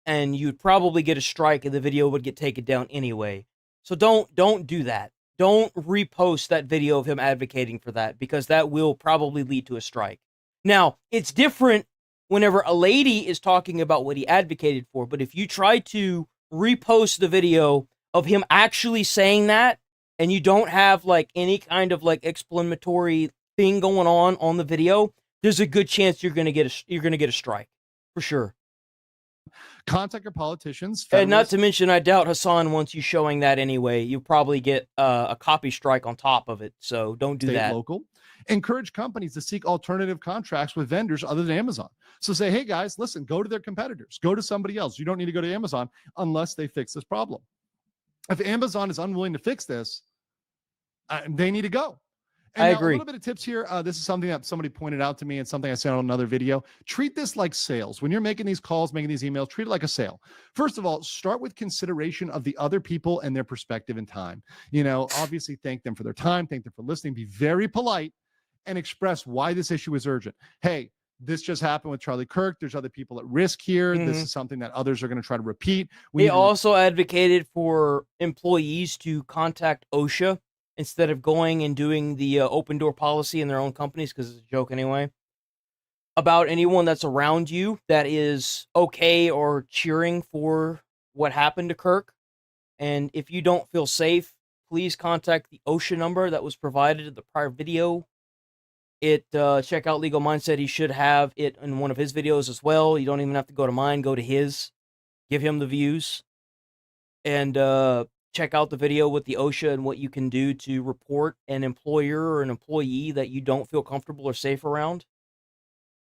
and you'd probably get a strike, and the video would get taken down anyway. So don't do that. Don't repost that video of him advocating for that, because that will probably lead to a strike. Now, it's different whenever a lady is talking about what he advocated for. But if you try to repost the video of him actually saying that, and you don't have like any kind of like explanatory thing going on the video, there's a good chance you're gonna get a strike for sure. Contact your politicians. And not to mention, I doubt Hassan wants you showing that anyway. You probably get a copy strike on top of it, so don't do State, that. local. Encourage companies to seek alternative contracts with vendors other than Amazon. So say, hey guys, listen, go to their competitors, go to somebody else. You don't need to go to Amazon unless they fix this problem. If Amazon is unwilling to fix this, they need to go. And I now, agree. A little bit of tips here. This is something that somebody pointed out to me and something I said on another video. Treat this like sales. When you're making these calls, making these emails, treat it like a sale. First of all, start with consideration of the other people and their perspective and time. You know, obviously thank them for their time, thank them for listening, be very polite and express why this issue is urgent. Hey, this just happened with Charlie Kirk. There's other people at risk here. This is something that others are going to try to repeat. He also advocated for employees to contact OSHA instead of going and doing the open door policy in their own companies, because it's a joke anyway, about anyone that's around you that is okay or cheering for what happened to Kirk. And if you don't feel safe, please contact the OSHA number that was provided in the prior video. Check out Legal Mindset. He should have it in one of his videos as well. You don't even have to go to mine, go to his. Give him the views. And check out the video with the OSHA and what you can do to report an employer or an employee that you don't feel comfortable or safe around.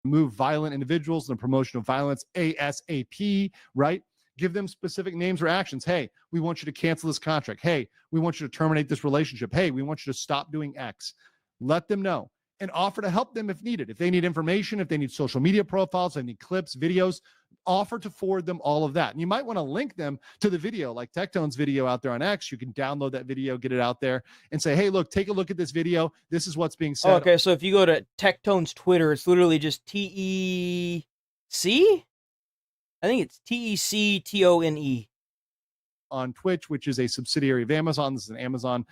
Remove violent individuals and the promotion of violence ASAP, right? Give them specific names or actions. Hey, we want you to cancel this contract. Hey, we want you to terminate this relationship. Hey, we want you to stop doing X. Let them know and offer to help them if needed. If they need information, if they need social media profiles, if they need clips, videos, offer to forward them all of that. And you might want to link them to the video, like Tectone's video out there on X. You can download that video, get it out there, and say, hey, look, take a look at this video. This is what's being said. Okay, so if you go to Tectone's Twitter, it's literally just TEC? I think it's TECTONE. On Twitch, which is a subsidiary of Amazon. This is an Amazon,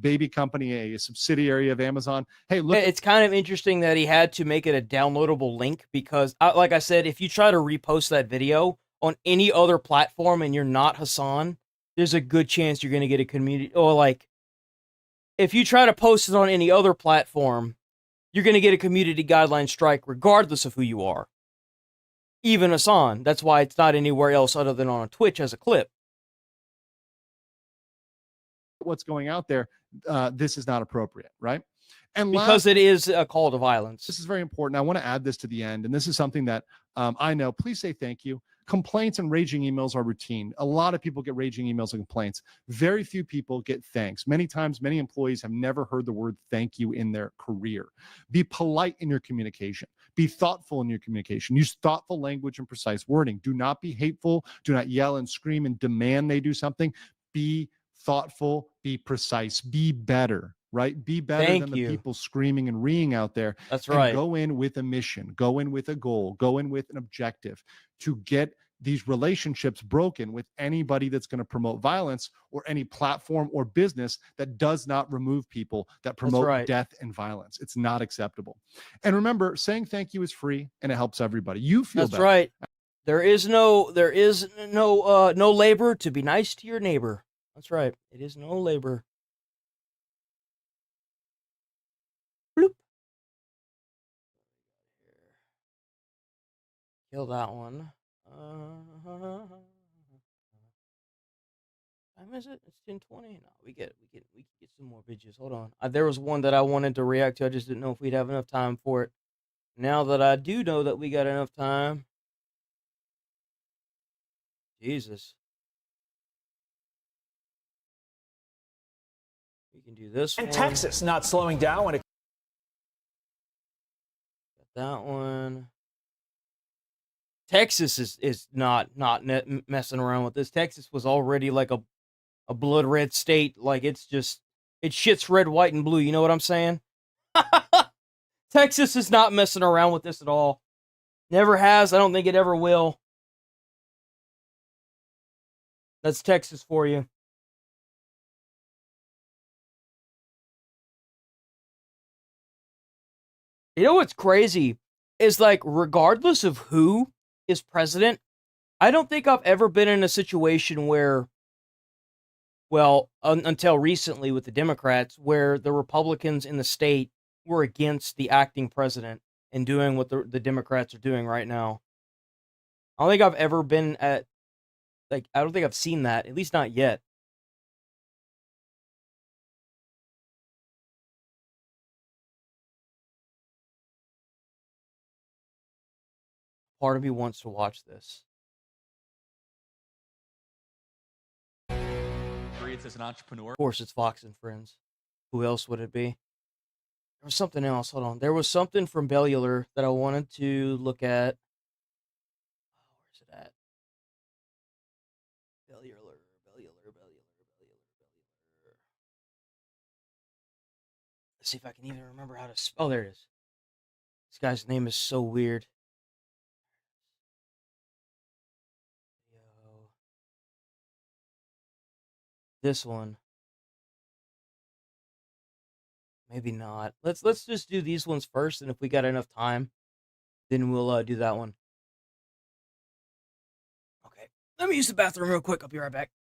baby company, a subsidiary of Amazon. Hey, look. It's kind of interesting that he had to make it a downloadable link because, like I said, if you try to repost that video on any other platform and you're not Hassan, there's a good chance you're going to get a community. Or like, if you try to post it on any other platform, you're going to get a community guideline strike regardless of who you are. Even Hassan. That's why it's not anywhere else other than on Twitch as a clip. What's going out there, this is not appropriate, right? And because it is a call to violence. This is very important. I want to add this to the end, and this is something that I know. Please say thank you. Complaints and raging emails are routine. A lot of people get raging emails and complaints. Very few people get thanks. Many times, many employees have never heard the word thank you in their career. Be polite in your communication. Be thoughtful in your communication. Use thoughtful language and precise wording. Do not be hateful. Do not yell and scream and demand they do something. Be thoughtful, be precise, be better, right? Be better than the people screaming and reeing out there. That's right. Go in with a mission, go in with a goal, go in with an objective to get these relationships broken with anybody that's going to promote violence or any platform or business that does not remove people that promote death and violence. It's not acceptable. And remember, saying thank you is free and it helps everybody. You feel That's better. right. There is no labor to be nice to your neighbor. That's right. It is no labor. Bloop. Kill that one. Time is it? It's 10:20. No, we can get some more videos. Hold on. There was one that I wanted to react to. I just didn't know if we'd have enough time for it. Now that I do know that we got enough time. Jesus. We can do this and one. Texas not slowing down when it. That one. Texas is not messing around with this. Texas was already like a blood red state. Like it shits red, white, and blue. You know what I'm saying? Texas is not messing around with this at all. Never has. I don't think it ever will. That's Texas for you. You know what's crazy? is like, regardless of who is president, I don't think I've ever been in a situation where, well, until recently with the Democrats, where the Republicans in the state were against the acting president and doing what the Democrats are doing right now. I don't think I've ever been at, like, I don't think I've seen that, at least not yet. Part of me wants to watch this. It's as an entrepreneur. Of course, it's Fox and Friends. Who else would it be? There was something else. Hold on. There was something from Bellular that I wanted to look at. Where's it at? Bellular. Let's see if I can even remember how to. Oh, there it is. This guy's name is so weird. This one. Maybe not. Let's just do these ones first, and if we got enough time, then we'll do that one. Okay. Let me use the bathroom real quick. I'll be right back.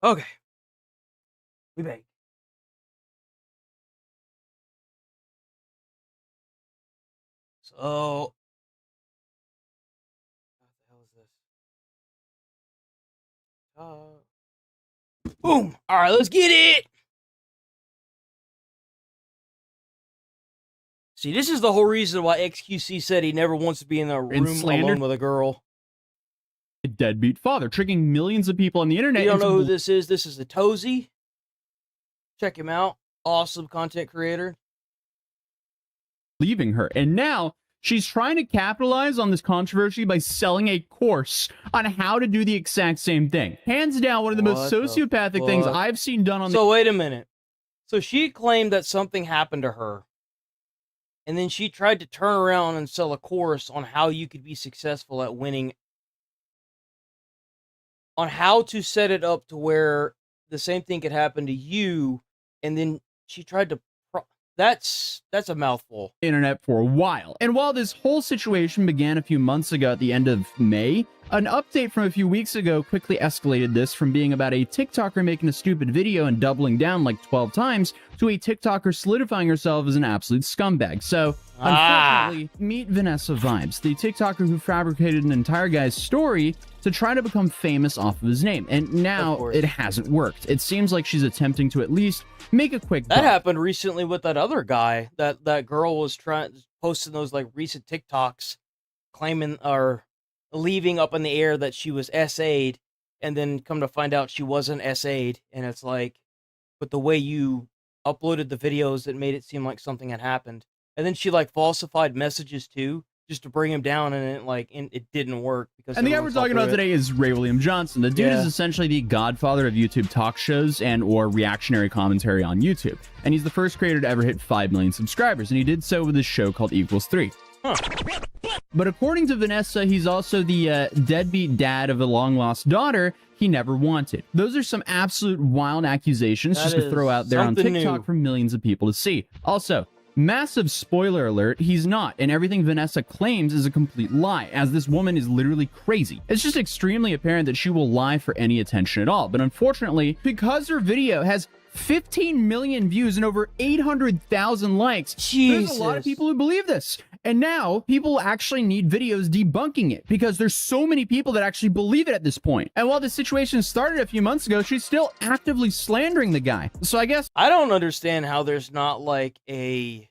Okay. We back. So, what the hell is this? Boom! All right, let's get it. See, this is the whole reason why XQC said he never wants to be in a room alone with a girl. A deadbeat father, tricking millions of people on the internet. You don't know who this is? This is the Tozy. Check him out. Awesome content creator. Leaving her. And now she's trying to capitalize on this controversy by selling a course on how to do the exact same thing. Hands down, one of the most sociopathic things I've seen done on the... So wait a minute. So she claimed that something happened to her. And then she tried to turn around and sell a course on how you could be successful at winning. On how to set it up to where the same thing could happen to you. And then she tried to... That's a mouthful. Internet for a while. And while this whole situation began a few months ago at the end of May, an update from a few weeks ago quickly escalated this from being about a TikToker making a stupid video and doubling down like 12 times to a TikToker solidifying herself as an absolute scumbag. So, unfortunately, meet Vanessa Vibes, the TikToker who fabricated an entire guy's story to try to become famous off of his name. And now it hasn't worked. It seems like she's attempting to at least make a quick buck. That happened recently with that other guy. That girl was posting those like recent TikToks claiming or leaving up in the air that she was SA'd, and then come to find out she wasn't SA'd. And it's like, but the way you uploaded the videos, it made it seem like something had happened. And then she like falsified messages too, just to bring him down, and it didn't work because. And the guy we're talking about today is Ray William Johnson. The dude is Yeah. essentially the godfather of YouTube talk shows and or reactionary commentary on YouTube. And he's the first creator to ever hit 5 million subscribers, and he did so with his show called Equals 3. But according to Vanessa, he's also the deadbeat dad of a long-lost daughter he never wanted. Those are some absolute wild accusations That just to is throw out there on something TikTok new. for millions of people to see. Also, massive spoiler alert, he's not, and everything Vanessa claims is a complete lie, as this woman is literally crazy. It's just extremely apparent that she will lie for any attention at all, but unfortunately, because her video has 15 million views and over 800,000 likes, there's a lot of people who believe this. And now, people actually need videos debunking it, because there's so many people that actually believe it at this point. And while the situation started a few months ago, she's still actively slandering the guy. So I guess I don't understand how there's not like a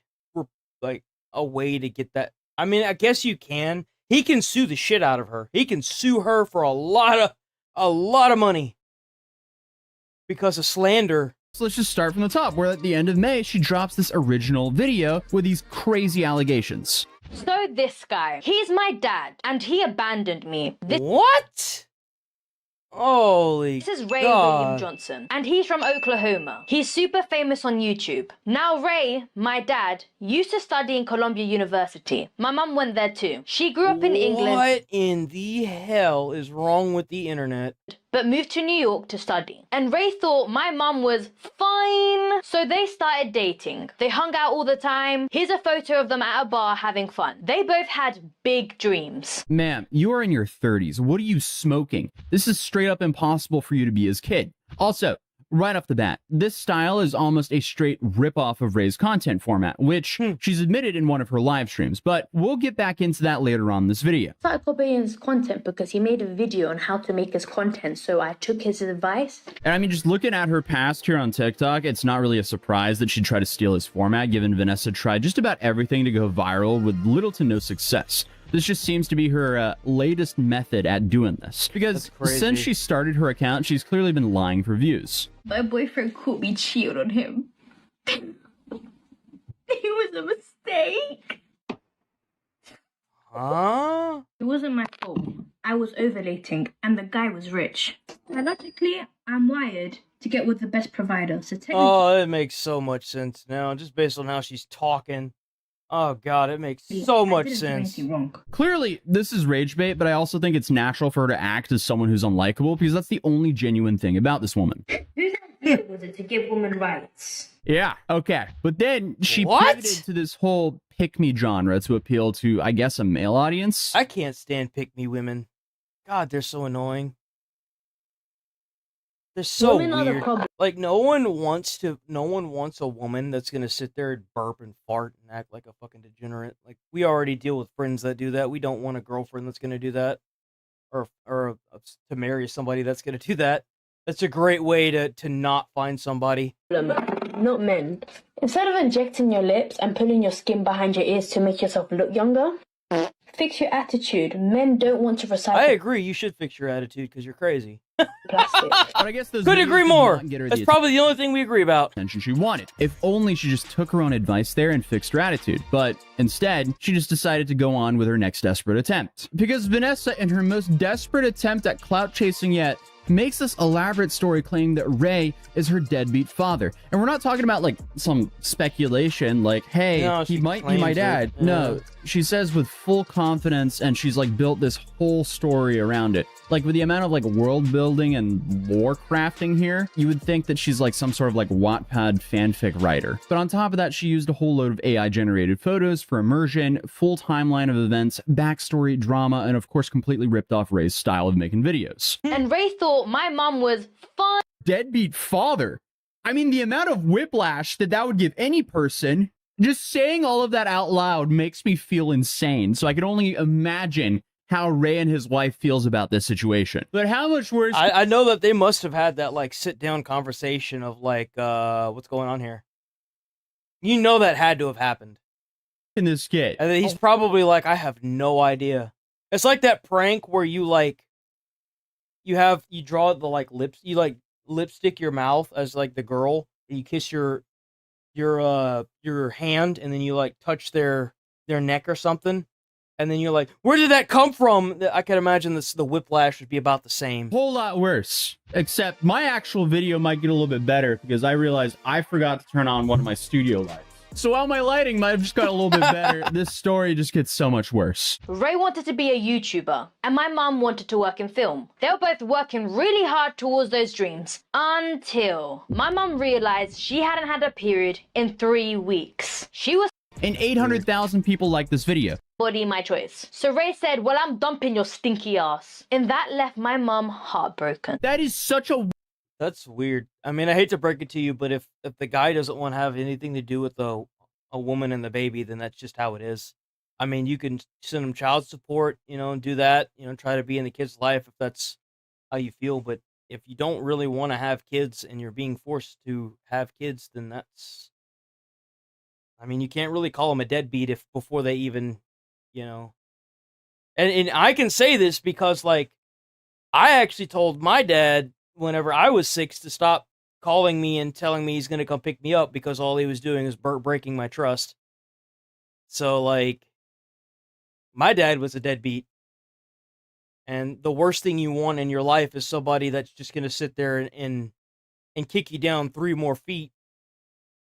way to get that. I mean, I guess you can. He can sue the shit out of her. He can sue her for a lot of money because of slander. So let's just start from the top, where at the end of May, she drops this original video with these crazy allegations. So this guy, he's my dad, and he abandoned me. What? Holy This is Ray God. William Johnson, and he's from Oklahoma. He's super famous on YouTube. Now Ray, my dad, used to study in Columbia University. My mum went there too. She grew up in England. What in the hell is wrong with the internet? But moved to New York to study. And Ray thought my mum was fine, so they started dating. They hung out all the time. Here's a photo of them at a bar having fun. They both had big dreams. Ma'am, you are in your 30s. What are you smoking? This is straight up impossible for you to be his kid. Also, right off the bat, this style is almost a straight ripoff of Ray's content format, which she's admitted in one of her live streams, but we'll get back into that later on in this video. I started copying his content because he made a video on how to make his content, so I took his advice. And I mean, just looking at her past here on TikTok, it's not really a surprise that she'd try to steal his format, given Vanessa tried just about everything to go viral with little to no success. This just seems to be her latest method at doing this. Because since she started her account, she's clearly been lying for views. My boyfriend caught me cheating on him. It was a mistake. Huh? It wasn't my fault. I was ovulating, and the guy was rich. Biologically, I'm wired to get with the best provider, so technically... Oh, it makes so much sense now, just based on how she's talking. Oh god, it makes so much sense. Clearly, this is rage bait, but I also think it's natural for her to act as someone who's unlikable, because that's the only genuine thing about this woman. Whose idea was it to give women rights? Yeah, okay. But then she pivoted to this whole pick-me genre to appeal to, I guess, a male audience. I can't stand pick-me women. God, they're so annoying. They're so Women are the weird. problem. Like, no one wants a woman that's gonna sit there and burp and fart and act like a fucking degenerate. Like, we already deal with friends that do that. We don't want a girlfriend that's gonna do that, or to marry somebody that's gonna do that. That's a great way to not find somebody. Not men. Instead of injecting your lips and pulling your skin behind your ears to make yourself look younger, fix your attitude. Men don't want to recycle. I agree. You should fix your attitude because you're crazy. Plastic. But I guess those Could videos agree did more. not get her That's the probably the only thing we agree about. attention she wanted. If only she just took her own advice there and fixed her attitude. But instead, she just decided to go on with her next desperate attempt. Because Vanessa, in her most desperate attempt at clout chasing yet, makes this elaborate story claiming that Ray is her deadbeat father. And we're not talking about like some speculation like, hey, No, he she might be claims my it. dad. Yeah. No, she says with full confidence, and she's like built this whole story around it. Like with the amount of like world building and lore crafting here, you would think that she's like some sort of like Wattpad fanfic writer. But on top of that, she used a whole load of AI generated photos for immersion, full timeline of events, backstory, drama, and of course completely ripped off Ray's style of making videos. And Ray thought my mum was fine. Deadbeat father. I mean, the amount of whiplash that would give any person, just saying all of that out loud makes me feel insane. So I can only imagine how Ray and his wife feels about this situation. But how much worse... I know that they must have had that like sit down conversation of like, what's going on here? You know that had to have happened. In this skit. And then he's probably like, I have no idea. It's like that prank where you like, you draw the like lips, you like lipstick your mouth as like the girl, and you kiss your hand, and then you like touch their neck or something, and then you're like, where did that come from? I can imagine the whiplash would be about the same. Whole lot worse. Except my actual video might get a little bit better because I realized I forgot to turn on one of my studio lights. So while my lighting might have just got a little bit better, this story just gets so much worse. Ray wanted to be a YouTuber, and my mum wanted to work in film. They were both working really hard towards those dreams, until my mum realized she hadn't had a period in 3 weeks. She was And 800,000 people like this video. body my choice. So Ray said, well, I'm dumping your stinky ass. And that left my mum heartbroken. That is such a... That's weird. I mean, I hate to break it to you, but if the guy doesn't want to have anything to do with a woman and the baby, then that's just how it is. I mean, you can send him child support, and do that, try to be in the kid's life if that's how you feel. But if you don't really want to have kids and you're being forced to have kids, then that's... I mean, you can't really call them a deadbeat before they even, And I can say this because, like, I actually told my dad whenever I was 6 to stop calling me and telling me he's going to come pick me up because all he was doing is breaking my trust. So, like, my dad was a deadbeat. And the worst thing you want in your life is somebody that's just going to sit there and kick you down 3 more feet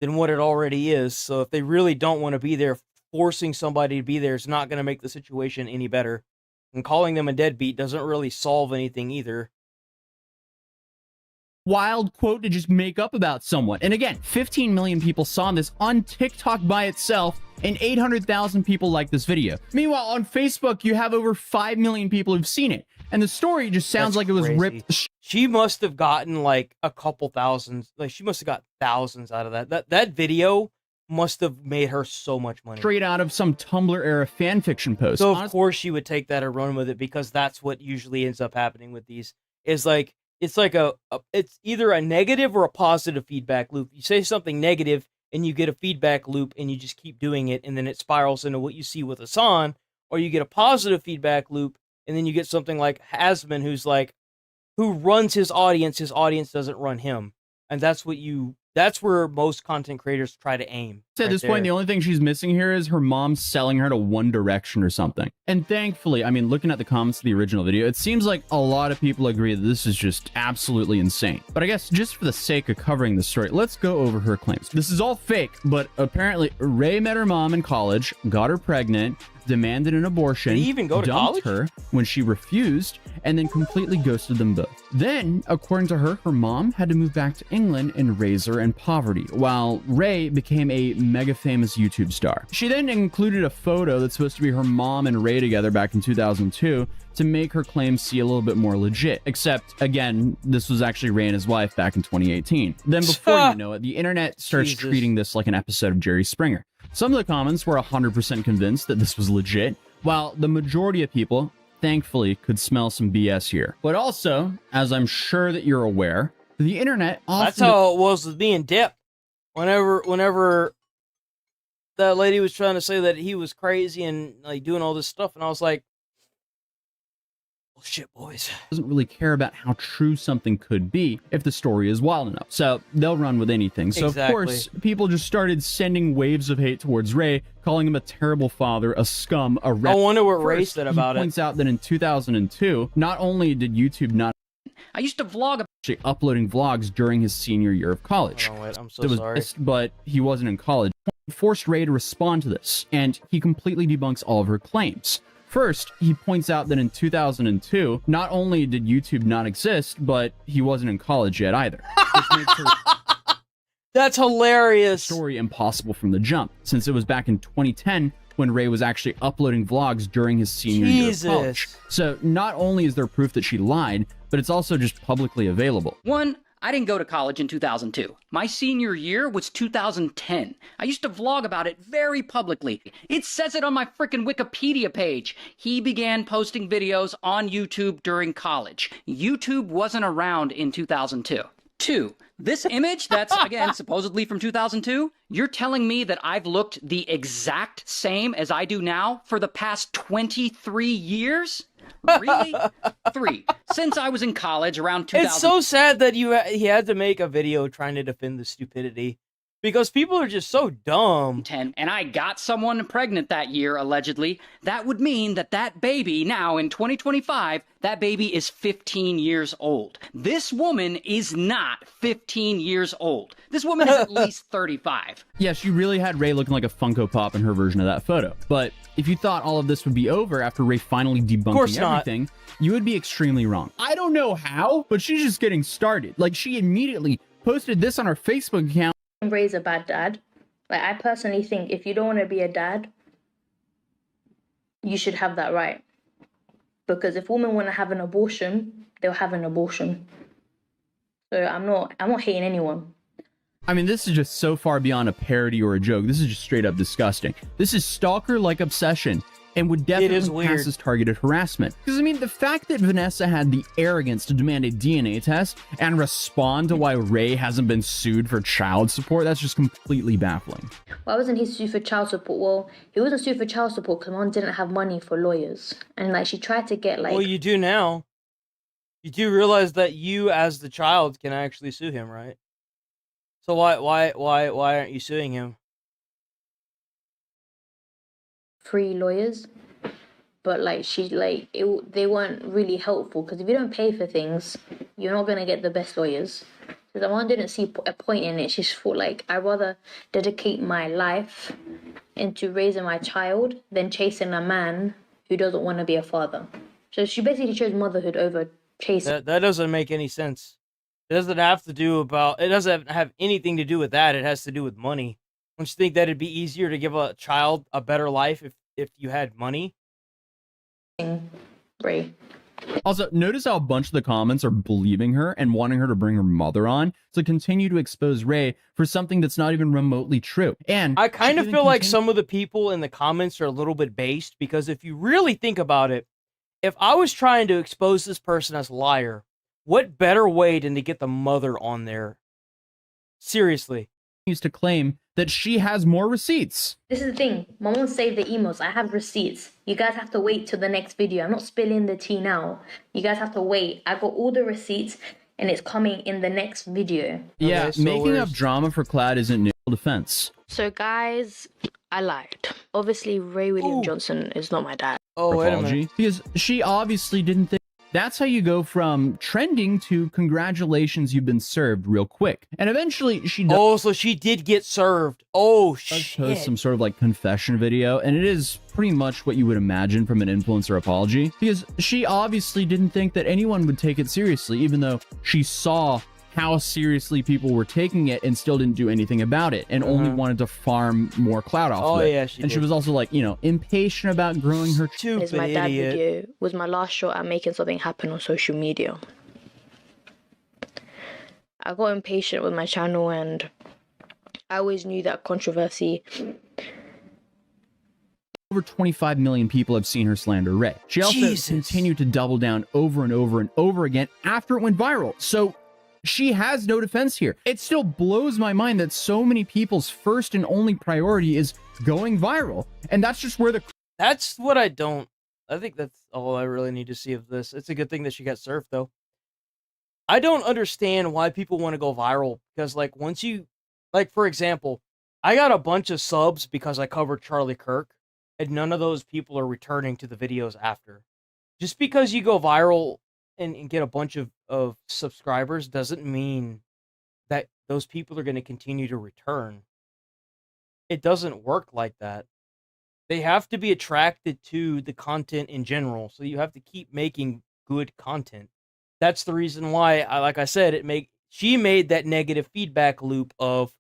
than what it already is. So if they really don't want to be there, forcing somebody to be there is not going to make the situation any better. And calling them a deadbeat doesn't really solve anything either. Wild quote to just make up about someone. And again, 15 million people saw this on TikTok by itself, and 800,000 people like this video. Meanwhile, on Facebook, you have over 5 million people who've seen it. And the story just sounds like it was ripped. She must have gotten like a couple thousand. Like, she must have got thousands out of that. That video must have made her so much money. Straight out of some Tumblr era fanfiction post. So of course she would take that and run with it, because that's what usually ends up happening with these. Is like, it's like it's either a negative or a positive feedback loop. You say something negative and you get a feedback loop and you just keep doing it, and then it spirals into what you see with Hassan, or you get a positive feedback loop and then you get something like Hasman, who runs his audience doesn't run him. And that's where most content creators try to aim. At this point, the only thing she's missing here is her mom selling her to One Direction or something. And thankfully, I mean, looking at the comments of the original video, it seems like a lot of people agree that this is just absolutely insane. But I guess just for the sake of covering the story, let's go over her claims. This is all fake, but apparently Ray met her mom in college, got her pregnant, demanded an abortion, Did he even go to dumped college? her when she refused, and then completely ghosted them both. Then, according to her, her mom had to move back to England and raise her in poverty, while Ray became a mega famous YouTube star. She then included a photo that's supposed to be her mom and Ray together back in 2002 to make her claims see a little bit more legit. Except, again, this was actually Ray and his wife back in 2018. Then before you know it, the internet starts treating this like an episode of Jerry Springer. Some of the comments were 100% convinced that this was legit, while the majority of people, thankfully, could smell some BS here. But also, as I'm sure that you're aware, the internet often... That's how it was with me and Dip. Whenever that lady was trying to say that he was crazy and like doing all this stuff, and I was like, bullshit, boys. Doesn't really care about how true something could be if the story is wild enough. So they'll run with anything. So of course, people just started sending waves of hate towards Ray, calling him a terrible father, a scum, a rat. I wonder what Ray said about it. He points out that in 2002, not only did YouTube not I used to vlog actually uploading vlogs during his senior year of college. Oh, wait, I'm so sorry. But he wasn't in college. Forced Ray to respond to this, and he completely debunks all of her claims. First, he points out that in 2002, not only did YouTube not exist, but he wasn't in college yet either. Which makes her That's hilarious. Story impossible from the jump, since it was back in 2010 when Ray was actually uploading vlogs during his senior year of college. So not only is there proof that she lied, but it's also just publicly available. One, I didn't go to college in 2002. My senior year was 2010. I used to vlog about it very publicly. It says it on my frickin' Wikipedia page. He began posting videos on YouTube during college. YouTube wasn't around in 2002. Two, this image that's, again, supposedly from 2002, you're telling me that I've looked the exact same as I do now for the past 23 years? Really? Three, since I was in college around 2000. It's so sad that he had to make a video trying to defend the stupidity. Because people are just so dumb. 10, and I got someone pregnant that year, allegedly, that would mean that that baby, now in 2025, that baby is 15 years old. This woman is not 15 years old. This woman is at least 35. Yeah, she really had Ray looking like a Funko Pop in her version of that photo. But if you thought all of this would be over after Ray finally debunking everything, you would be extremely wrong. I don't know how, but she's just getting started. Like, she immediately posted this on her Facebook account. Ray's a bad dad. Like, I personally think if you don't want to be a dad, you should have that right. Because if women want to have an abortion, they'll have an abortion. So I'm not hating anyone. I mean, this is just so far beyond a parody or a joke. This is just straight up disgusting. This is stalker-like obsession and would definitely pass as targeted harassment. Because, I mean, the fact that Vanessa had the arrogance to demand a DNA test and respond to why Ray hasn't been sued for child support, that's just completely baffling. Why wasn't he sued for child support? Well, he wasn't sued for child support because mom didn't have money for lawyers. And, like, she tried to get, like... Well, you do now. You do realize that you, as the child, can actually sue him, right? So why aren't you suing him? Free lawyers, but like they weren't really helpful because if you don't pay for things, you're not gonna get the best lawyers. So the mom didn't see a point in it. She just thought like I'd rather dedicate my life into raising my child than chasing a man who doesn't want to be a father. So she basically chose motherhood over chasing. That doesn't make any sense. It doesn't have anything to do with that. It has to do with money. Don't you think that it'd be easier to give a child a better life if you had money? Ray. Also, notice how a bunch of the comments are believing her and wanting her to bring her mother on to continue to expose Ray for something that's not even remotely true. And I kind of feel like some of the people in the comments are a little bit based, because if you really think about it, if I was trying to expose this person as a liar, what better way than to get the mother on there? Seriously. Used to claim that she has more receipts. This is the thing. Mom won't save the emails. I have receipts. You guys have to wait till the next video. I'm not spilling the tea now. You guys have to wait. I got all the receipts and it's coming in the next video. Yeah, so making up drama for clout isn't new defense. So guys, I lied. Obviously, Ray William Johnson is not my dad. Oh, wait a minute. Because she obviously didn't think. That's how you go from trending to congratulations, you've been served real quick. And eventually she does. Oh, so she did get served. Oh, shit. Post some sort of like confession video, and it is pretty much what you would imagine from an influencer apology, because she obviously didn't think that anyone would take it seriously, even though she saw how seriously people were taking it and still didn't do anything about it and only wanted to farm more clout off of it. Yeah, she was also like, you know, impatient about growing her It's my dad video was my last shot at making something happen on social media. I got impatient with my channel and I always knew that controversy. Over 25 million people have seen her slander Ray. She also continued to double down over and over and over again after it went viral. So she has no defense here. It still blows my mind that so many people's first and only priority is going viral. And that's just where That's what I don't... I think that's all I really need to see of this. It's a good thing that she got served, though. I don't understand why people want to go viral. Because, like, once you... Like, for example, I got a bunch of subs because I covered Charlie Kirk. And none of those people are returning to the videos after. Just because you go viral and get a bunch of subscribers doesn't mean that those people are going to continue to return. It doesn't work like that. They have to be attracted to the content in general, so you have to keep making good content. That's the reason why, like I said, she made that negative feedback loop of,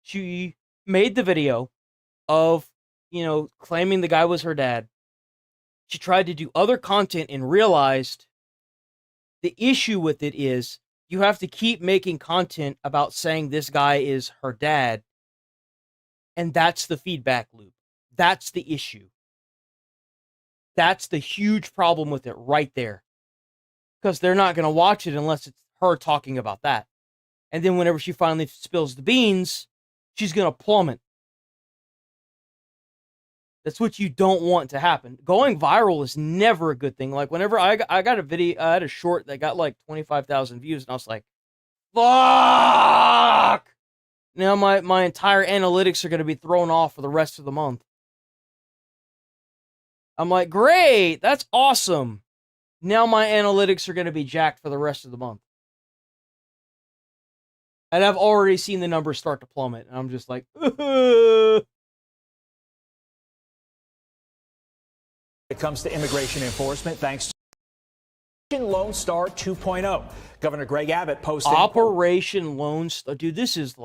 she made the video of, you know, claiming the guy was her dad. She tried to do other content and realized the issue with it is you have to keep making content about saying this guy is her dad. And that's the feedback loop. That's the issue. That's the huge problem with it right there. Because they're not going to watch it unless it's her talking about that. And then whenever she finally spills the beans, she's going to plummet. That's what you don't want to happen. Going viral is never a good thing. Like, whenever I got a video, I had a short that got like 25,000 views, and I was like, fuck! Now my entire analytics are going to be thrown off for the rest of the month. I'm like, great, that's awesome. Now my analytics are going to be jacked for the rest of the month. And I've already seen the numbers start to plummet. And I'm just like, It comes to immigration enforcement, thanks to Lone Star 2.0. Governor Greg Abbott posted Operation Lone Star. Dude, this is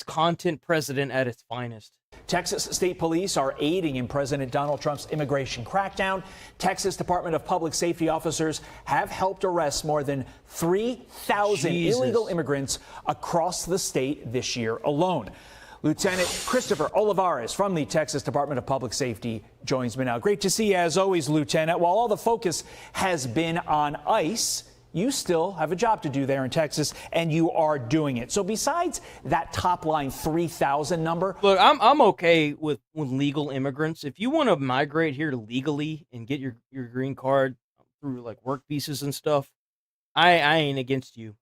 content president at its finest. Texas State Police are aiding in President Donald Trump's immigration crackdown. Texas Department of Public Safety officers have helped arrest more than 3,000 illegal immigrants across the state this year alone. Lieutenant Christopher Olivares from the Texas Department of Public Safety joins me now. Great to see you as always, Lieutenant. While all the focus has been on ICE, you still have a job to do there in Texas, and you are doing it. So besides that top line 3,000 number, look, I'm okay with legal immigrants. If you want to migrate here legally and get your green card through like work visas and stuff, I ain't against you.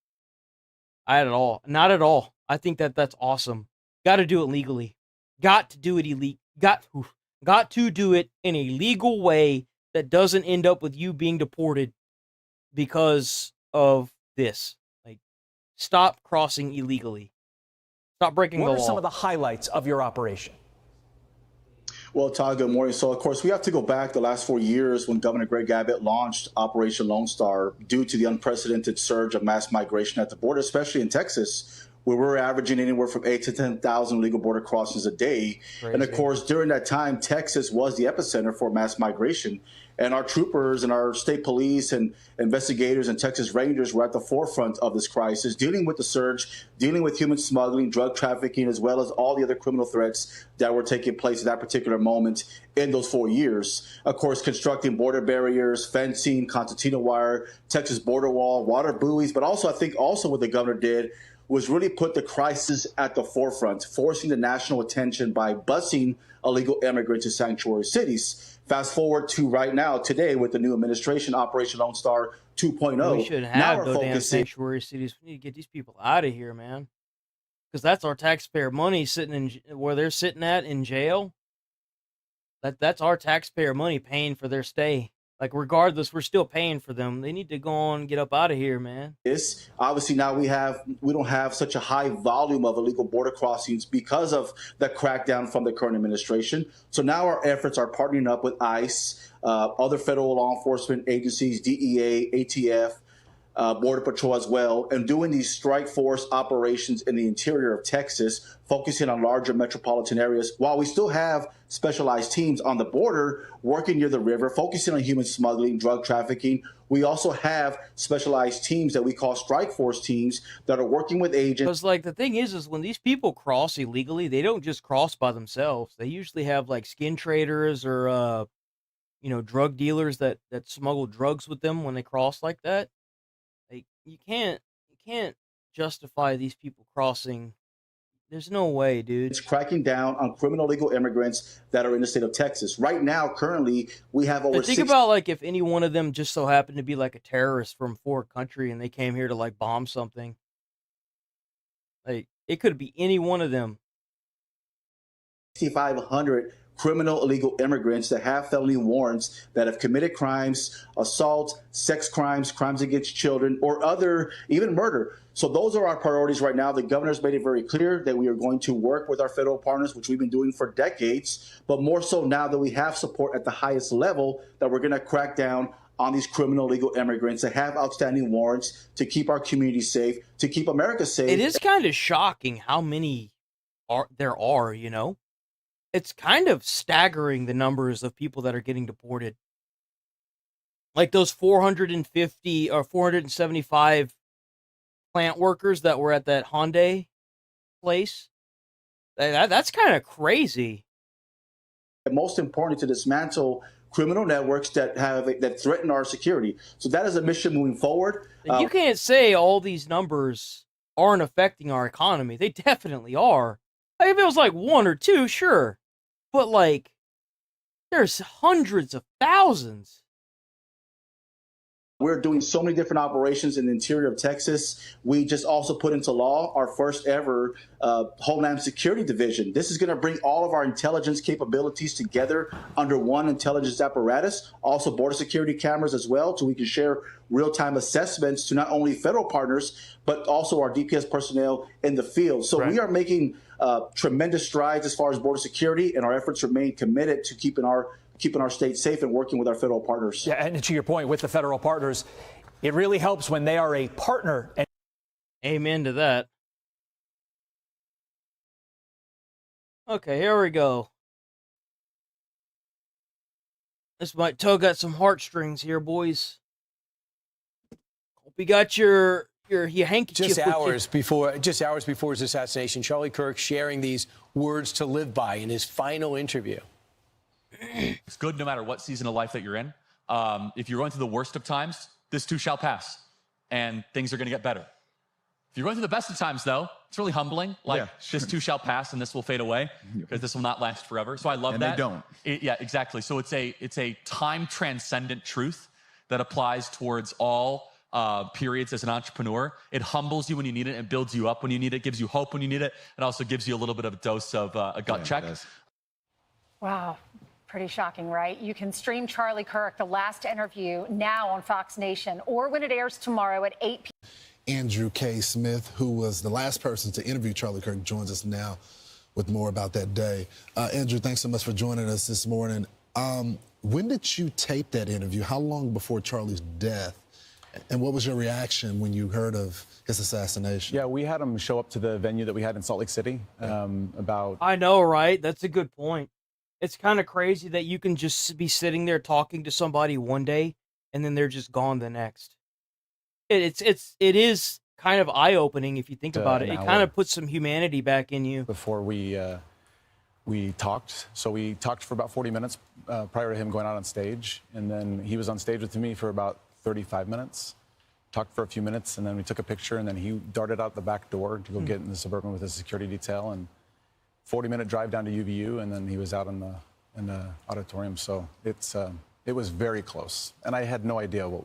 Not at all. I think that's awesome. Got to do it legally. Got to do it Got to do it in a legal way that doesn't end up with you being deported because of this. Like, stop crossing illegally. Stop breaking the law. what are some of the highlights of your operation? Well, Todd, good morning. So, of course, we have to go back the last 4 years when Governor Greg Abbott launched Operation Lone Star due to the unprecedented surge of mass migration at the border, especially in Texas, where we're averaging anywhere from 8,000 to 10,000 legal border crossings a day. Crazy. And, of course, during that time, Texas was the epicenter for mass migration. And our troopers and our state police and investigators and Texas Rangers were at the forefront of this crisis, dealing with the surge, dealing with human smuggling, drug trafficking, as well as all the other criminal threats that were taking place at that particular moment in those 4 years. Of course, constructing border barriers, fencing, concertina wire, Texas border wall, water buoys, but also I think also what the governor did was really put the crisis at the forefront, forcing the national attention by busing illegal immigrants to sanctuary cities. Fast forward to right now, today, with the new administration, Operation Lone Star 2.0. We should have no damn sanctuary cities. We need to get these people out of here, man. Because that's our taxpayer money sitting in where they're sitting at in jail. That's our taxpayer money paying for their stay. Like, regardless, we're still paying for them. They need to go on and get up out of here, man. Obviously, now we don't have such a high volume of illegal border crossings because of the crackdown from the current administration. So now our efforts are partnering up with ICE, other federal law enforcement agencies, DEA, ATF, Border Patrol as well, and doing these strike force operations in the interior of Texas, focusing on larger metropolitan areas, while we still have specialized teams on the border working near the river, focusing on human smuggling, drug trafficking. We also have specialized teams that we call strike force teams that are working with agents. Because, like, the thing is when these people cross illegally, they don't just cross by themselves. They usually have, like, skin traders or, drug dealers that smuggle drugs with them when they cross like that. Like, you can't justify these people crossing. There's no way, dude. It's cracking down on criminal illegal immigrants that are in the state of Texas. Right now, currently, we have over think about, like, if any one of them just so happened to be, like, a terrorist from foreign country and they came here to, like, bomb something. Like, it could be any one of them. 6,500 criminal illegal immigrants that have felony warrants that have committed crimes, assault, sex crimes, crimes against children, or other, even murder. So those are our priorities right now. The governor's made it very clear that we are going to work with our federal partners, which we've been doing for decades, but more so now that we have support at the highest level, that we're going to crack down on these criminal illegal immigrants that have outstanding warrants to keep our community safe, to keep America safe. It is kind of shocking how many there are, you know? It's kind of staggering, the numbers of people that are getting deported. Like those 450 or 475 plant workers that were at that Hyundai place. That's kind of crazy. And most important, to dismantle criminal networks that threaten our security. So that is a mission moving forward. You can't say all these numbers aren't affecting our economy. They definitely are. Like, if it was like one or two, sure. But, like, there's hundreds of thousands. We're doing so many different operations in the interior of Texas. We just also put into law our first ever Homeland Security Division. This is going to bring all of our intelligence capabilities together under one intelligence apparatus, also border security cameras as well, so we can share real-time assessments to not only federal partners, but also our DPS personnel in the field. So we are making tremendous strides as far as border security, and our efforts remain committed to keeping our state safe and working with our federal partners. Yeah, and to your point, with the federal partners, it really helps when they are a partner. And amen to that. Okay, here we go. This might tug at some heartstrings here, boys. Hope you got your handkerchief. Just hours before his assassination, Charlie Kirk sharing these words to live by in his final interview. It's good no matter what season of life that you're in. If you're going through the worst of times, this too shall pass, and things are going to get better. If you're going through the best of times, though, it's really humbling. Like, this too shall pass, and this will fade away, because this will not last forever. So I love that. And they don't. Yeah, exactly. So it's a time-transcendent truth that applies towards all periods as an entrepreneur. It humbles you when you need it, and builds you up when you need it, gives you hope when you need it. It also gives you a little bit of a dose of a gut check. Wow. Pretty shocking, right? You can stream Charlie Kirk, the last interview, now on Fox Nation, or when it airs tomorrow at 8 p.m. Andrew K. Smith, who was the last person to interview Charlie Kirk, joins us now with more about that day. Andrew, thanks so much for joining us this morning. When did you tape that interview? How long before Charlie's death? And what was your reaction when you heard of his assassination? Yeah, we had him show up to the venue that we had in Salt Lake City I know, right? That's a good point. It's kind of crazy that you can just be sitting there talking to somebody one day and then they're just gone the next. It is kind of eye-opening if you think about it. It kind of puts some humanity back in you. Before we talked. So we talked for about 40 minutes prior to him going out on stage. And then he was on stage with me for about 35 minutes. Talked for a few minutes, and then we took a picture, and then he darted out the back door to go get in the Suburban with his security detail. And 40-minute drive down to UVU, and then he was out in the auditorium. So it was very close, and I had no idea what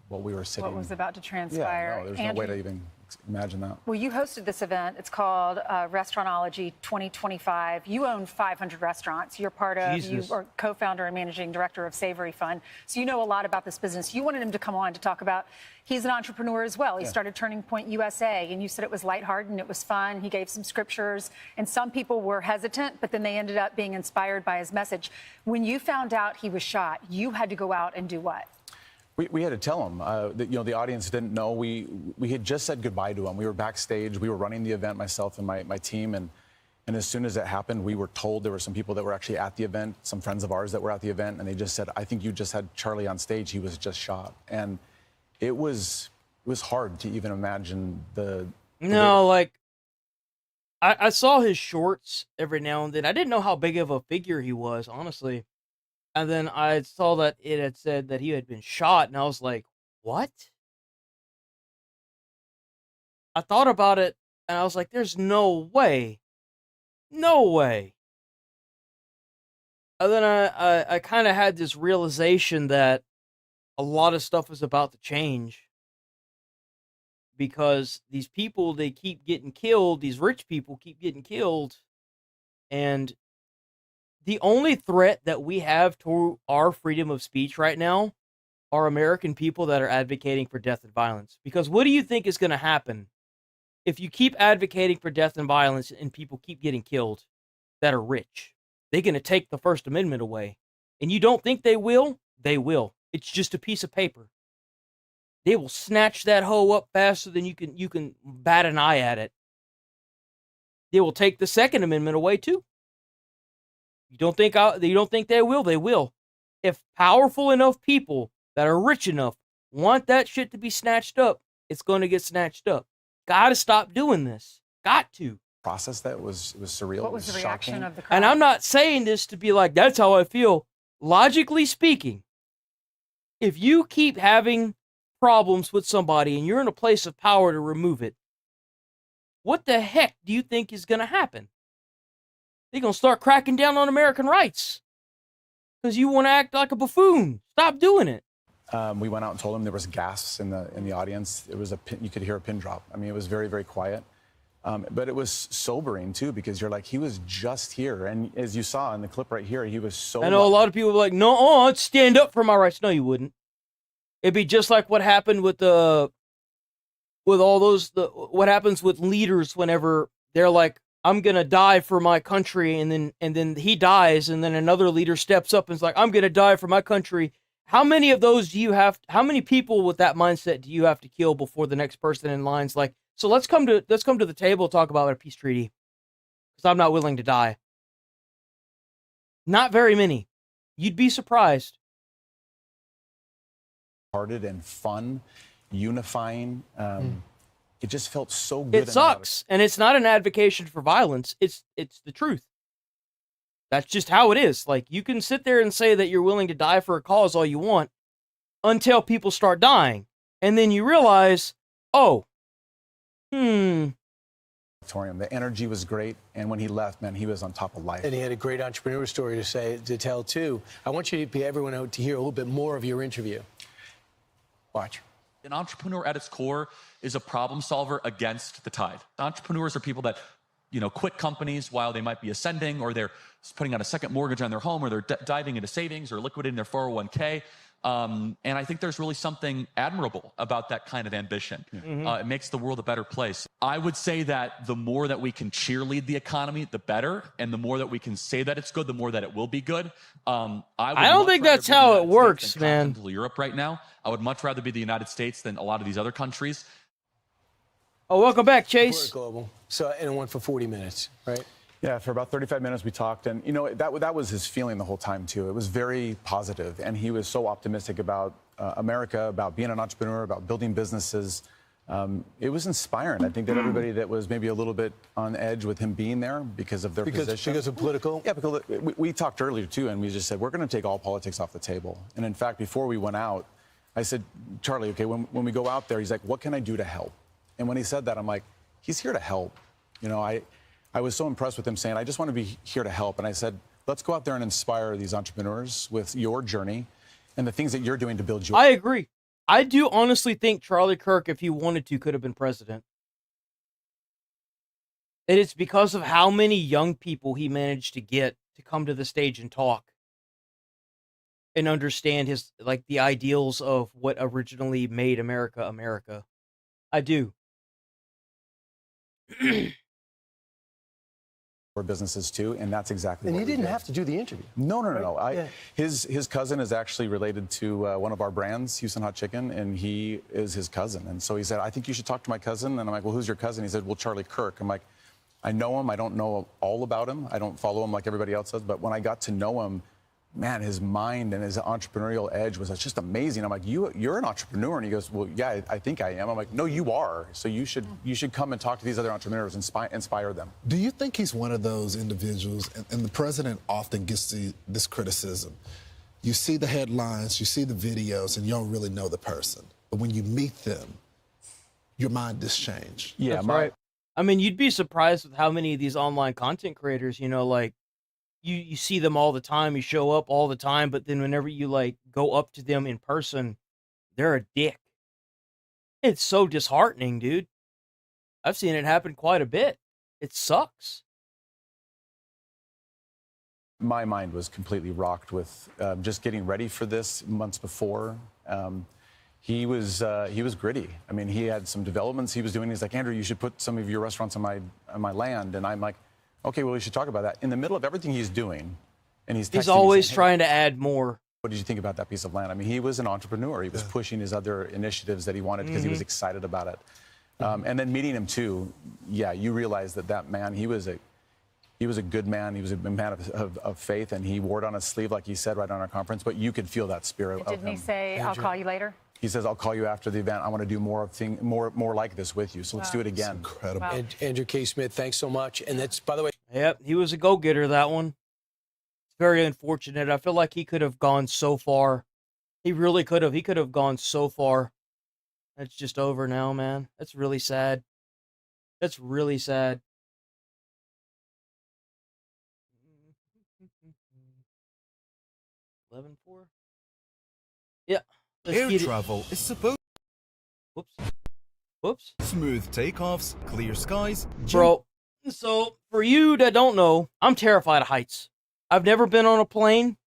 we were sitting. What was about to transpire? Yeah, no, there's no way to even imagine that. Well, you hosted this event. It's called Restauntology 2025. You own 500 restaurants. You're part of, you are co-founder and managing director of Savory Fund. So you know a lot about this business. You wanted him to come on to talk about, he's an entrepreneur as well. He started Turning Point USA, and you said it was lighthearted and it was fun. He gave some scriptures, and some people were hesitant, but then they ended up being inspired by his message. When you found out he was shot, you had to go out and do what? We had to tell him that, the audience didn't know. We had just said goodbye to him. We were backstage. We were running the event, myself and my team. And as soon as it happened, we were told there were some people that were actually at the event, some friends of ours that were at the event. And they just said, I think you just had Charlie on stage. He was just shot. And it was hard to even imagine I saw his shorts every now and then. I didn't know how big of a figure he was, honestly. And then I saw that it had said that he had been shot, and I was like, what? I thought about it, and I was like, there's no way. No way. And then I kind of had this realization that a lot of stuff is about to change. Because these people, they keep getting killed. These rich people keep getting killed. And the only threat that we have to our freedom of speech right now are American people that are advocating for death and violence. Because what do you think is going to happen if you keep advocating for death and violence and people keep getting killed that are rich? They're going to take the First Amendment away. And you don't think they will? They will. It's just a piece of paper. They will snatch that hoe up faster than you can bat an eye at it. They will take the Second Amendment away too. You don't think they will? They will. If powerful enough people that are rich enough want that shit to be snatched up, it's going to get snatched up. Got to stop doing this. Got to. Process that was surreal. What was the reaction of the crowd? And I'm not saying this to be like, that's how I feel. Logically speaking, if you keep having problems with somebody and you're in a place of power to remove it, what the heck do you think is going to happen? They're going to start cracking down on American rights because you want to act like a buffoon. Stop doing it. We went out and told him there was gas in the audience. It was you could hear a pin drop. I mean, it was very, very quiet. But it was sobering too, because you're like, he was just here, and as you saw in the clip right here, he was so. I know a lot of people were like, no, I'd stand up for my rights. No, you wouldn't. It'd be just like what happened with what happens with leaders whenever they're like, I'm gonna die for my country, and then he dies, and then another leader steps up and is like, I'm gonna die for my country. How many of those do you have? How many people with that mindset do you have to kill before the next person in line's like, so let's come to the table, talk about a peace treaty, because I'm not willing to die. Not very many. You'd be surprised. Hearted and fun, unifying. It just felt so good. It sucks, and it's not an advocacy for violence. It's the truth. That's just how it is. Like, you can sit there and say that you're willing to die for a cause all you want until people start dying, and then you realize, oh, The energy was great, and when he left, man, he was on top of life. And he had a great entrepreneur story to tell too. I want you to everyone to hear a little bit more of your interview. Watch. An entrepreneur at its core is a problem solver against the tide. Entrepreneurs are people that, quit companies while they might be ascending, or they're putting out a second mortgage on their home, or they're diving into savings or liquidating their 401k. And I think there's really something admirable about that kind of ambition. It makes the world a better place. I would say that the more that we can cheerlead the economy, the better. And the more that we can say that it's good, the more that it will be good. I don't think that's how it works, man. Continental Europe right now. I would much rather be the United States than a lot of these other countries. Oh, welcome back, Chase. We're global. So, and it went for 40 minutes, right? Yeah, for about 35 minutes we talked, and that was his feeling the whole time too. It was very positive, and he was so optimistic about America, about being an entrepreneur, about building businesses. It was inspiring. I think that everybody that was maybe a little bit on edge with him being there because of their position. Because of political? Yeah, because we talked earlier too, and we just said, we're going to take all politics off the table. And in fact, before we went out, I said, Charlie, okay, when we go out there, he's like, what can I do to help? And when he said that, I'm like, he's here to help. I was so impressed with him saying, I just want to be here to help. And I said, let's go out there and inspire these entrepreneurs with your journey and the things that you're doing to build your. I agree. I do honestly think Charlie Kirk, if he wanted to, could have been president. And it's because of how many young people he managed to get to come to the stage and talk and understand the ideals of what originally made America, America. I do. Businesses too, and that's exactly. And what you didn't have to do the interview. No. Yeah. His cousin is actually related to one of our brands, Houston Hot Chicken, and he is his cousin. And so he said, I think you should talk to my cousin. And I'm like, well, who's your cousin? He said, well, Charlie Kirk. I'm like, I know him. I don't know all about him. I don't follow him like everybody else does. But when I got to know him, man, his mind and his entrepreneurial edge was just amazing. I'm like, you're an entrepreneur? And he goes, well, yeah, I think I am. I'm like, no, you are. So you should come and talk to these other entrepreneurs and inspire them. Do you think he's one of those individuals, and the president often gets this criticism? You see the headlines, you see the videos, and you don't really know the person. But when you meet them, your mind just changed. Yeah, that's right. I mean, you'd be surprised with how many of these online content creators, you see them all the time, you show up all the time, but then whenever you go up to them in person, they're a dick. It's so disheartening, dude. I've seen it happen quite a bit. It sucks. My mind was completely rocked with just getting ready for this months before. He was gritty. I mean, he had some developments he was doing. He's like, Andrew, you should put some of your restaurants on my land. And I'm like, okay, well, we should talk about that. In the middle of everything he's doing, and he's always saying, hey, trying to add more. What did you think about that piece of land? I mean, he was an entrepreneur. He was pushing his other initiatives that he wanted because he was excited about it. And then meeting him too, yeah, you realize that man, he was a good man. He was a man of faith, and he wore it on his sleeve, like he said right on our conference. But you could feel that spirit of him. Didn't he say, I'll call you later? He says, I'll call you after the event. I want to do more like this with you. So let's do it again. That's incredible. Wow. Andrew K. Smith, thanks so much. And that's, by the way. Yep, he was a go-getter, that one. It's very unfortunate. I feel like he could have gone so far. He really could have. He could have gone so far. It's just over now, man. That's really sad. That's really sad. $11.4? Yeah. Air travel is supposed. Whoops. Smooth takeoffs, clear skies. Bro, so for you that don't know, I'm terrified of heights. I've never been on a plane,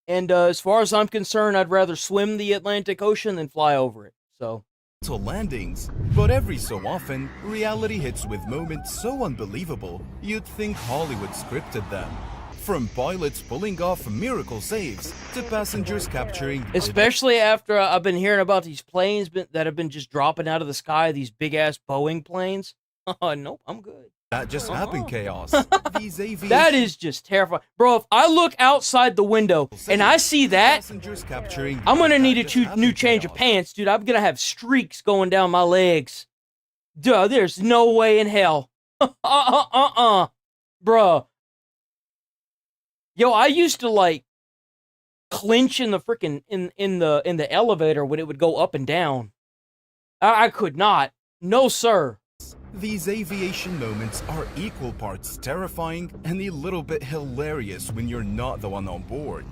and as far as I'm concerned, I'd rather swim the Atlantic Ocean than fly over it. So. To landings, but every so often, reality hits with moments so unbelievable, you'd think Hollywood scripted them. From pilots pulling off miracle saves to passengers capturing. Especially after I've been hearing about these planes that have been just dropping out of the sky, these big ass Boeing planes. Oh, nope, I'm good. That just happened, chaos. These aviation. That is just terrifying. Bro, if I look outside the window and I see that, I'm going to need a new change of pants, dude. I'm going to have streaks going down my legs. Duh, there's no way in hell. Bro. Yo, I used to like clinch in the freaking in the elevator when it would go up and down. I could not. No, sir. These aviation moments are equal parts terrifying and a little bit hilarious when you're not the one on board.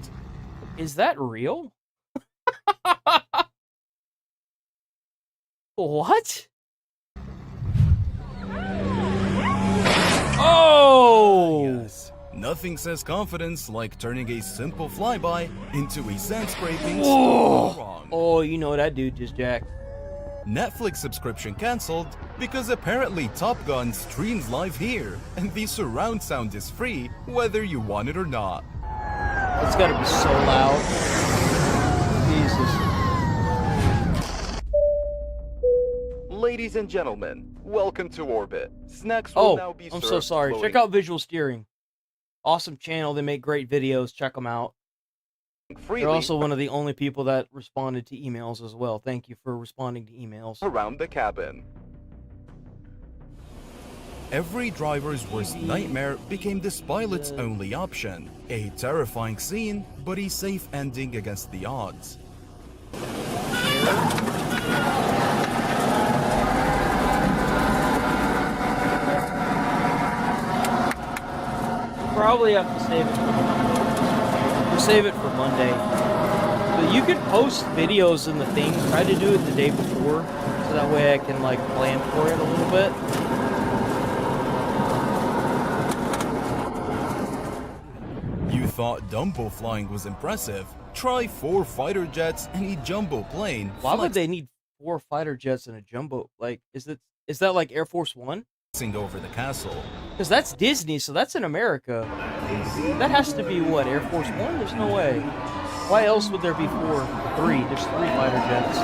Is that real? What? Oh! Yes. Nothing says confidence like turning a simple flyby into a sand-scraping wrong. Oh, you know that dude just jacked. Netflix subscription cancelled because apparently Top Gun streams live here, and the surround sound is free whether you want it or not. It's gotta be so loud. Jesus. Ladies and gentlemen, welcome to Orbit. Snacks will now be served. I'm so sorry. Floating. Check out Visual Steering. Awesome channel. They make great videos. Check them out. They're also one of the only people that responded to emails as well. Thank you for responding to emails. Around the cabin. Every driver's worst nightmare became this pilot's only option. A terrifying scene, but a safe ending against the odds. Probably have to save it. We'll save it for Monday. But you could post videos in the thing. Try to do it the day before, so that way I can like plan for it a little bit. You thought Dumbo flying was impressive? Try 4 fighter jets and a jumbo plane. Why would they need 4 fighter jets and a jumbo? Like, is that like Air Force One? Over the castle. Because that's Disney, so that's in America. That has to be what, Air Force One? There's no way. Why else would there be 3? There's 3 fighter jets.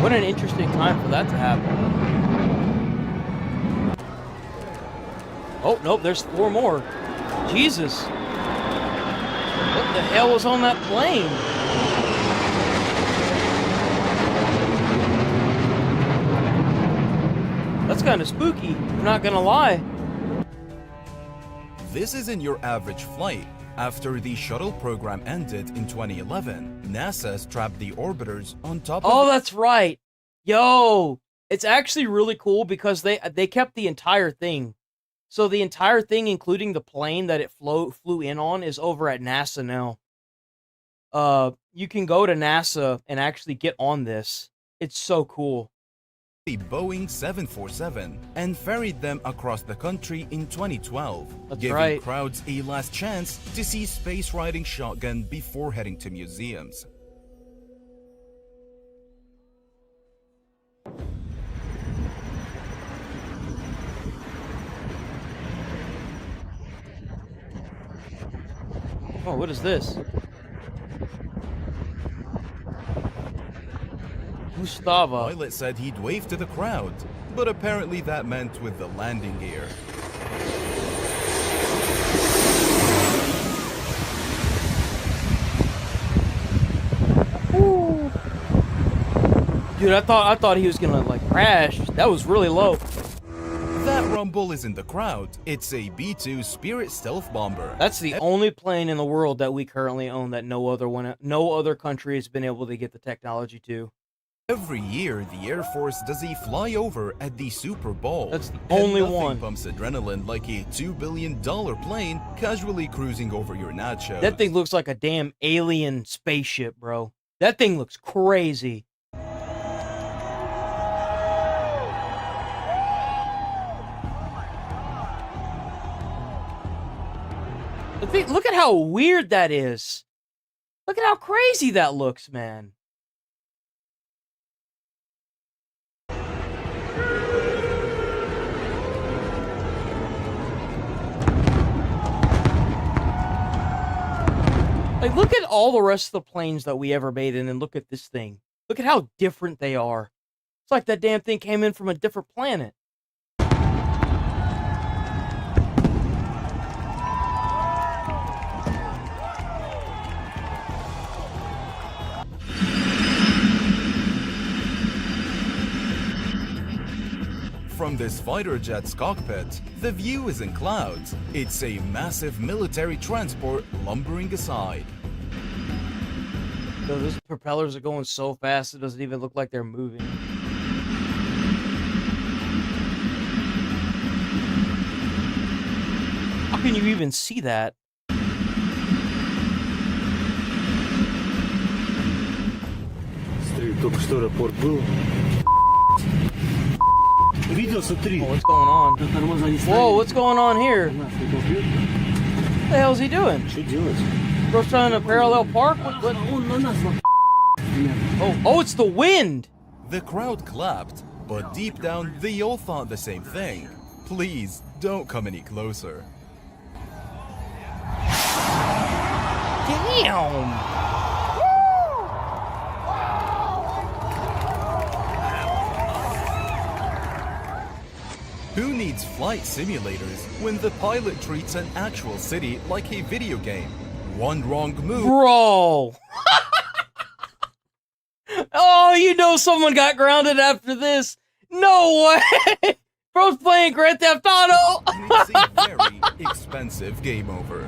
What an interesting time for that to happen. Oh, nope, there's 4 more. Jesus. What the hell was on that plane? That's kind of spooky, I'm not gonna lie. This isn't your average flight. After the shuttle program ended in 2011, NASA strapped the orbiters on top of... Oh, that's right. Yo, it's actually really cool because they kept the entire thing. So the entire thing, including the plane that it flew in on, is over at NASA now. You can go to NASA and actually get on this. It's so cool. The Boeing 747 and ferried them across the country in 2012, giving crowds a last chance to see space riding shotgun before heading to museums. Oh, what is this? Gustava. Pilot said he'd wave to the crowd, but apparently that meant with the landing gear. Ooh. Dude, I thought he was gonna like crash. That was really low. That rumble isn't the crowd. It's a B-2 Spirit stealth bomber. That's the only plane in the world that we currently own that no other country has been able to get the technology to. Every year, the Air Force does a flyover at the Super Bowl. That's the And only nothing one. pumps adrenaline like a $2 billion plane casually cruising over your nachos. That thing looks like a damn alien spaceship, bro. That thing looks crazy. Look at how weird that is. Look at how crazy that looks, man. Like, look at all the rest of the planes that we ever made, and then look at this thing. Look at how different they are. It's like that damn thing came in from a different planet. From this fighter jet's cockpit, the view is in clouds. It's a massive military transport lumbering aside. So those propellers are going so fast, it doesn't even look like they're moving. How can you even see that? Только что аэропорт был. Видел, смотри. Oh, what's going on? Whoa, what's going on here? What the hell is he doing? Что делать? Bro's trying to parallel park? What? Oh, it's the wind! The crowd clapped, but deep down they all thought the same thing. Please, don't come any closer. Damn! Who needs flight simulators when the pilot treats an actual city like a video game? One wrong move. Bro! Oh, you know someone got grounded after this. No way! Bro's playing Grand Theft Auto! It's a very expensive game over.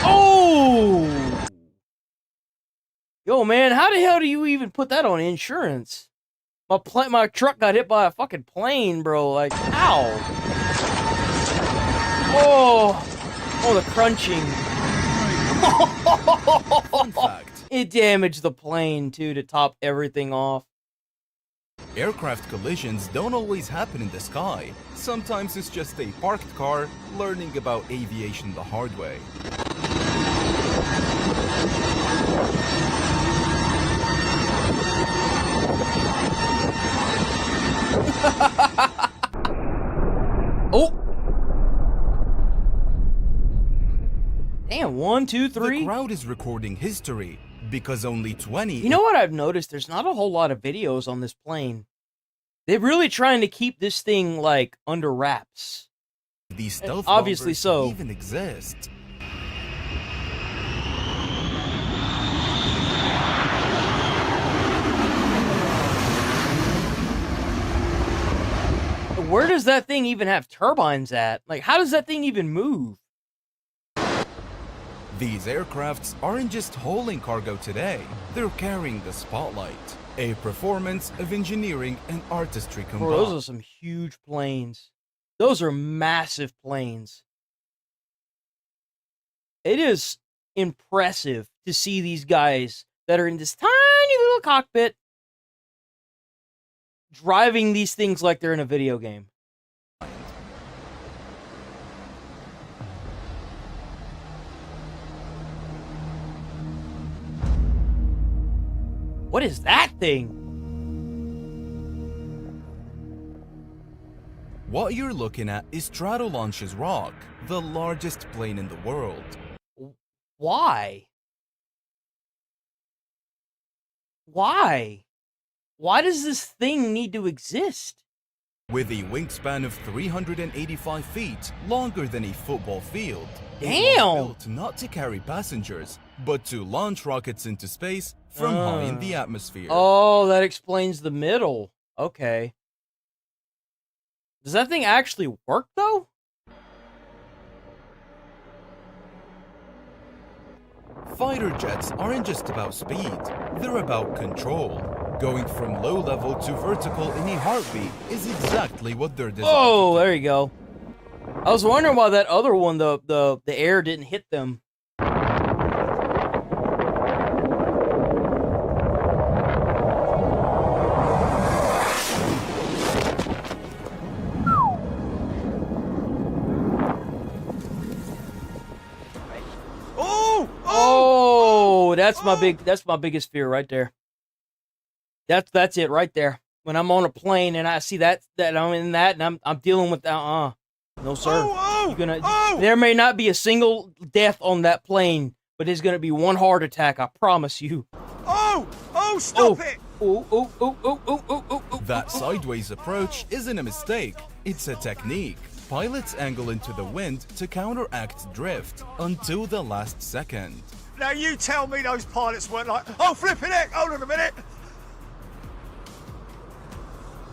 Oh! Yo, man, how the hell do you even put that on insurance? My truck got hit by a fucking plane, bro. Like, ow. Oh, the crunching. Fun fact. It damaged the plane, too, to top everything off. Aircraft collisions don't always happen in the sky. Sometimes it's just a parked car learning about aviation the hard way. Oh! Damn, 1, 2, 3. The crowd is recording history because only 20. You know what I've noticed? There's not a whole lot of videos on this plane. They're really trying to keep this thing, like, under wraps. These stealth obviously bombers so. even exist. Where does that thing even have turbines at? Like, how does that thing even move? These aircrafts aren't just hauling cargo today, they're carrying the spotlight. A performance of engineering and artistry combined. Bro, those are some huge planes. Those are massive planes. It is impressive to see these guys that are in this tiny little cockpit driving these things like they're in a video game. What is that thing? What you're looking at is Stratolaunch's Rock, the largest plane in the world. Why? Why? Why does this thing need to exist? With a wingspan of 385 feet, longer than a football field. Damn! It was built not to carry passengers, but to launch rockets into space from high in the atmosphere. Oh, that explains the middle. Okay. Does that thing actually work, though? Fighter jets aren't just about speed, they're about control. Going from low level to vertical in a heartbeat is exactly what they're designed Oh, there you go. I was wondering why that other one, the air didn't hit them. Oh, that's my biggest fear right there. That's it right there. When I'm on a plane and I see that I'm in that and I'm dealing with no sir. You're gonna there may not be a single death on that plane, but there's gonna be one heart attack, I promise you. Stop it! That sideways approach isn't a mistake, it's a technique. Pilots angle into the wind to counteract drift until the last second. Now you tell me those pilots weren't like, oh flipping heck, hold on a minute.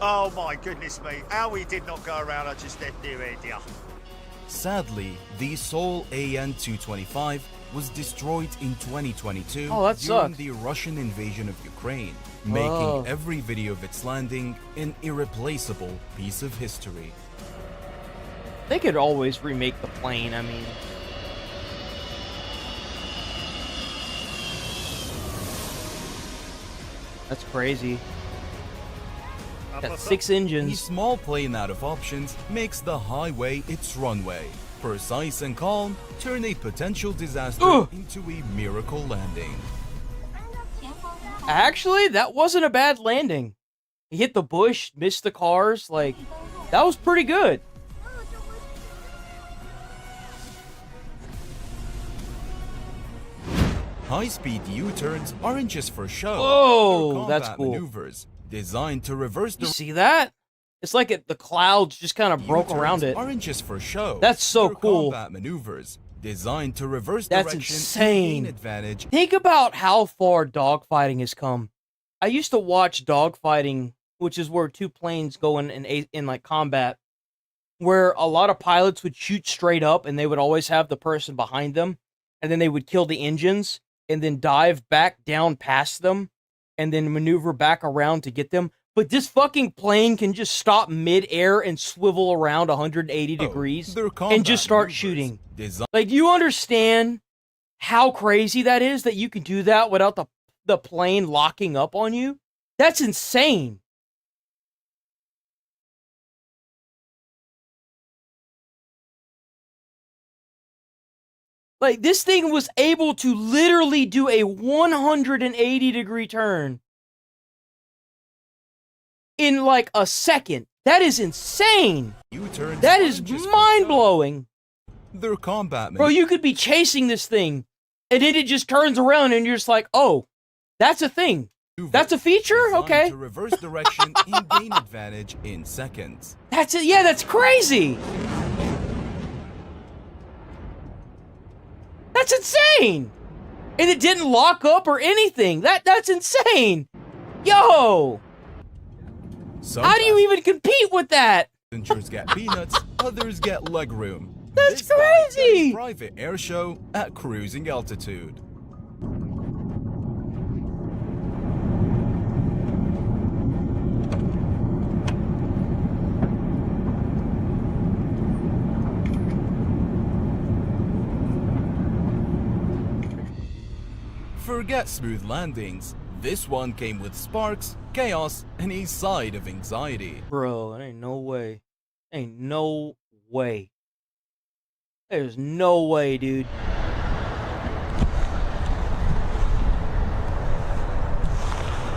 Oh my goodness me, how we did not go around, I just had no idea. Sadly, the Sol AN-225 was destroyed in 2022 Oh, that during sucks. the Russian invasion of Ukraine, making every video of its landing an irreplaceable piece of history. They could always remake the plane, I mean. That's crazy. Got 6 A engines. small plane out of options makes the highway its runway. Precise and calm, turn a potential disaster into a miracle landing. Actually, that wasn't a bad landing. He hit the bush, missed the cars, like, that was pretty good. High-speed U-turns aren't just for show. Whoa, They're that's combat cool. maneuvers designed to reverse You the see that? It's like the clouds just kind of broke U-turns aren't it. Aren't just for show. That's so They're cool. Combat maneuvers designed to reverse That's direction insane. and gain advantage. Think about how far dogfighting has come. I used to watch dogfighting, which is where 2 planes go in like combat, where a lot of pilots would shoot straight up and they would always have the person behind them, and then they would kill the engines and then dive back down past them and then maneuver back around to get them. But this fucking plane can just stop mid-air and swivel around 180 degrees and just start shooting. Like, do you understand how crazy that is, that you can do that without the plane locking up on you? That's insane. Like, this thing was able to literally do a 180-degree turn in like a second. That is insane. U-turns That is mind-blowing. They're combat Bro, you could be chasing this thing, and then it just turns around, and you're just like, oh, that's a thing. That's a feature? Okay. To reverse direction and gain advantage in seconds. That's it. Yeah, that's crazy. That's insane. And it didn't lock up or anything. That's insane. Yo. How do you even compete with that? Passengers get peanuts, others get legroom. That's This guy crazy. does a private air show at cruising altitude. Forget smooth landings. This one came with sparks, chaos, and a side of anxiety. Bro, there ain't no way. Ain't no way. There's no way, dude.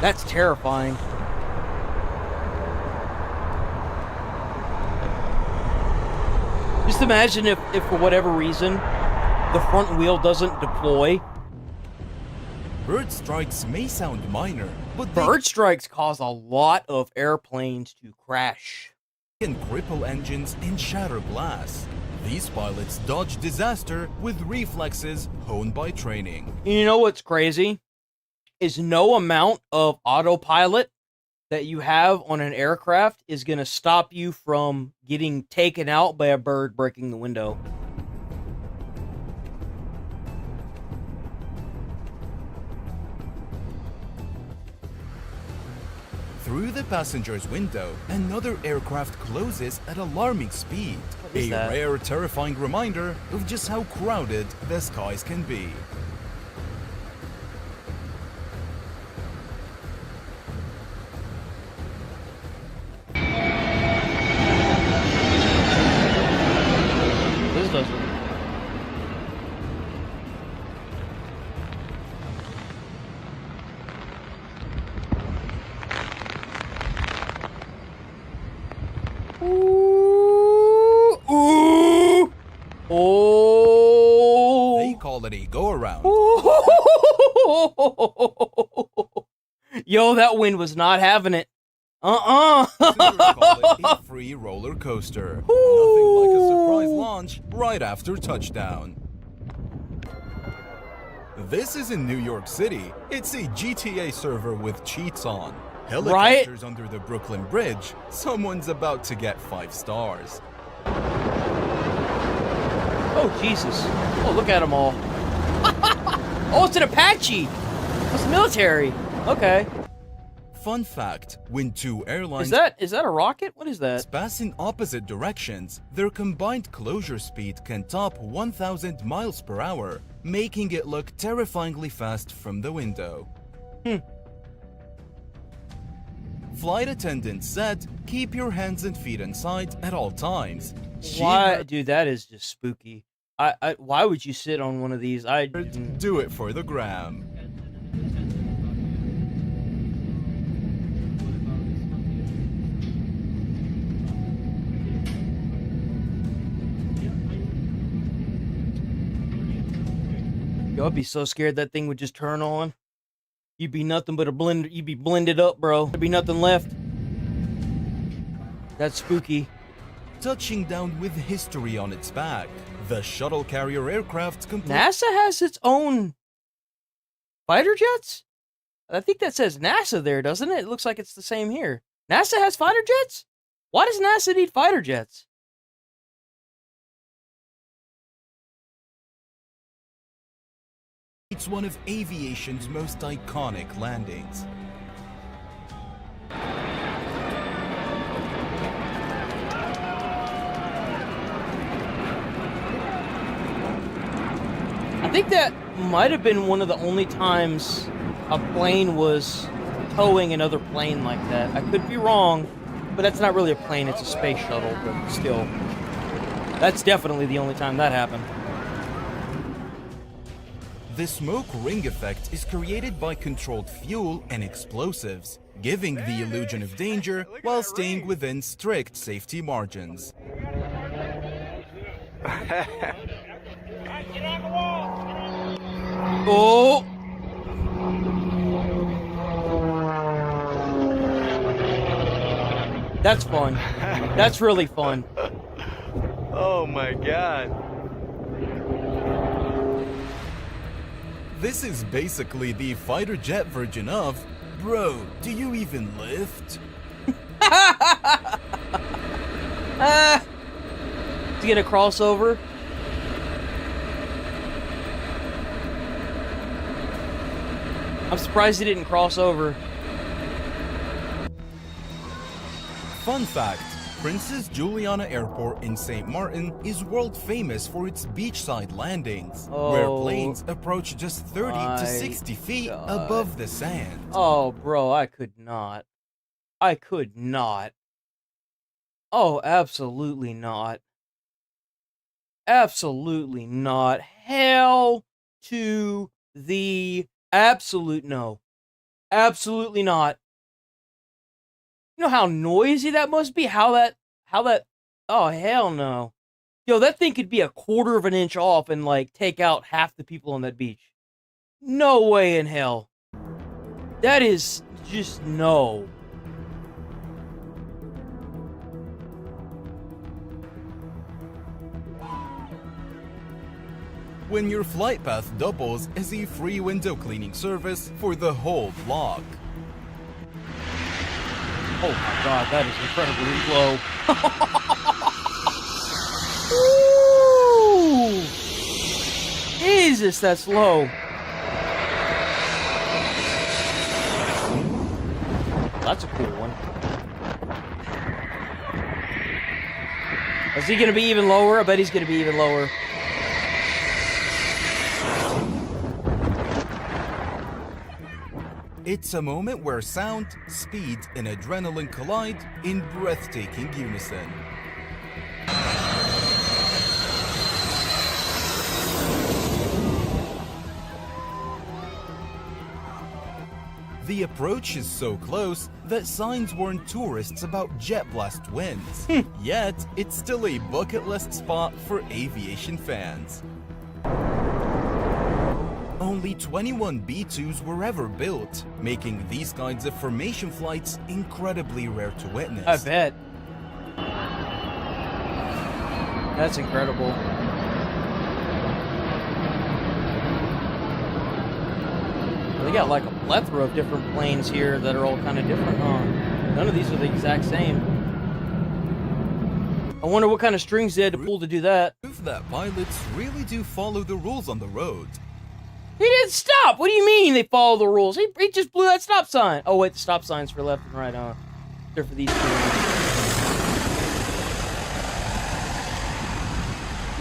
That's terrifying. Just imagine if for whatever reason, the front wheel doesn't deploy. Bird strikes may sound minor, but Bird strikes cause a lot of airplanes to crash. they can cripple engines and shatter glass. These pilots dodge disaster with reflexes honed by training. You know what's crazy? Is no amount of autopilot that you have on an aircraft is going to stop you from getting taken out by a bird breaking the window. through the passenger's window, another aircraft closes at alarming speed. is A that? rare, terrifying reminder of just how crowded the skies can be. This doesn't. Ooh. Oh. They call it a go-around. Yo, that wind was not having it. Call it a free roller coaster. Nothing like a surprise launch right after touchdown. This is in New York City. It's a GTA server with cheats on. Helicopters under the Brooklyn Bridge. Someone's about to get 5 stars. Oh, Jesus. Oh, look at them all. Oh, it's an Apache. It's military. Okay. Fun fact, when two airlines Is that a rocket? What is that? pass in opposite directions, their combined closure speed can top 1,000 miles per hour, making it look terrifyingly fast from the window. Flight attendants said, keep your hands and feet inside at all times. Why, dude, that is just spooky. Why would you sit on one of these? Do it for the gram. Yo, I'd be so scared that thing would just turn on. You'd be nothing but a blend. You'd be blended up, bro. There'd be nothing left. That's spooky. Touching down with history on its back, the shuttle carrier aircraft NASA has its own fighter jets? I think that says NASA there, doesn't it? It looks like it's the same here. NASA has fighter jets? Why does NASA need fighter jets? It's one of aviation's most iconic landings. I think that might have been one of the only times a plane was towing another plane like that. I could be wrong, but that's not really a plane, it's a space shuttle, but still. That's definitely the only time that happened. The smoke ring effect is created by controlled fuel and explosives, giving the illusion of danger while staying within strict safety margins. Oh! That's fun. That's really fun. Oh my god. This is basically the fighter jet version of, bro, do you even lift? To get a crossover. I'm surprised he didn't cross over. Fun fact, Princess Juliana Airport in St. Martin is world famous for its beachside landings, where planes approach just 30 to 60 feet above the sand. Oh, bro, I could not. I could not. Oh, absolutely not. Absolutely not. Hell to the absolute no. Absolutely not. You know how noisy that must be? How that, oh, hell no. Yo, that thing could be a quarter of an inch off and, like, take out half the people on that beach. No way in hell. That is just no. When your flight path doubles as a free window cleaning service for the whole block. Oh my god, that is incredibly low. Ooh! Jesus, that's low. that's a cool one. Is he gonna be even lower? I bet he's gonna be even lower. It's a moment where sound, speed, and adrenaline collide in breathtaking unison. The approach is so close that signs warn tourists about jet blast winds. Yet, it's still a bucket list spot for aviation fans. Only 21 B-2s were ever built, making these kinds of formation flights incredibly rare to witness. I bet. That's incredible. They got like a plethora of different planes here that are all kind of different, huh? None of these are the exact same. I wonder what kind of strings they had to pull to do that. Proof that pilots really do follow the rules on the road. He didn't stop! What do you mean they follow the rules? He just blew that stop sign. Oh wait, the stop sign's for left and right, huh? They're for these two.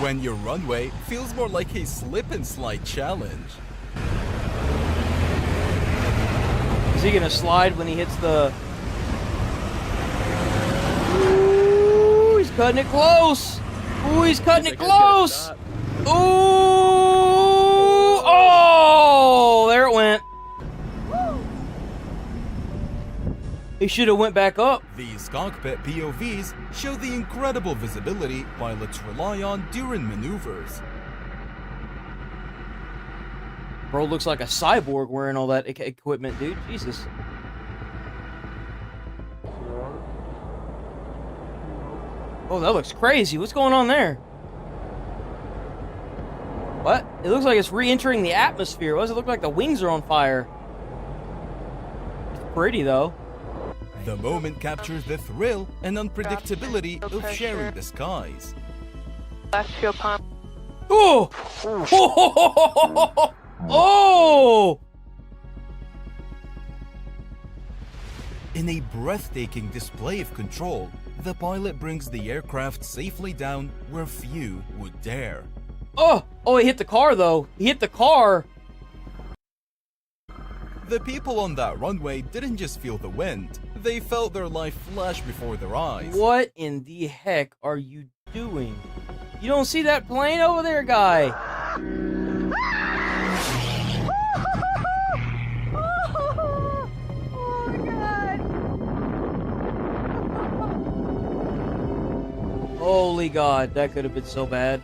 When your runway feels more like a slip and slide challenge. Is he gonna slide when he hits the... Ooh, he's cutting it close! Ooh, he's cutting it close! Ooh! Oh! There it went. He should have went back up. These cockpit POVs show the incredible visibility pilots rely on during maneuvers. Bro looks like a cyborg wearing all that equipment, dude. Jesus. Oh, that looks crazy. What's going on there? What? It looks like it's re-entering the atmosphere. Why does it look like the wings are on fire? It's pretty, though. The moment captures the thrill and unpredictability of sharing the skies. Left fuel pump. Oh! Oh! In a breathtaking display of control, the pilot brings the aircraft safely down where few would dare. Oh! Oh, he hit the car, though. He hit the car. The people on that runway didn't just feel the wind, they felt their life flash before their eyes. What in the heck are you doing? You don't see that plane over there, guy? Holy God, that could have been so bad.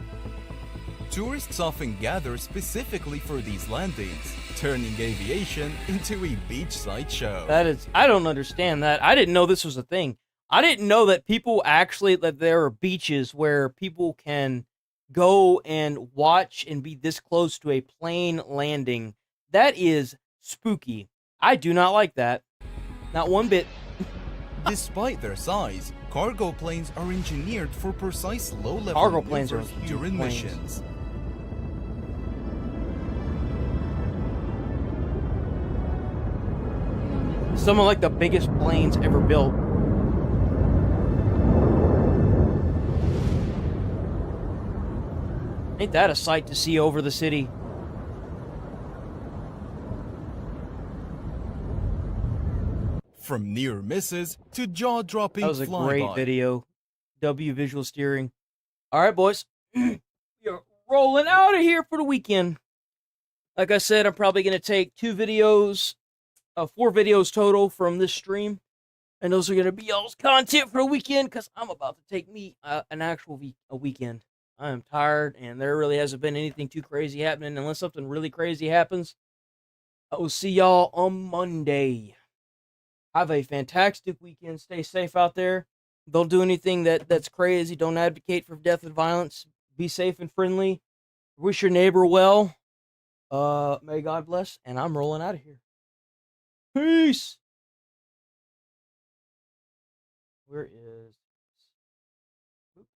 Tourists often gather specifically for these landings, turning aviation into a beachside show. That is, I don't understand that. I didn't know this was a thing. I didn't know that people actually, that there are beaches where people can go and watch and be this close to a plane landing. That is spooky. I do not like that. Not one bit. Despite their size, cargo planes are engineered for precise low-level cargo planes are maneuvers during missions. Some of like the biggest planes ever built. Ain't that a sight to see over the city? From near misses to jaw-dropping flyby. That was a great video. W visual steering. All right, boys. You're rolling out of here for the weekend. Like I said, I'm probably going to take 4 videos total from this stream. And those are going to be y'all's content for the weekend because I'm about to take me an actual weekend. I am tired and there really hasn't been anything too crazy happening. Unless something really crazy happens, I will see y'all on Monday. Have a fantastic weekend. Stay safe out there. Don't do anything that's crazy. Don't advocate for death and violence. Be safe and friendly. Wish your neighbor well. May God bless. And I'm rolling out of here. Peace. Where is... Oops.